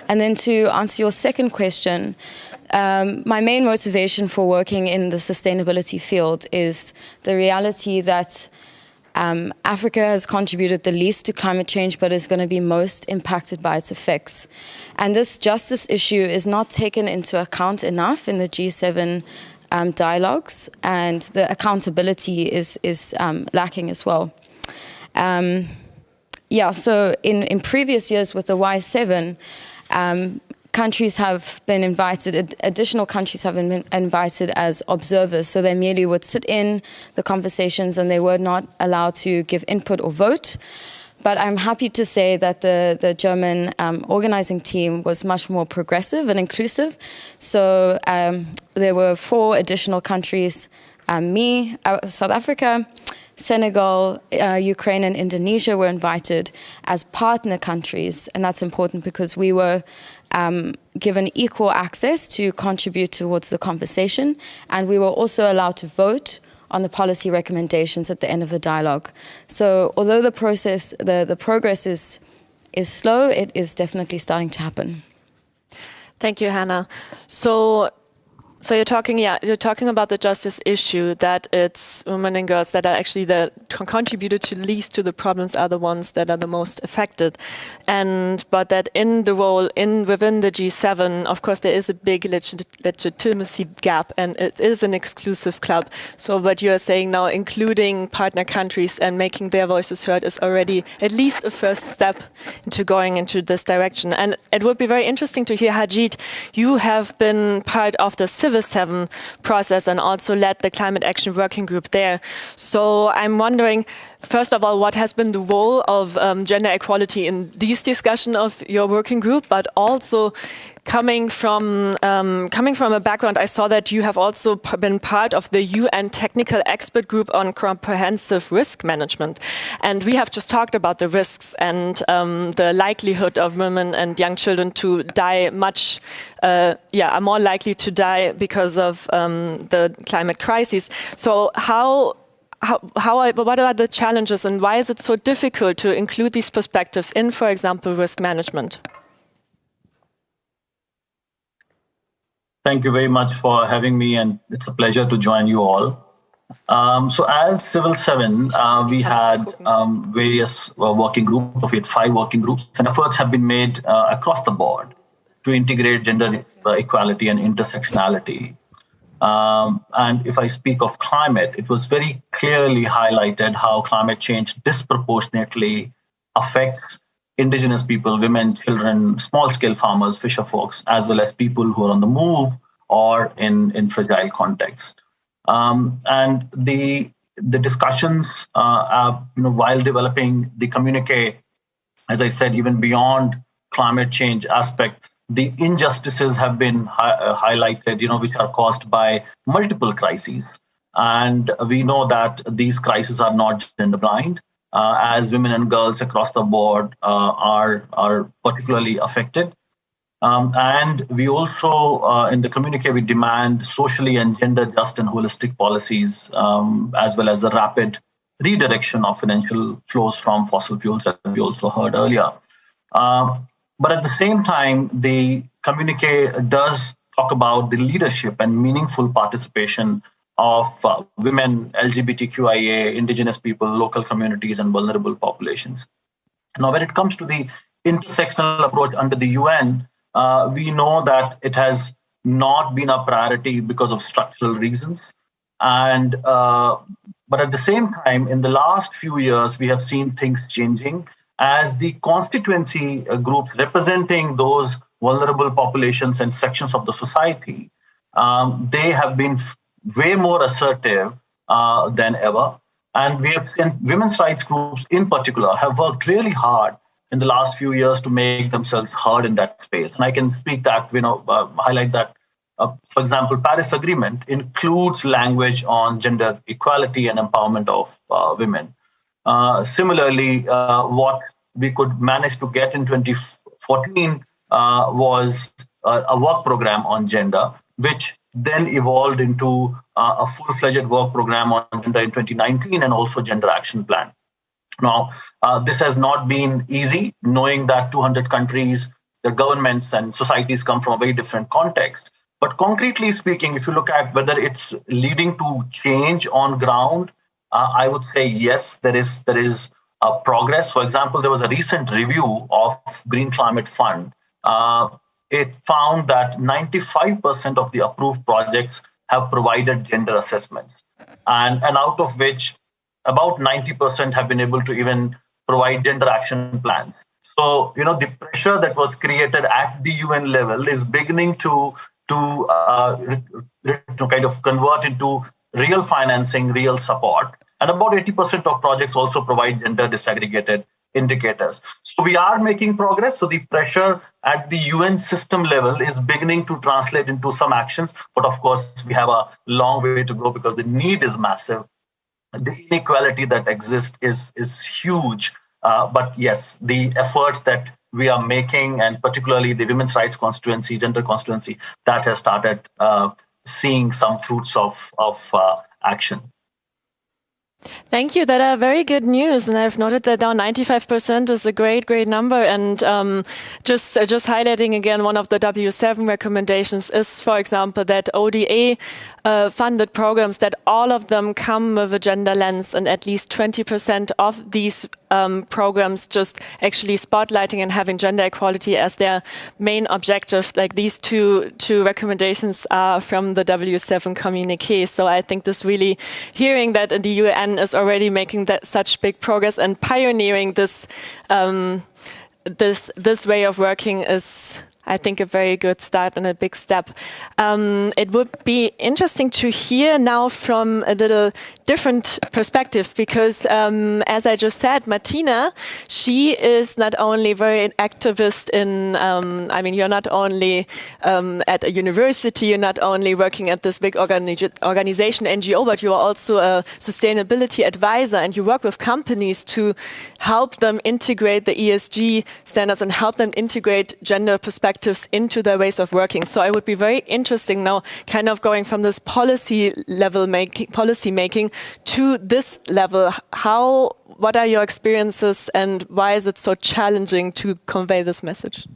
And then to answer your second question, my main motivation for working in the sustainability field is the reality that Africa has contributed the least to climate change, but is going to be most impacted by its effects. And this justice issue is not taken into account enough in the G7 dialogues, and the accountability is lacking as well. So in previous years with the Y7, countries have been invited, additional countries have been invited as observers. So they merely would sit in the conversations and they were not allowed to give input or vote. But I'm happy to say that the German organizing team was much more progressive and inclusive. So there were 4 additional countries, South Africa, Senegal, Ukraine and Indonesia were invited as partner countries. And that's important because we were given equal access to contribute towards the conversation. And we were also allowed to vote on the policy recommendations at the end of the dialogue. So although the process, the progress is slow, it is definitely starting to happen. Thank you, Hannah. So you're talking about the justice issue, that it's women and girls that are actually contributed to least to the problems are the ones that are the most affected, but that in the role within the G7, of course, there is a big legitimacy gap, and it is an exclusive club. So what you are saying now, including partner countries and making their voices heard, is already at least a first step into going into this direction. And it would be very interesting to hear, Harjeet, you have been part of the Civil 7 process and also led the Climate Action Working Group there. So I'm wondering, first of all, what has been the role of gender equality in these discussions of your working group, but also coming from a background, I saw that you have also been part of the UN Technical Expert Group on Comprehensive Risk Management. And we have just talked about the risks and the likelihood of women and young children to die are more likely to die because of the climate crisis. So what are the challenges and why is it so difficult to include these perspectives in, for example, risk management? Thank you very much for having me, and it's a pleasure to join you all. So as Civil 7, we had various working groups. We had 5 working groups, and efforts have been made across the board to integrate gender equality and intersectionality. And if I speak of climate, it was very clearly highlighted how climate change disproportionately affects indigenous people, women, children, small-scale farmers, fisher folks, as well as people who are on the move or in fragile context. And the discussions, while developing the communique, as I said, even beyond climate change aspect, the injustices have been highlighted, which are caused by multiple crises. And we know that these crises are not gender blind, as women and girls across the board are particularly affected. And we also, in the communique, we demand socially and gender just and holistic policies, as well as the rapid redirection of financial flows from fossil fuels, as we also heard earlier. But at the same time, the communique does talk about the leadership and meaningful participation of women, LGBTQIA, indigenous people, local communities, and vulnerable populations. Now, when it comes to the intersectional approach under the UN, we know that it has not been a priority because of structural reasons. And but at the same time, in the last few years, we have seen things changing as the constituency groups representing those vulnerable populations and sections of the society, they have been way more assertive than ever. And we have seen women's rights groups in particular have worked really hard in the last few years to make themselves heard in that space. And I can speak that, highlight that, for example, Paris Agreement includes language on gender equality and empowerment of women. Similarly, what we could manage to get in 2014 was a work program on gender, which then evolved into a full-fledged work program on gender in 2019 and also gender action plan. Now, this has not been easy, knowing that 200 countries, their governments and societies come from a very different context. But concretely speaking, if you look at whether it's leading to change on ground, I would say yes, there is progress. For example, there was a recent review of Green Climate Fund. It found that 95% of the approved projects have provided gender assessments, and out of which about 90% have been able to even provide gender action plans. So, the pressure that was created at the UN level is beginning to kind of convert into real financing, real support. And about 80% of projects also provide gender disaggregated indicators. So we are making progress. So the pressure at the UN system level is beginning to translate into some actions. But of course, we have a long way to go because the need is massive. The inequality that exists is huge. But yes, the efforts that we are making, and particularly the women's rights constituency, gender constituency, that has started seeing some fruits of action. Thank you. That are very good news, and I've noted that now 95% is a great number. And just highlighting again, one of the W7 recommendations is, for example, that ODA funded programs, that all of them come with a gender lens, and at least 20% of these programs just actually spotlighting and having gender equality as their main objective. Like these two recommendations are from the W7 communique. So I think this really, hearing that the UN is already making that such big progress and pioneering this this way of working is, I think, a very good start and a big step. It would be interesting to hear now from a little different perspective, because as I just said, Martina, she is not only very an activist in, you're not only at a university, you're not only working at this big organization, NGO, but you are also a sustainability advisor, and you work with companies to help them integrate the ESG standards and help them integrate gender perspectives into their ways of working. So I would be very interesting now, kind of going from this policy making to this level. What are your experiences, and why is it so challenging to convey this message?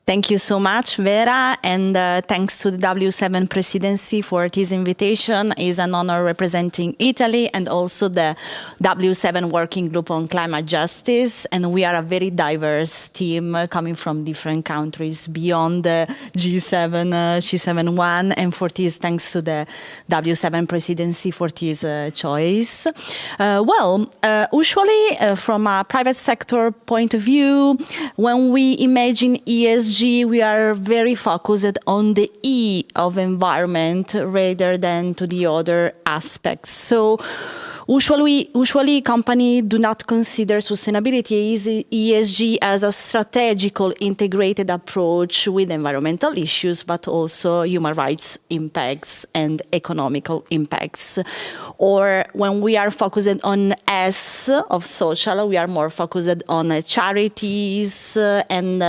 Thank you so much, Vera, and thanks to the W7 presidency for this invitation. It's an honor representing Italy and also the W7 working group on climate justice. And we are a very diverse team coming from different countries beyond the G7-1. And for this, thanks to the W7 presidency for this choice. Usually from a private sector point of view, when we imagine ESG, we are very focused on the E of environment rather than to the other aspects. So Usually companies do not consider sustainability ESG as a strategical integrated approach with environmental issues, but also human rights impacts and economical impacts. Or when we are focused on S of social, we are more focused on charities and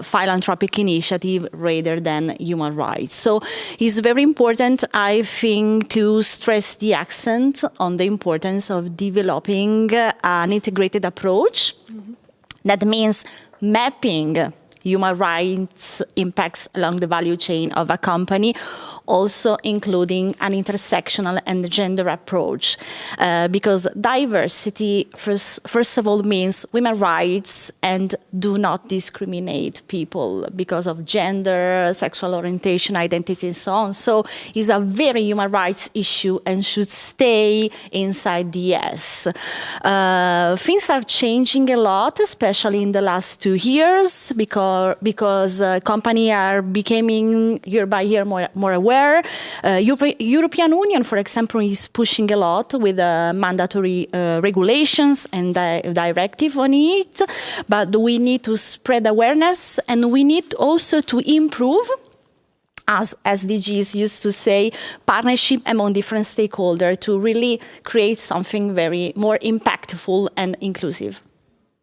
philanthropic initiative rather than human rights. So it's very important, I think, to stress the accent on the importance of developing an integrated approach. That means mapping human rights impacts along the value chain of a company, also including an intersectional and gender approach. Because diversity, first of all, means women's rights and do not discriminate people because of gender, sexual orientation, identity, and so on. So it's a very human rights issue and should stay inside the S. Things are changing a lot, especially in the last 2 years, because companies are becoming year by year more aware. European Union, for example, is pushing a lot with mandatory regulations and directive on it. But we need to spread awareness, and we need also to improve, as SDGs used to say, partnership among different stakeholders to really create something very more impactful and inclusive.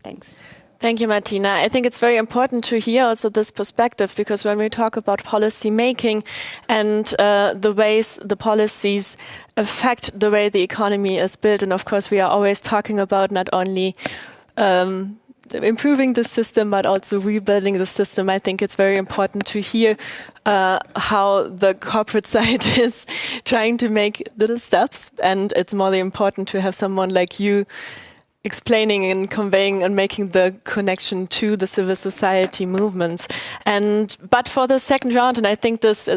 Thanks. Thank you, Martina. I think it's very important to hear also this perspective, because when we talk about policy making and the ways the policies affect the way the economy is built, and of course we are always talking about not only improving the system but also rebuilding the system, I think it's very important to hear how the corporate side is trying to make little steps, and it's more important to have someone like you explaining and conveying and making the connection to the civil society movements. But for the second round, and I think this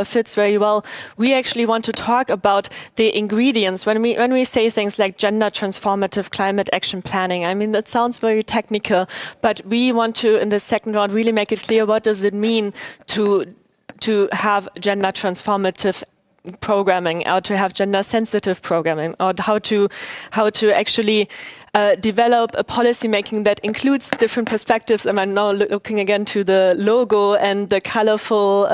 fits very well, we actually want to talk about the ingredients. When we say things like gender transformative climate action planning, I mean, that sounds very technical, but we want to, in the second round, really make it clear what does it mean to have gender transformative programming, or to have gender sensitive programming, or how to actually develop a policy making that includes different perspectives. And I'm now looking again to the logo and the colorful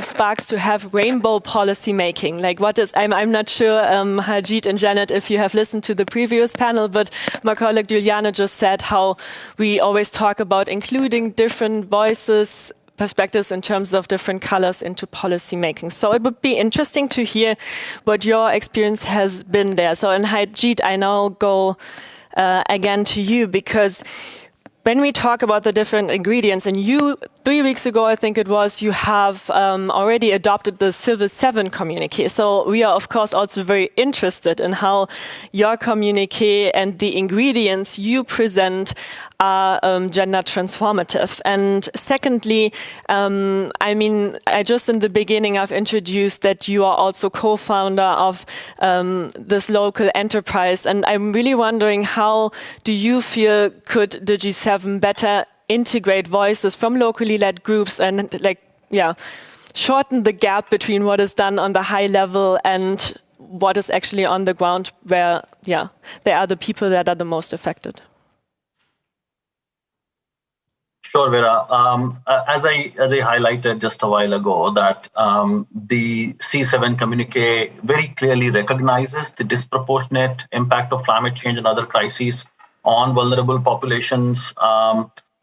sparks to have rainbow policy making. Like what is, I'm not sure, Harjeet and Janet, if you have listened to the previous panel, but my colleague Juliana just said how we always talk about including different voices, perspectives in terms of different colors into policy making. So it would be interesting to hear what your experience has been there. So, and Harjeet, I now go again to you, because when we talk about the different ingredients, and you, 3 weeks ago, I think it was, you have already adopted the Civil 7 communique. So we are, of course, also very interested in how your communique and the ingredients you present are gender transformative. And secondly, I mean, I just in the beginning, I've introduced that you are also co-founder of this local enterprise. And I'm really wondering, how do you feel could the G7 better integrate voices from locally led groups and shorten the gap between what is done on the high level and what is actually on the ground, where they are the people that are the most affected? Sure, Vera. As I highlighted just a while ago, that the C7 communique very clearly recognizes the disproportionate impact of climate change and other crises on vulnerable populations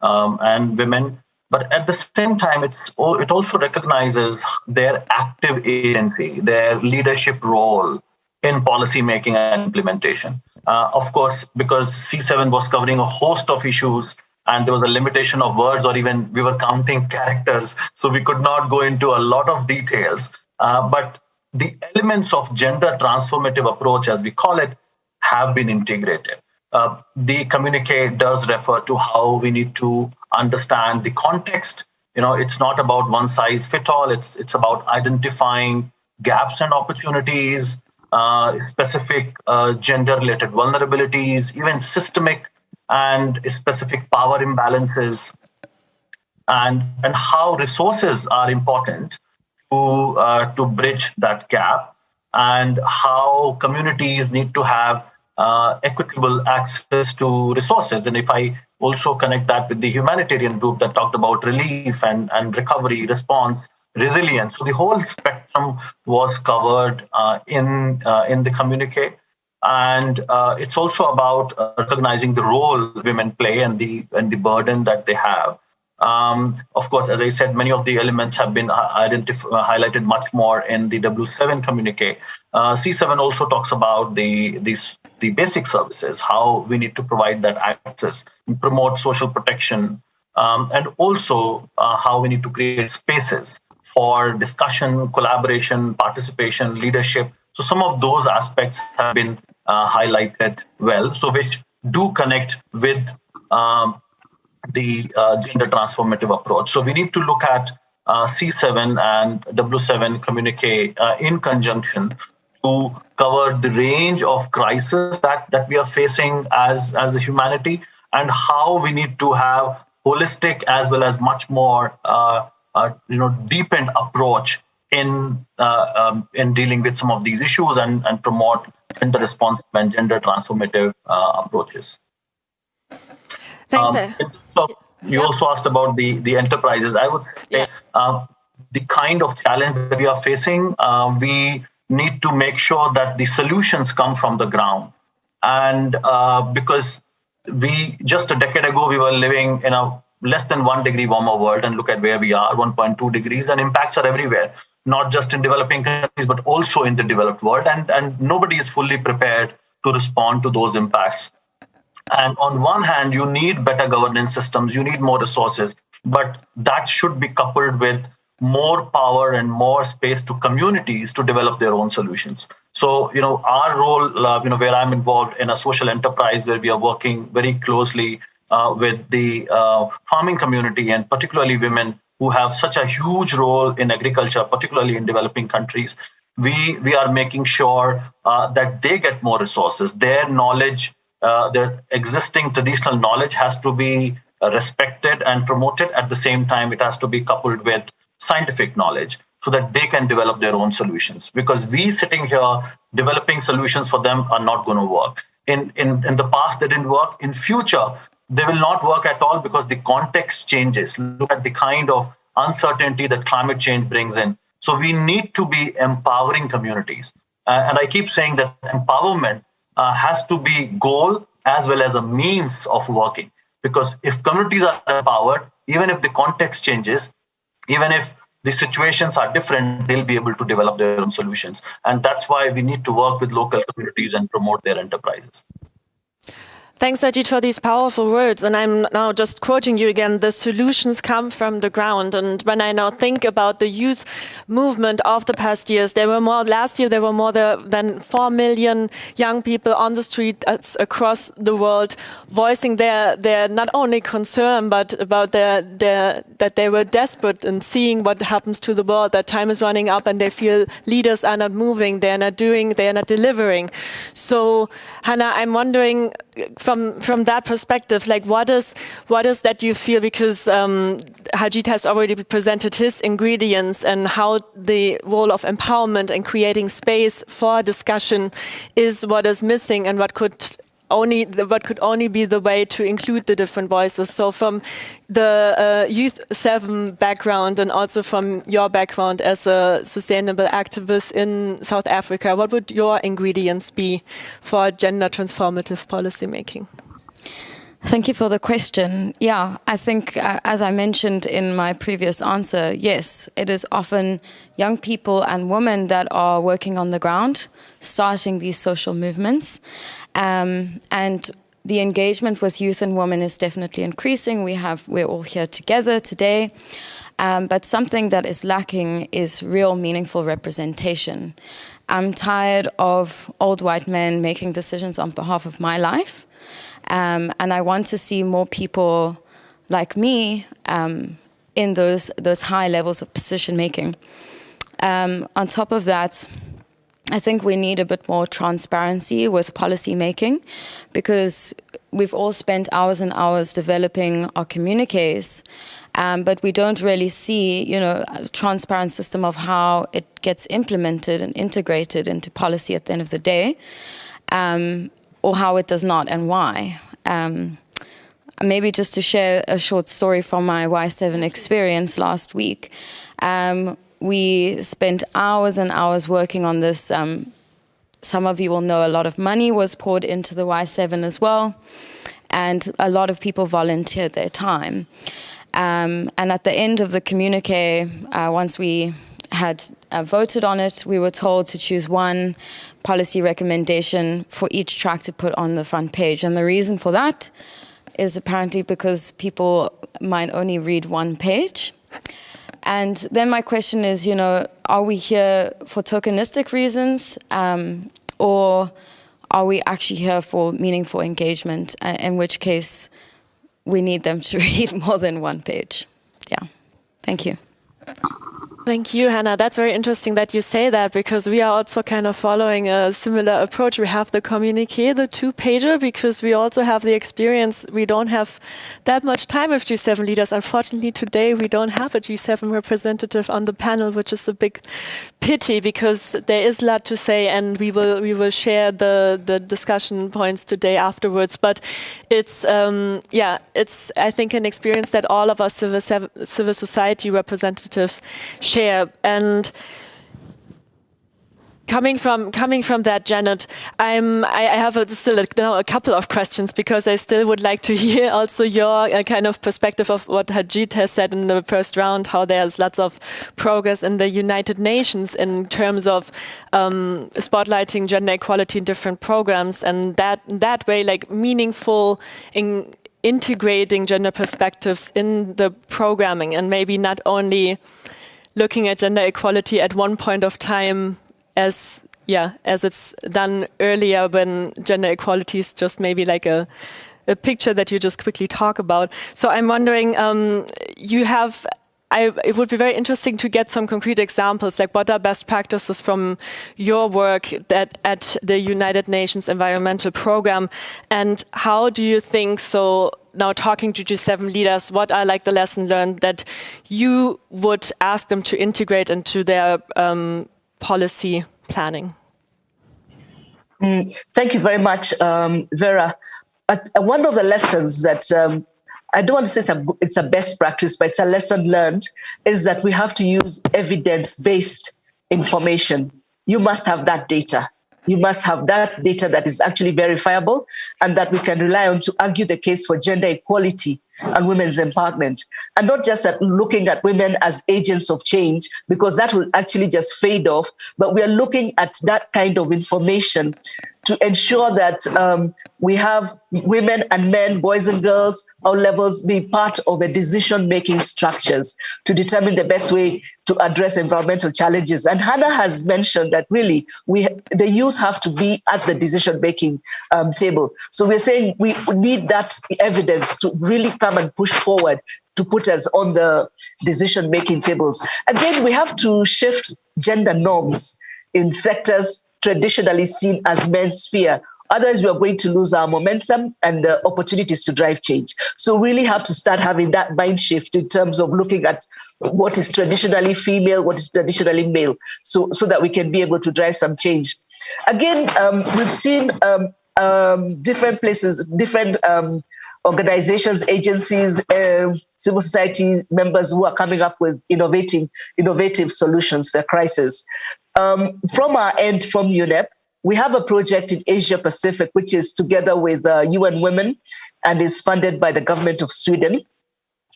and women. But at the same time, it also recognizes their active agency, their leadership role in policy making and implementation. Of course, because C7 was covering a host of issues, and there was a limitation of words, or even we were counting characters, so we could not go into a lot of details. But the elements of gender transformative approach, as we call it, have been integrated. The communique does refer to how we need to understand the context. It's not about one size fit all. It's about identifying gaps and opportunities, specific gender-related vulnerabilities, even systemic and specific power imbalances, and how resources are important to bridge that gap. and how communities need to have equitable access to resources. And if I also connect that with the humanitarian group that talked about relief and recovery, response, resilience. So the whole spectrum was covered in the communique. And it's also about recognizing the role women play and the burden that they have. Of course, as I said, many of the elements have been highlighted much more in the W7 communique. C7 also talks about the basic services, how we need to provide that access, promote social protection, and also how we need to create spaces for discussion, collaboration, participation, leadership. So some of those aspects have been highlighted well, so which do connect with the gender transformative approach. So we need to look at C7 and W7 communique in conjunction to cover the range of crises that we are facing as a humanity, and how we need to have holistic as well as much more deepened approach in dealing with some of these issues and promote gender responsive and gender transformative approaches. Thanks. So you also asked about the enterprises. I would say the kind of challenge that we are facing, we need to make sure that the solutions come from the ground. And because just a decade ago, we were living in a less than 1 degree warmer world, and look at where we are, 1.2 degrees, and impacts are everywhere, not just in developing countries, but also in the developed world. And nobody is fully prepared to respond to those impacts. And on one hand, you need better governance systems, you need more resources, but that should be coupled with more power and more space to communities to develop their own solutions. So, our role, where I'm involved in a social enterprise where we are working very closely with the farming community, and particularly women who have such a huge role in agriculture, particularly in developing countries, we are making sure that they get more resources. Their knowledge, their existing traditional knowledge has to be respected and promoted. At the same time, it has to be coupled with scientific knowledge so that they can develop their own solutions. Because we sitting here developing solutions for them are not going to work. In the past, they didn't work. In future, they will not work at all because the context changes. Look at the kind of uncertainty that climate change brings in. So we need to be empowering communities. And I keep saying that empowerment has to be goal as well as a means of working. Because if communities are empowered, even if the context changes, even if the situations are different, they'll be able to develop their own solutions. And that's why we need to work with local communities and promote their enterprises. Thanks, Ajit, for these powerful words. And I'm now just quoting you again, the solutions come from the ground. And when I now think about the youth movement of the past years, last year there were more than 4 million young people on the street across the world voicing their not only concern, but about that they were desperate in seeing what happens to the world, that time is running up and they feel leaders are not moving, they're not doing, they're not delivering. So, Hannah, I'm wondering, from that perspective, like what is that you feel, because Ajit has already presented his ingredients and how the role of empowerment and creating space for discussion is what is missing, and what could only be the way to include the different voices. So from the Youth 7 background and also from your background as a sustainable activist in South Africa, what would your ingredients be for gender transformative policymaking? Thank you for the question. Yeah, I think, as I mentioned in my previous answer, yes, it is often young people and women that are working on the ground, starting these social movements. And the engagement with youth and women is definitely increasing. We're all here together today. But something that is lacking is real meaningful representation. I'm tired of old white men making decisions on behalf of my life. And I want to see more people like me in those high levels of decision making. On top of that, I think we need a bit more transparency with policy making, because we've all spent hours and hours developing our communiques, But we don't really see, a transparent system of how it gets implemented and integrated into policy at the end of the day, or how it does not and why. Maybe just to share a short story from my Y7 experience last week. We spent hours and hours working on this. Some of you will know a lot of money was poured into the Y7 as well, and a lot of people volunteered their time. And at the end of the communique, once we had voted on it, we were told to choose one policy recommendation for each track to put on the front page. And the reason for that is apparently because people might only read one page. And then my question is, are we here for tokenistic reasons, or are we actually here for meaningful engagement, in which case we need them to read more than one page? Yeah, thank you. Thank you, Hannah. That's very interesting that you say that, because we are also kind of following a similar approach. We have the communique, the 2-pager, because we also have the experience. We don't have that much time with G7 leaders. Unfortunately, today we don't have a G7 representative on the panel, which is a big pity, because there is a lot to say, and we will share the discussion points today afterwards. But it's it's I think an experience that all of us civil society representatives share. And coming from that, Janet, I have still a couple of questions, because I still would like to hear also your kind of perspective of what Harjeet has said in the first round, how there's lots of progress in the United Nations in terms of spotlighting gender equality in different programs, and that way, like, meaningful in integrating gender perspectives in the programming, and maybe not only looking at gender equality at one point of time as it's done earlier, when gender equality is just maybe like a picture that you just quickly talk about. So I'm wondering, it would be very interesting to get some concrete examples, like what are best practices from your work at the United Nations Environmental Programme, and how do you think, so now talking to G7 leaders, what are like the lessons learned that you would ask them to integrate into their policy planning? Thank you very much, Vera. One of the lessons that I don't want to say it's a best practice, but it's a lesson learned, is that we have to use evidence-based information. You must have that data. You must have that data that is actually verifiable and that we can rely on to argue the case for gender equality and women's empowerment. And not just looking at women as agents of change, because that will actually just fade off, but we are looking at that kind of information to ensure that we have women and men, boys and girls, all levels, be part of the decision-making structures to determine the best way to address environmental challenges. And Hannah has mentioned that really the youth have to be at the decision-making table. So we're saying we need that evidence to really come and push forward to put us on the decision-making tables. Again, we have to shift gender norms in sectors traditionally seen as men's sphere. Otherwise, we are going to lose our momentum and the opportunities to drive change. So really have to start having that mind shift in terms of looking at what is traditionally female, what is traditionally male, so that we can be able to drive some change. Again, we've seen different places, different organizations, agencies, civil society members who are coming up with innovative solutions to the crisis. From our end, from UNEP, we have a project in Asia Pacific, which is together with UN Women and is funded by the government of Sweden.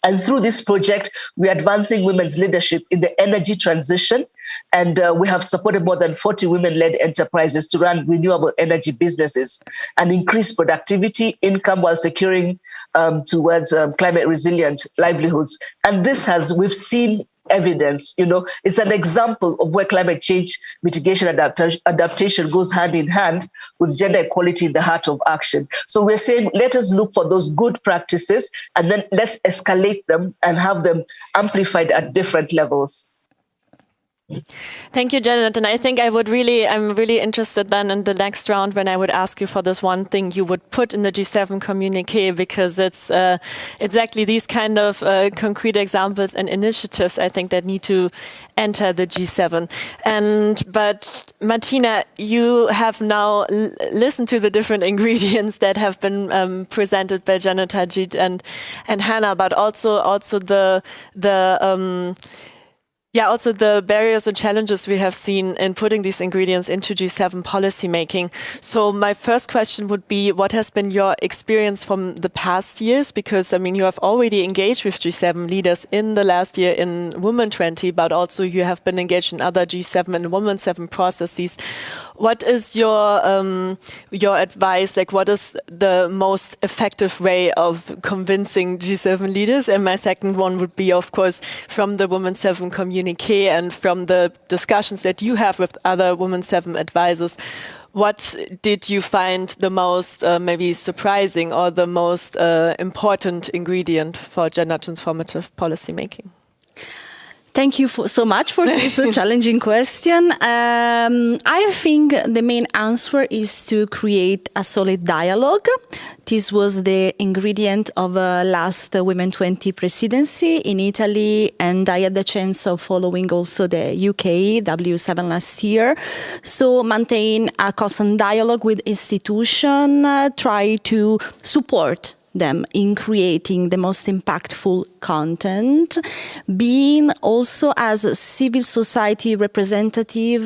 And through this project, we're advancing women's leadership in the energy transition. And we have supported more than 40 women-led enterprises to run renewable energy businesses and increase productivity, income, while securing towards climate resilient livelihoods. And we've seen evidence, it's an example of where climate change mitigation adaptation goes hand in hand with gender equality in the heart of action. So we're saying, let us look for those good practices and then let's escalate them and have them amplified at different levels. Thank you, Janet. And I think I'm really interested then in the next round when I would ask you for this one thing you would put in the G7 communique, because it's exactly these kind of concrete examples and initiatives, I think, that need to enter the G7. But Martina, you have now listened to the different ingredients that have been presented by Janet Tajid and Hannah, but also the barriers and challenges we have seen in putting these ingredients into G7 policymaking. So my first question would be, what has been your experience from the past years? Because, I mean, you have already engaged with G7 leaders in the last year in Women 20, but also you have been engaged in other G7 and Women 7 processes. What is your advice? Like, what is the most effective way of convincing G7 leaders? And my second one would be, of course, from the Women 7 communique and from the discussions that you have with other Women 7 advisors. What did you find the most maybe surprising or the most important ingredient for gender transformative policymaking? Thank you so much for this challenging question. I think the main answer is to create a solid dialogue. This was the ingredient of last Women 20 presidency in Italy, and I had the chance of following also the UK W7 last year. So maintain a constant dialogue with institutions, try to support them in creating the most impactful content, being also as a civil society representative,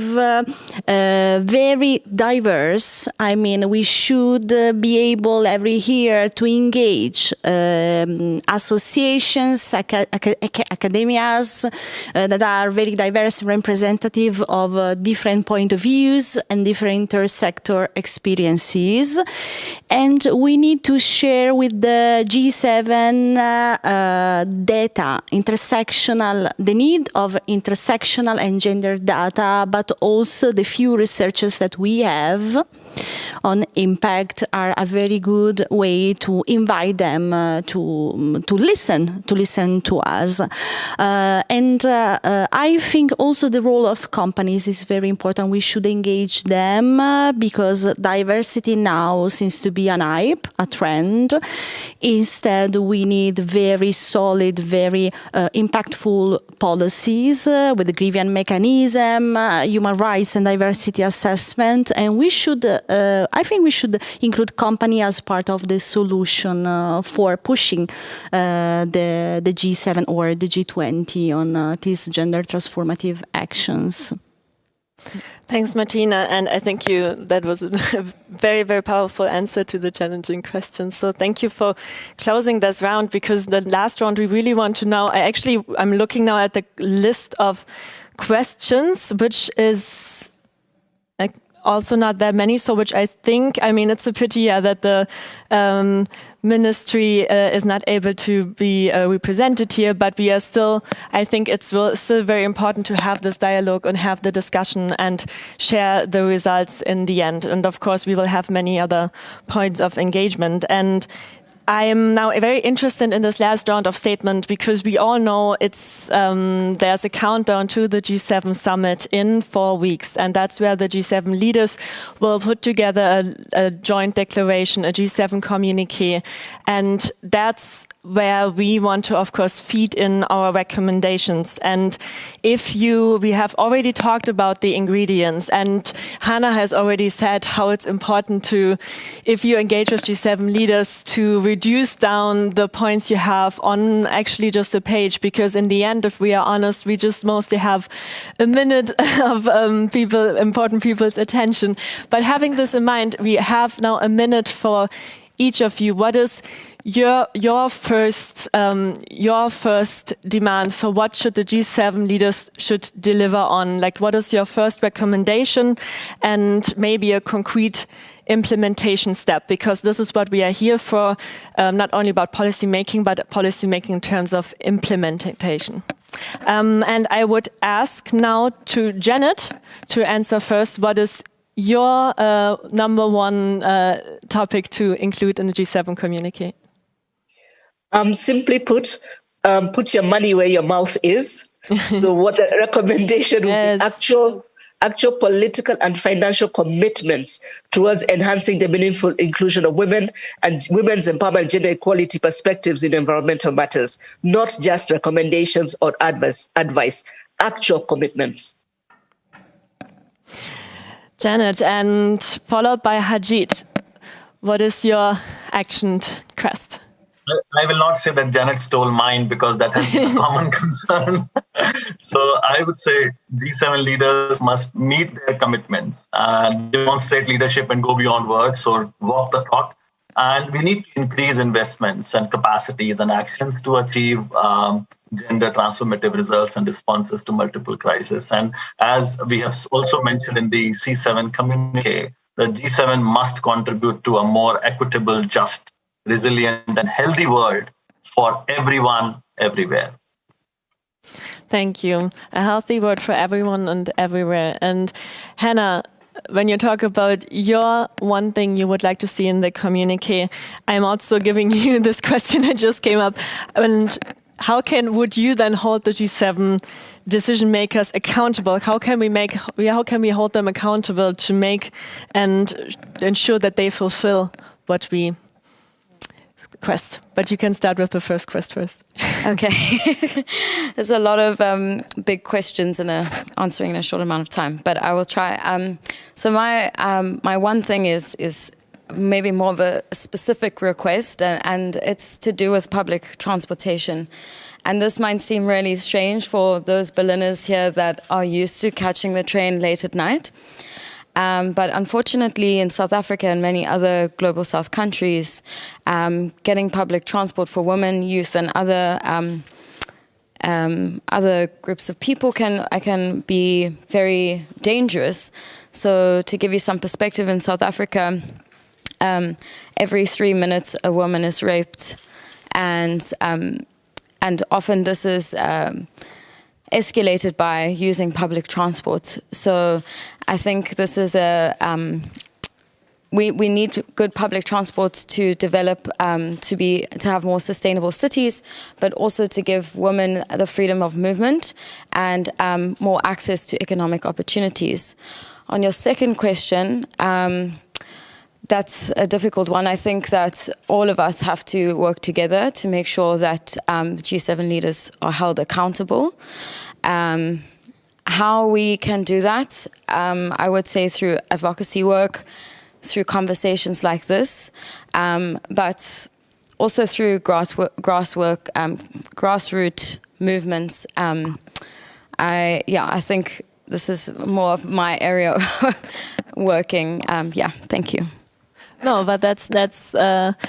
very diverse. I mean, we should be able every year to engage associations, academias that are very diverse, representative of different point of views and different intersector experiences. And we need to share with the G7 data, the need of intersectional and gender data, but also the few researchers that we have on impact are a very good way to invite them to listen to us. I think also the role of companies is very important. We should engage them because diversity now seems to be an hype, a trend. Instead, we need very solid, very impactful policies with the Grievance mechanism, human rights and diversity assessment, and we should I think we should include company as part of the solution for pushing the G7 or the G20 on these gender transformative actions. Thanks, Martina. And I think that was a very, very powerful answer to the challenging question. So thank you for closing this round, because the last round we really want to know. I'm looking now at the list of questions, which is also not that many. So which I think, it's a pity that the ministry is not able to be represented here, but we are still, I think it's still very important to have this dialogue and have the discussion and share the results in the end. And of course, we will have many other points of engagement. And I'm now very interested in this last round of statement, because we all know there's a countdown to the G7 summit in 4 weeks, and that's where the G7 leaders will put together a joint declaration, a G7 communique, and that's where we want to, of course, feed in our recommendations. And we have already talked about the ingredients, and Hannah has already said how it's important to, if you engage with G7 leaders, to reduce down the points you have on actually just a page, because in the end, if we are honest, we just mostly have a minute of important people's attention. But having this in mind, we have now a minute for each of you. What is your first demand? So what should the G7 leaders should deliver on? Like, what is your first recommendation and maybe a concrete implementation step? Because this is what we are here for, not only about policy making, but policy making in terms of implementation. And I would ask now to Janet to answer first. What is your number one topic to include in the G7 communique? Simply put your money where your mouth is. So what the recommendation would be actual political and financial commitments towards enhancing the meaningful inclusion of women and women's empowerment and gender equality perspectives in environmental matters, not just recommendations or advice, actual commitments. Janet, and followed by Harjeet, what is your action quest? I will not say that Janet stole mine because that has been a common concern. So I would say G7 leaders must meet their commitments and demonstrate leadership and go beyond words or walk the talk. And we need to increase investments and capacities and actions to achieve gender transformative results and responses to multiple crises. And as we have also mentioned in the C7 communique, the G7 must contribute to a more equitable, just, resilient and healthy world for everyone, everywhere. Thank you. A healthy world for everyone and everywhere. And Hannah, when you talk about your one thing you would like to see in the communique, I'm also giving you this question that just came up. And how would you then hold the G7 decision makers accountable? How can we hold them accountable to make and ensure that they fulfill what we quest? But you can start with the first quest first. Okay. There's a lot of big questions in answering in a short amount of time, but I will try. So my one thing is maybe more of a specific request, and it's to do with public transportation. And this might seem really strange for those Berliners here that are used to catching the train late at night. But unfortunately, in South Africa and many other global South countries, getting public transport for women, youth, and other groups of people can be very dangerous. So, to give you some perspective, in South Africa, every 3 minutes a woman is raped, and often this is escalated by using public transport. So I think this is we need good public transport to develop, to have more sustainable cities, but also to give women the freedom of movement and more access to economic opportunities. On your second question, that's a difficult one. I think that all of us have to work together to make sure that G7 leaders are held accountable. How we can do that, I would say through advocacy work, through conversations like this, but also through grassroots movements. I think this is more of my area of working. Thank you. No, but that's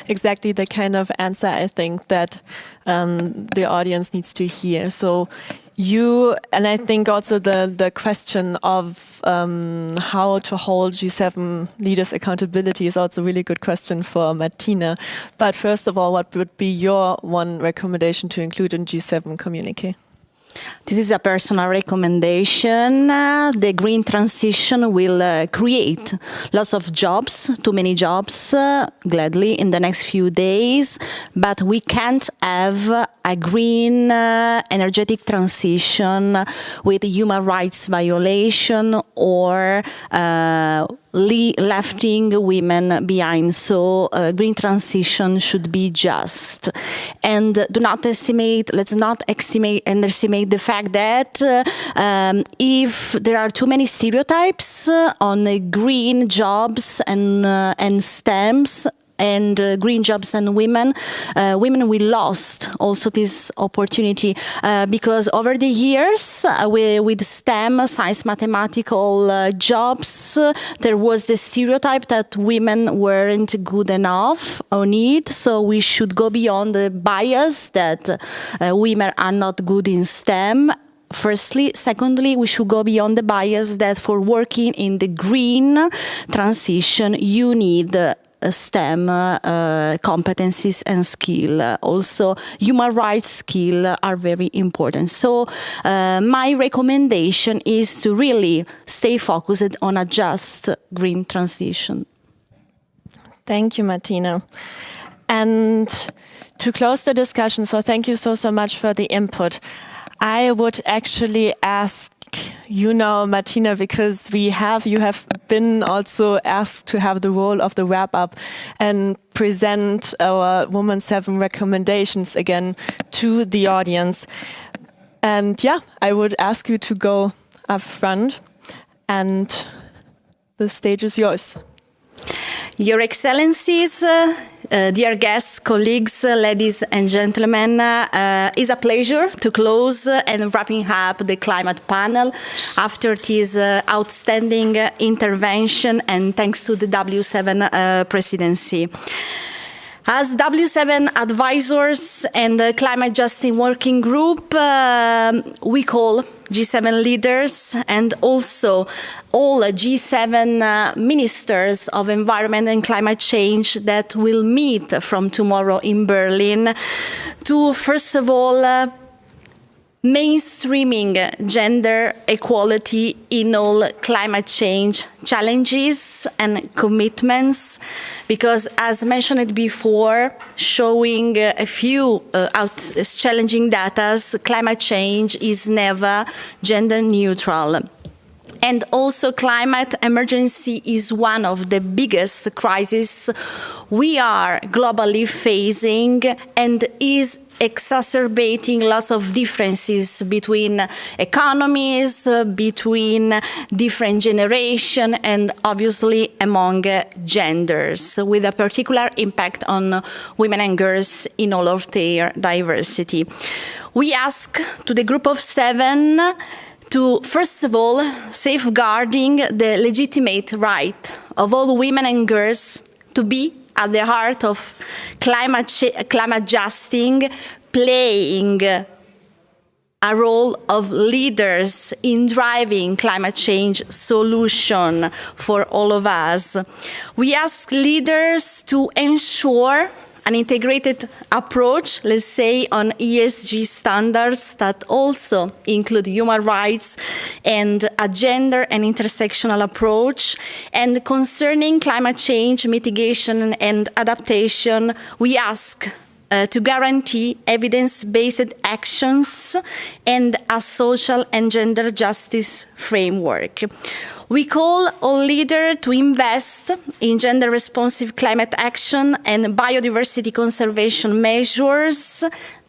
exactly the kind of answer I think that the audience needs to hear. So and I think also the question of how to hold G7 leaders' accountability is also a really good question for Martina. But first of all, what would be your one recommendation to include in G7 communique? This is a personal recommendation. The green transition will create lots of jobs, too many jobs, gladly, in the next few days. But we can't have a green energetic transition with human rights violation or lefting women behind. So green transition should be just. And let's not underestimate the fact that if there are too many stereotypes on green jobs and STEMs, and green jobs and women we lost also this opportunity because over the years with STEM, science, mathematical jobs, there was the stereotype that women weren't good enough on it. So we should go beyond the bias that women are not good in STEM. Firstly. Secondly, we should go beyond the bias that for working in the green transition, you need STEM competencies and skill. Also, human rights skill are very important. So my recommendation is to really stay focused on a just green transition. Thank you, Martina. And to close the discussion, so thank you so much for the input. I would actually ask you now, Martina, because you have been also asked to have the role of the wrap-up and present our Women 7 recommendations again to the audience. And yeah, I would ask you to go up front, and the stage is yours. Your Excellencies, dear guests, colleagues, ladies and gentlemen, it's a pleasure to close and wrapping up the climate panel after this outstanding intervention, and thanks to the W7 presidency. As W7 advisors and the Climate Justice Working Group, we call G7 leaders and also all G7 ministers of environment and climate change that will meet from tomorrow in Berlin to, first of all, mainstreaming gender equality in all climate change challenges and commitments, because as mentioned before, showing a few challenging data, climate change is never gender neutral. And also climate emergency is one of the biggest crises we are globally facing and is exacerbating lots of differences between economies, between different generations, and obviously among genders, with a particular impact on women and girls in all of their diversity. We ask to the Group of 7 to, first of all, safeguarding the legitimate right of all women and girls to be at the heart of climate justice, playing a role of leaders in driving climate change solution for all of us. We ask leaders to ensure an integrated approach, let's say, on ESG standards that also include human rights and a gender and intersectional approach. And concerning climate change mitigation and adaptation, we ask to guarantee evidence-based actions and a social and gender justice framework. We call all leaders to invest in gender-responsive climate action and biodiversity conservation measures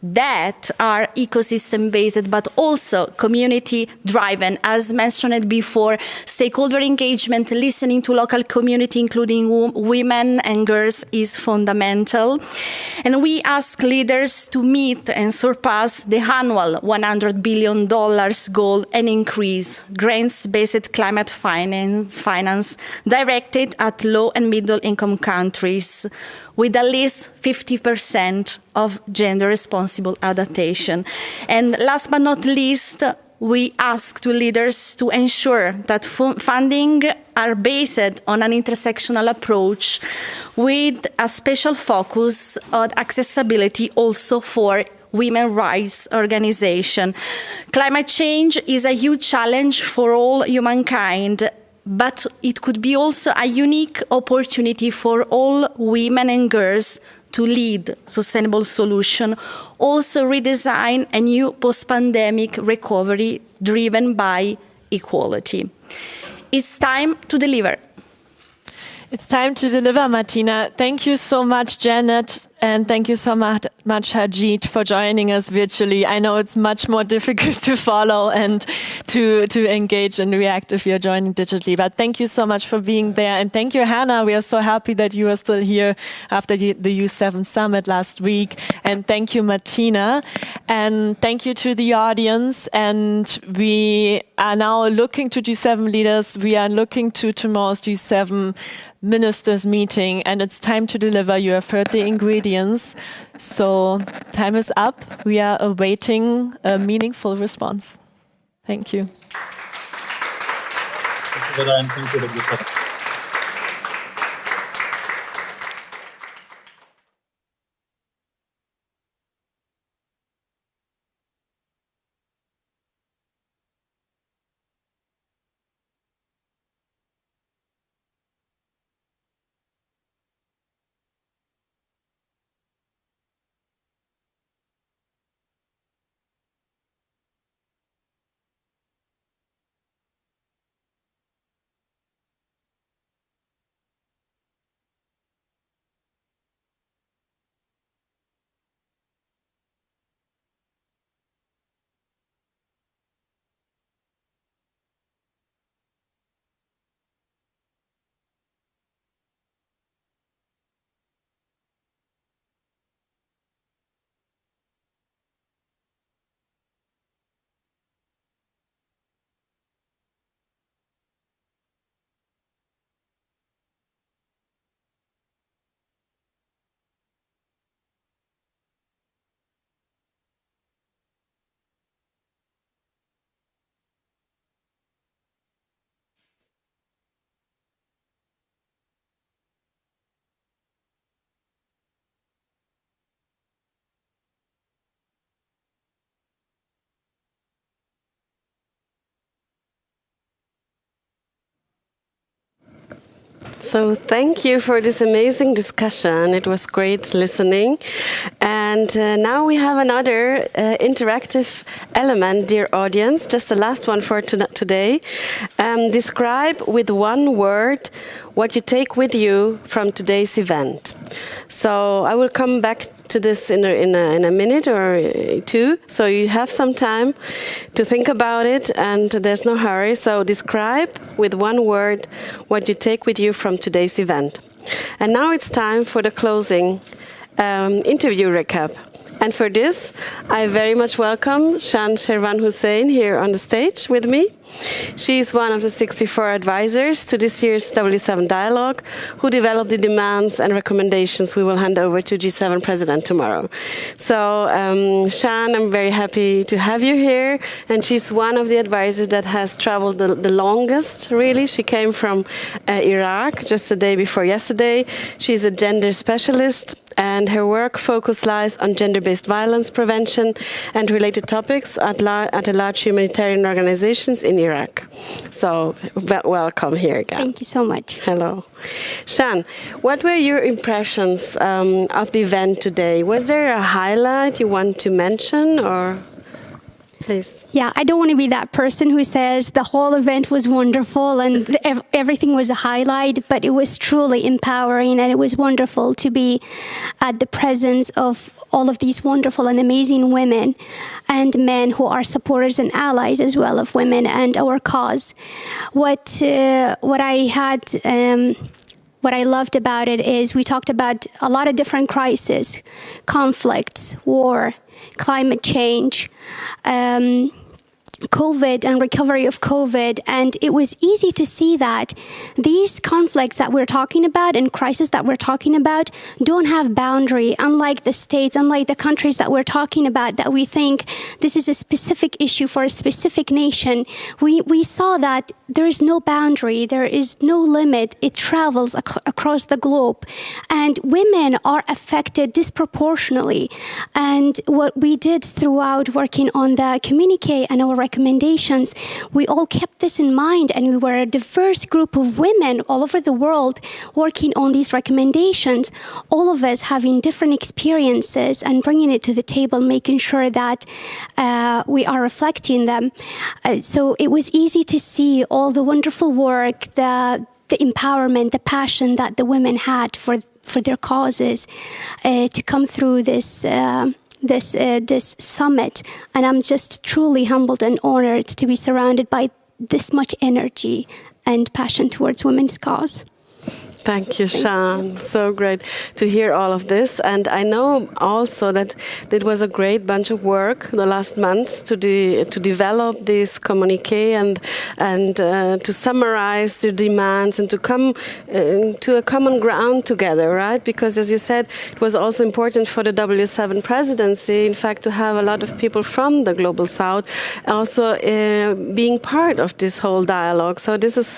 that are ecosystem-based but also community-driven. As mentioned before, stakeholder engagement, listening to local community, including women and girls, is fundamental. And we ask leaders to meet and surpass the annual $100 billion goal and increase grants-based climate finance directed at low and middle-income countries, with at least 50% of gender-responsible adaptation. And last but not least, we ask to leaders to ensure that funding are based on an intersectional approach with a special focus on accessibility also for women's rights organizations. Climate change is a huge challenge for all humankind, but it could be also a unique opportunity for all women and girls to lead sustainable solutions, also redesign a new post-pandemic recovery driven by equality. It's time to deliver. It's time to deliver, Martina. Thank you so much, Janet, and thank you so much, Harjeet, for joining us virtually. I know it's much more difficult to follow and to engage and react if you're joining digitally, but thank you so much for being there. And thank you, Hannah. We are so happy that you are still here after the U7 summit last week. And thank you, Martina. And thank you to the audience. And we are now looking to G7 leaders. We are looking to tomorrow's G7 ministers meeting, and it's time to deliver. You have heard the ingredients, so time is up. We are awaiting a meaningful response. Thank you. Thank you. So thank you for this amazing discussion. It was great listening. And now we have another interactive element, dear audience, just the last one for today. Describe with one word what you take with you from today's event. So I will come back to this in a minute or two. So you have some time to think about it, and there's no hurry. So describe with one word what you take with you from today's event. And now it's time for the closing interview recap. And for this, I very much welcome Shan Sherwan Hussein here on the stage with me. She's one of the 64 advisors to this year's W7 Dialogue, who developed the demands and recommendations we will hand over to G7 President tomorrow. So, Shan, I'm very happy to have you here. And she's one of the advisors that has traveled the longest, really. She came from Iraq just the day before yesterday. She's a gender specialist, and her work focus lies on gender-based violence prevention and related topics at a large humanitarian organizations in Iraq. So, welcome here again. Thank you so much. Hello. Shan, what were your impressions of the event today? Was there a highlight you want to mention, or please? Yeah, I don't want to be that person who says the whole event was wonderful and everything was a highlight, but it was truly empowering, and it was wonderful to be at the presence of all of these wonderful and amazing women and men who are supporters and allies as well of women and our cause. What I loved about it is we talked about a lot of different crises, conflicts, war, climate change, COVID and recovery of COVID, and it was easy to see that these conflicts that we're talking about and crises that we're talking about don't have boundary, unlike the states, unlike the countries that we're talking about, that we think this is a specific issue for a specific nation. We saw that there is no boundary, there is no limit, it travels across the globe, and women are affected disproportionately. And what we did throughout working on the communique and our recommendations, we all kept this in mind, and we were a diverse group of women all over the world working on these recommendations, all of us having different experiences and bringing it to the table, making sure that we are reflecting them. So it was easy to see all the wonderful work, the empowerment, the passion that the women had for their causes to come through this summit, and I'm just truly humbled and honored to be surrounded by this much energy and passion towards women's cause. Thank you, Shan. So great to hear all of this. And I know also that it was a great bunch of work the last months to develop this communique and to summarize the demands and to come to a common ground together, right? Because as you said, it was also important for the W7 presidency, in fact, to have a lot of people from the Global South also being part of this whole dialogue. So this is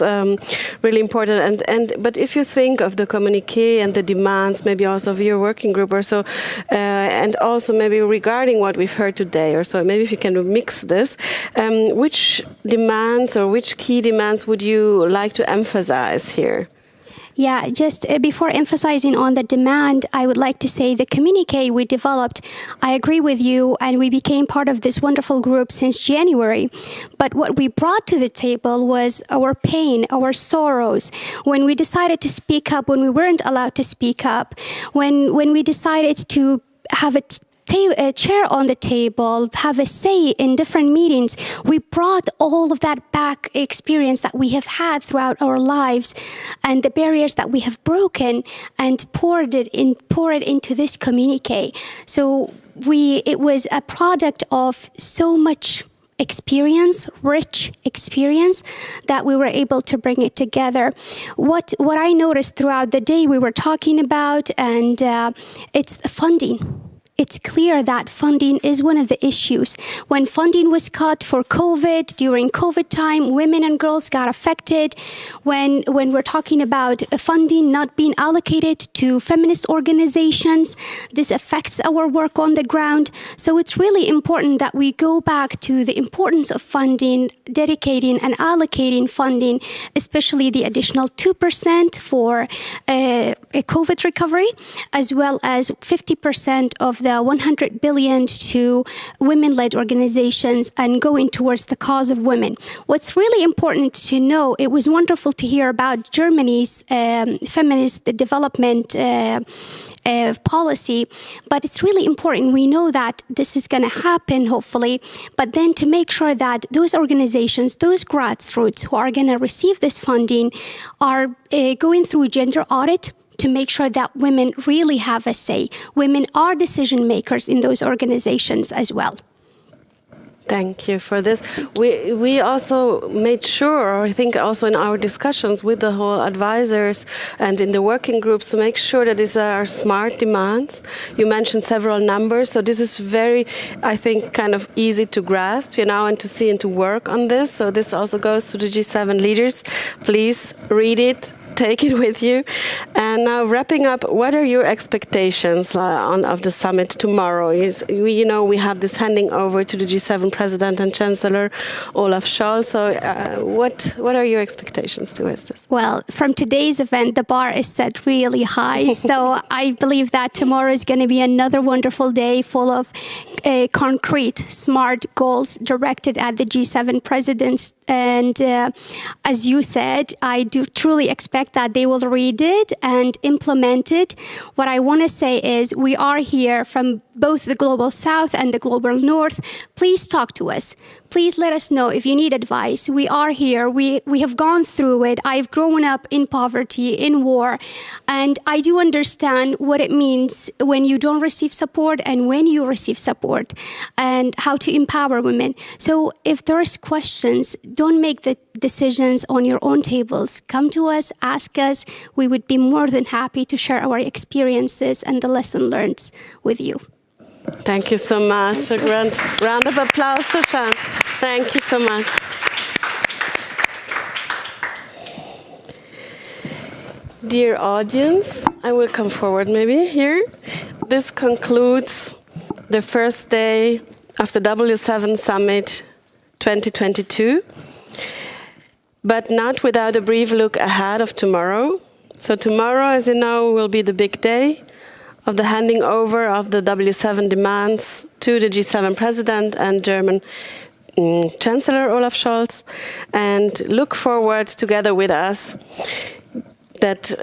really important. But if you think of the communique and the demands, maybe also of your working group or so, and also maybe regarding what we've heard today or so, maybe if you can mix this, which demands or which key demands would you like to emphasize here? Yeah, just before emphasizing on the demand, I would like to say the communique we developed, I agree with you, and we became part of this wonderful group since January. But what we brought to the table was our pain, our sorrows, when we decided to speak up, when we weren't allowed to speak up, when we decided to have a chair on the table, have a say in different meetings. We brought all of that back, experience that we have had throughout our lives and the barriers that we have broken, and poured it into this communique. So it was a product of so much experience, rich experience, that we were able to bring it together. What I noticed throughout the day we were talking about, and it's funding. it's clear that funding is one of the issues. When funding was cut for COVID, during COVID time, women and girls got affected. When we're talking about funding not being allocated to feminist organizations, this affects our work on the ground. So it's really important that we go back to the importance of funding, dedicating and allocating funding, especially the additional 2% for a COVID recovery, as well as 50% of the 100 billion to women-led organizations and going towards the cause of women. What's really important to know, it was wonderful to hear about Germany's feminist development policy, but it's really important. We know that this is going to happen, hopefully, but then to make sure that those organizations, those grassroots who are going to receive this funding are going through gender audit to make sure that women really have a say. Women are decision makers in those organizations as well. Thank you for this. We also made sure, or I think also in our discussions with the whole advisors and in the working groups, to make sure that these are smart demands. You mentioned several numbers, so this is very, I think, kind of easy to grasp, and to see and to work on this. So this also goes to the G7 leaders. Please read it. Take it with you. And now wrapping up, what are your expectations of the summit tomorrow? We have this handing over to the G7 President and Chancellor Olaf Scholz. So what are your expectations towards this? Well, from today's event, the bar is set really high. So I believe that tomorrow is going to be another wonderful day full of concrete, smart goals directed at the G7 presidents. And as you said, I do truly expect that they will read it and implement it. What I want to say is we are here from both the Global South and the Global North. Please talk to us. Please let us know if you need advice. We are here. We have gone through it. I've grown up in poverty, in war, and I do understand what it means when you don't receive support and when you receive support, and how to empower women. So if there's questions, don't make the decisions on your own tables. Come to us, ask us. We would be more than happy to share our experiences and the lesson learned with you. Thank you so much. A grand round of applause for Shan. Thank you so much. Dear audience, I will come forward maybe here. This concludes the first day of the W7 Summit 2022, but not without a brief look ahead of tomorrow. So tomorrow, as you know, will be the big day of the handing over of the W7 demands to the G7 President and German Chancellor Olaf Scholz, and look forward together with us that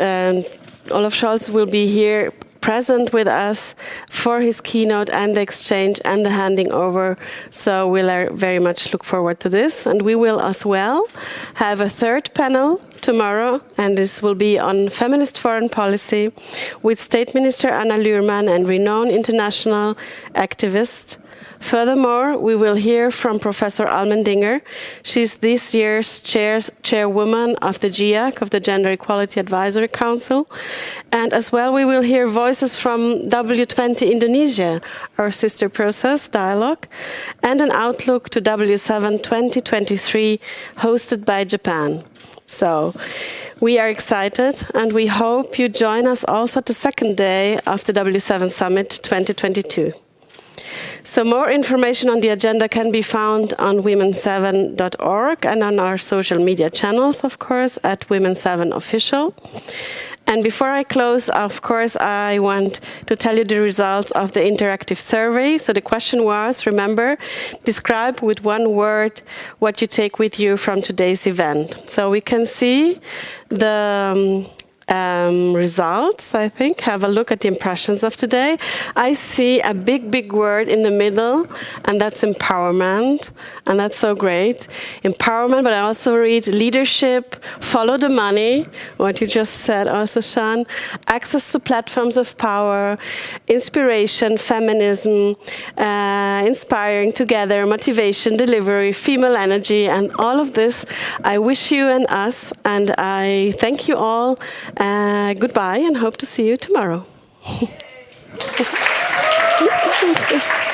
Olaf Scholz will be here present with us for his keynote and the exchange and the handing over. So we'll very much look forward to this. And we will as well have a third panel tomorrow, and this will be on feminist foreign policy with State Minister Anna Lührmann and renowned international activist. Furthermore, we will hear from Professor Allmendinger. She's this year's chairwoman of the GIEC, of the Gender Equality Advisory Council. And as well, we will hear voices from W20 Indonesia, our sister process dialogue, and an outlook to W7 2023 hosted by Japan. So we are excited, and we hope you join us also at the second day of the W7 Summit 2022. So more information on the agenda can be found on women7.org and on our social media channels, of course, at Women7Official. And before I close, of course, I want to tell you the results of the interactive survey. So the question was, remember, describe with one word what you take with you from today's event. So we can see the results, I think. Have a look at the impressions of today. I see a big, big word in the middle, and that's empowerment, and that's so great. Empowerment, but I also read leadership, follow the money, what you just said also, Shan, access to platforms of power, inspiration, feminism, inspiring together, motivation, delivery, female energy, and all of this. I wish you and us, and I thank you all. Goodbye, and hope to see you tomorrow. Thank you.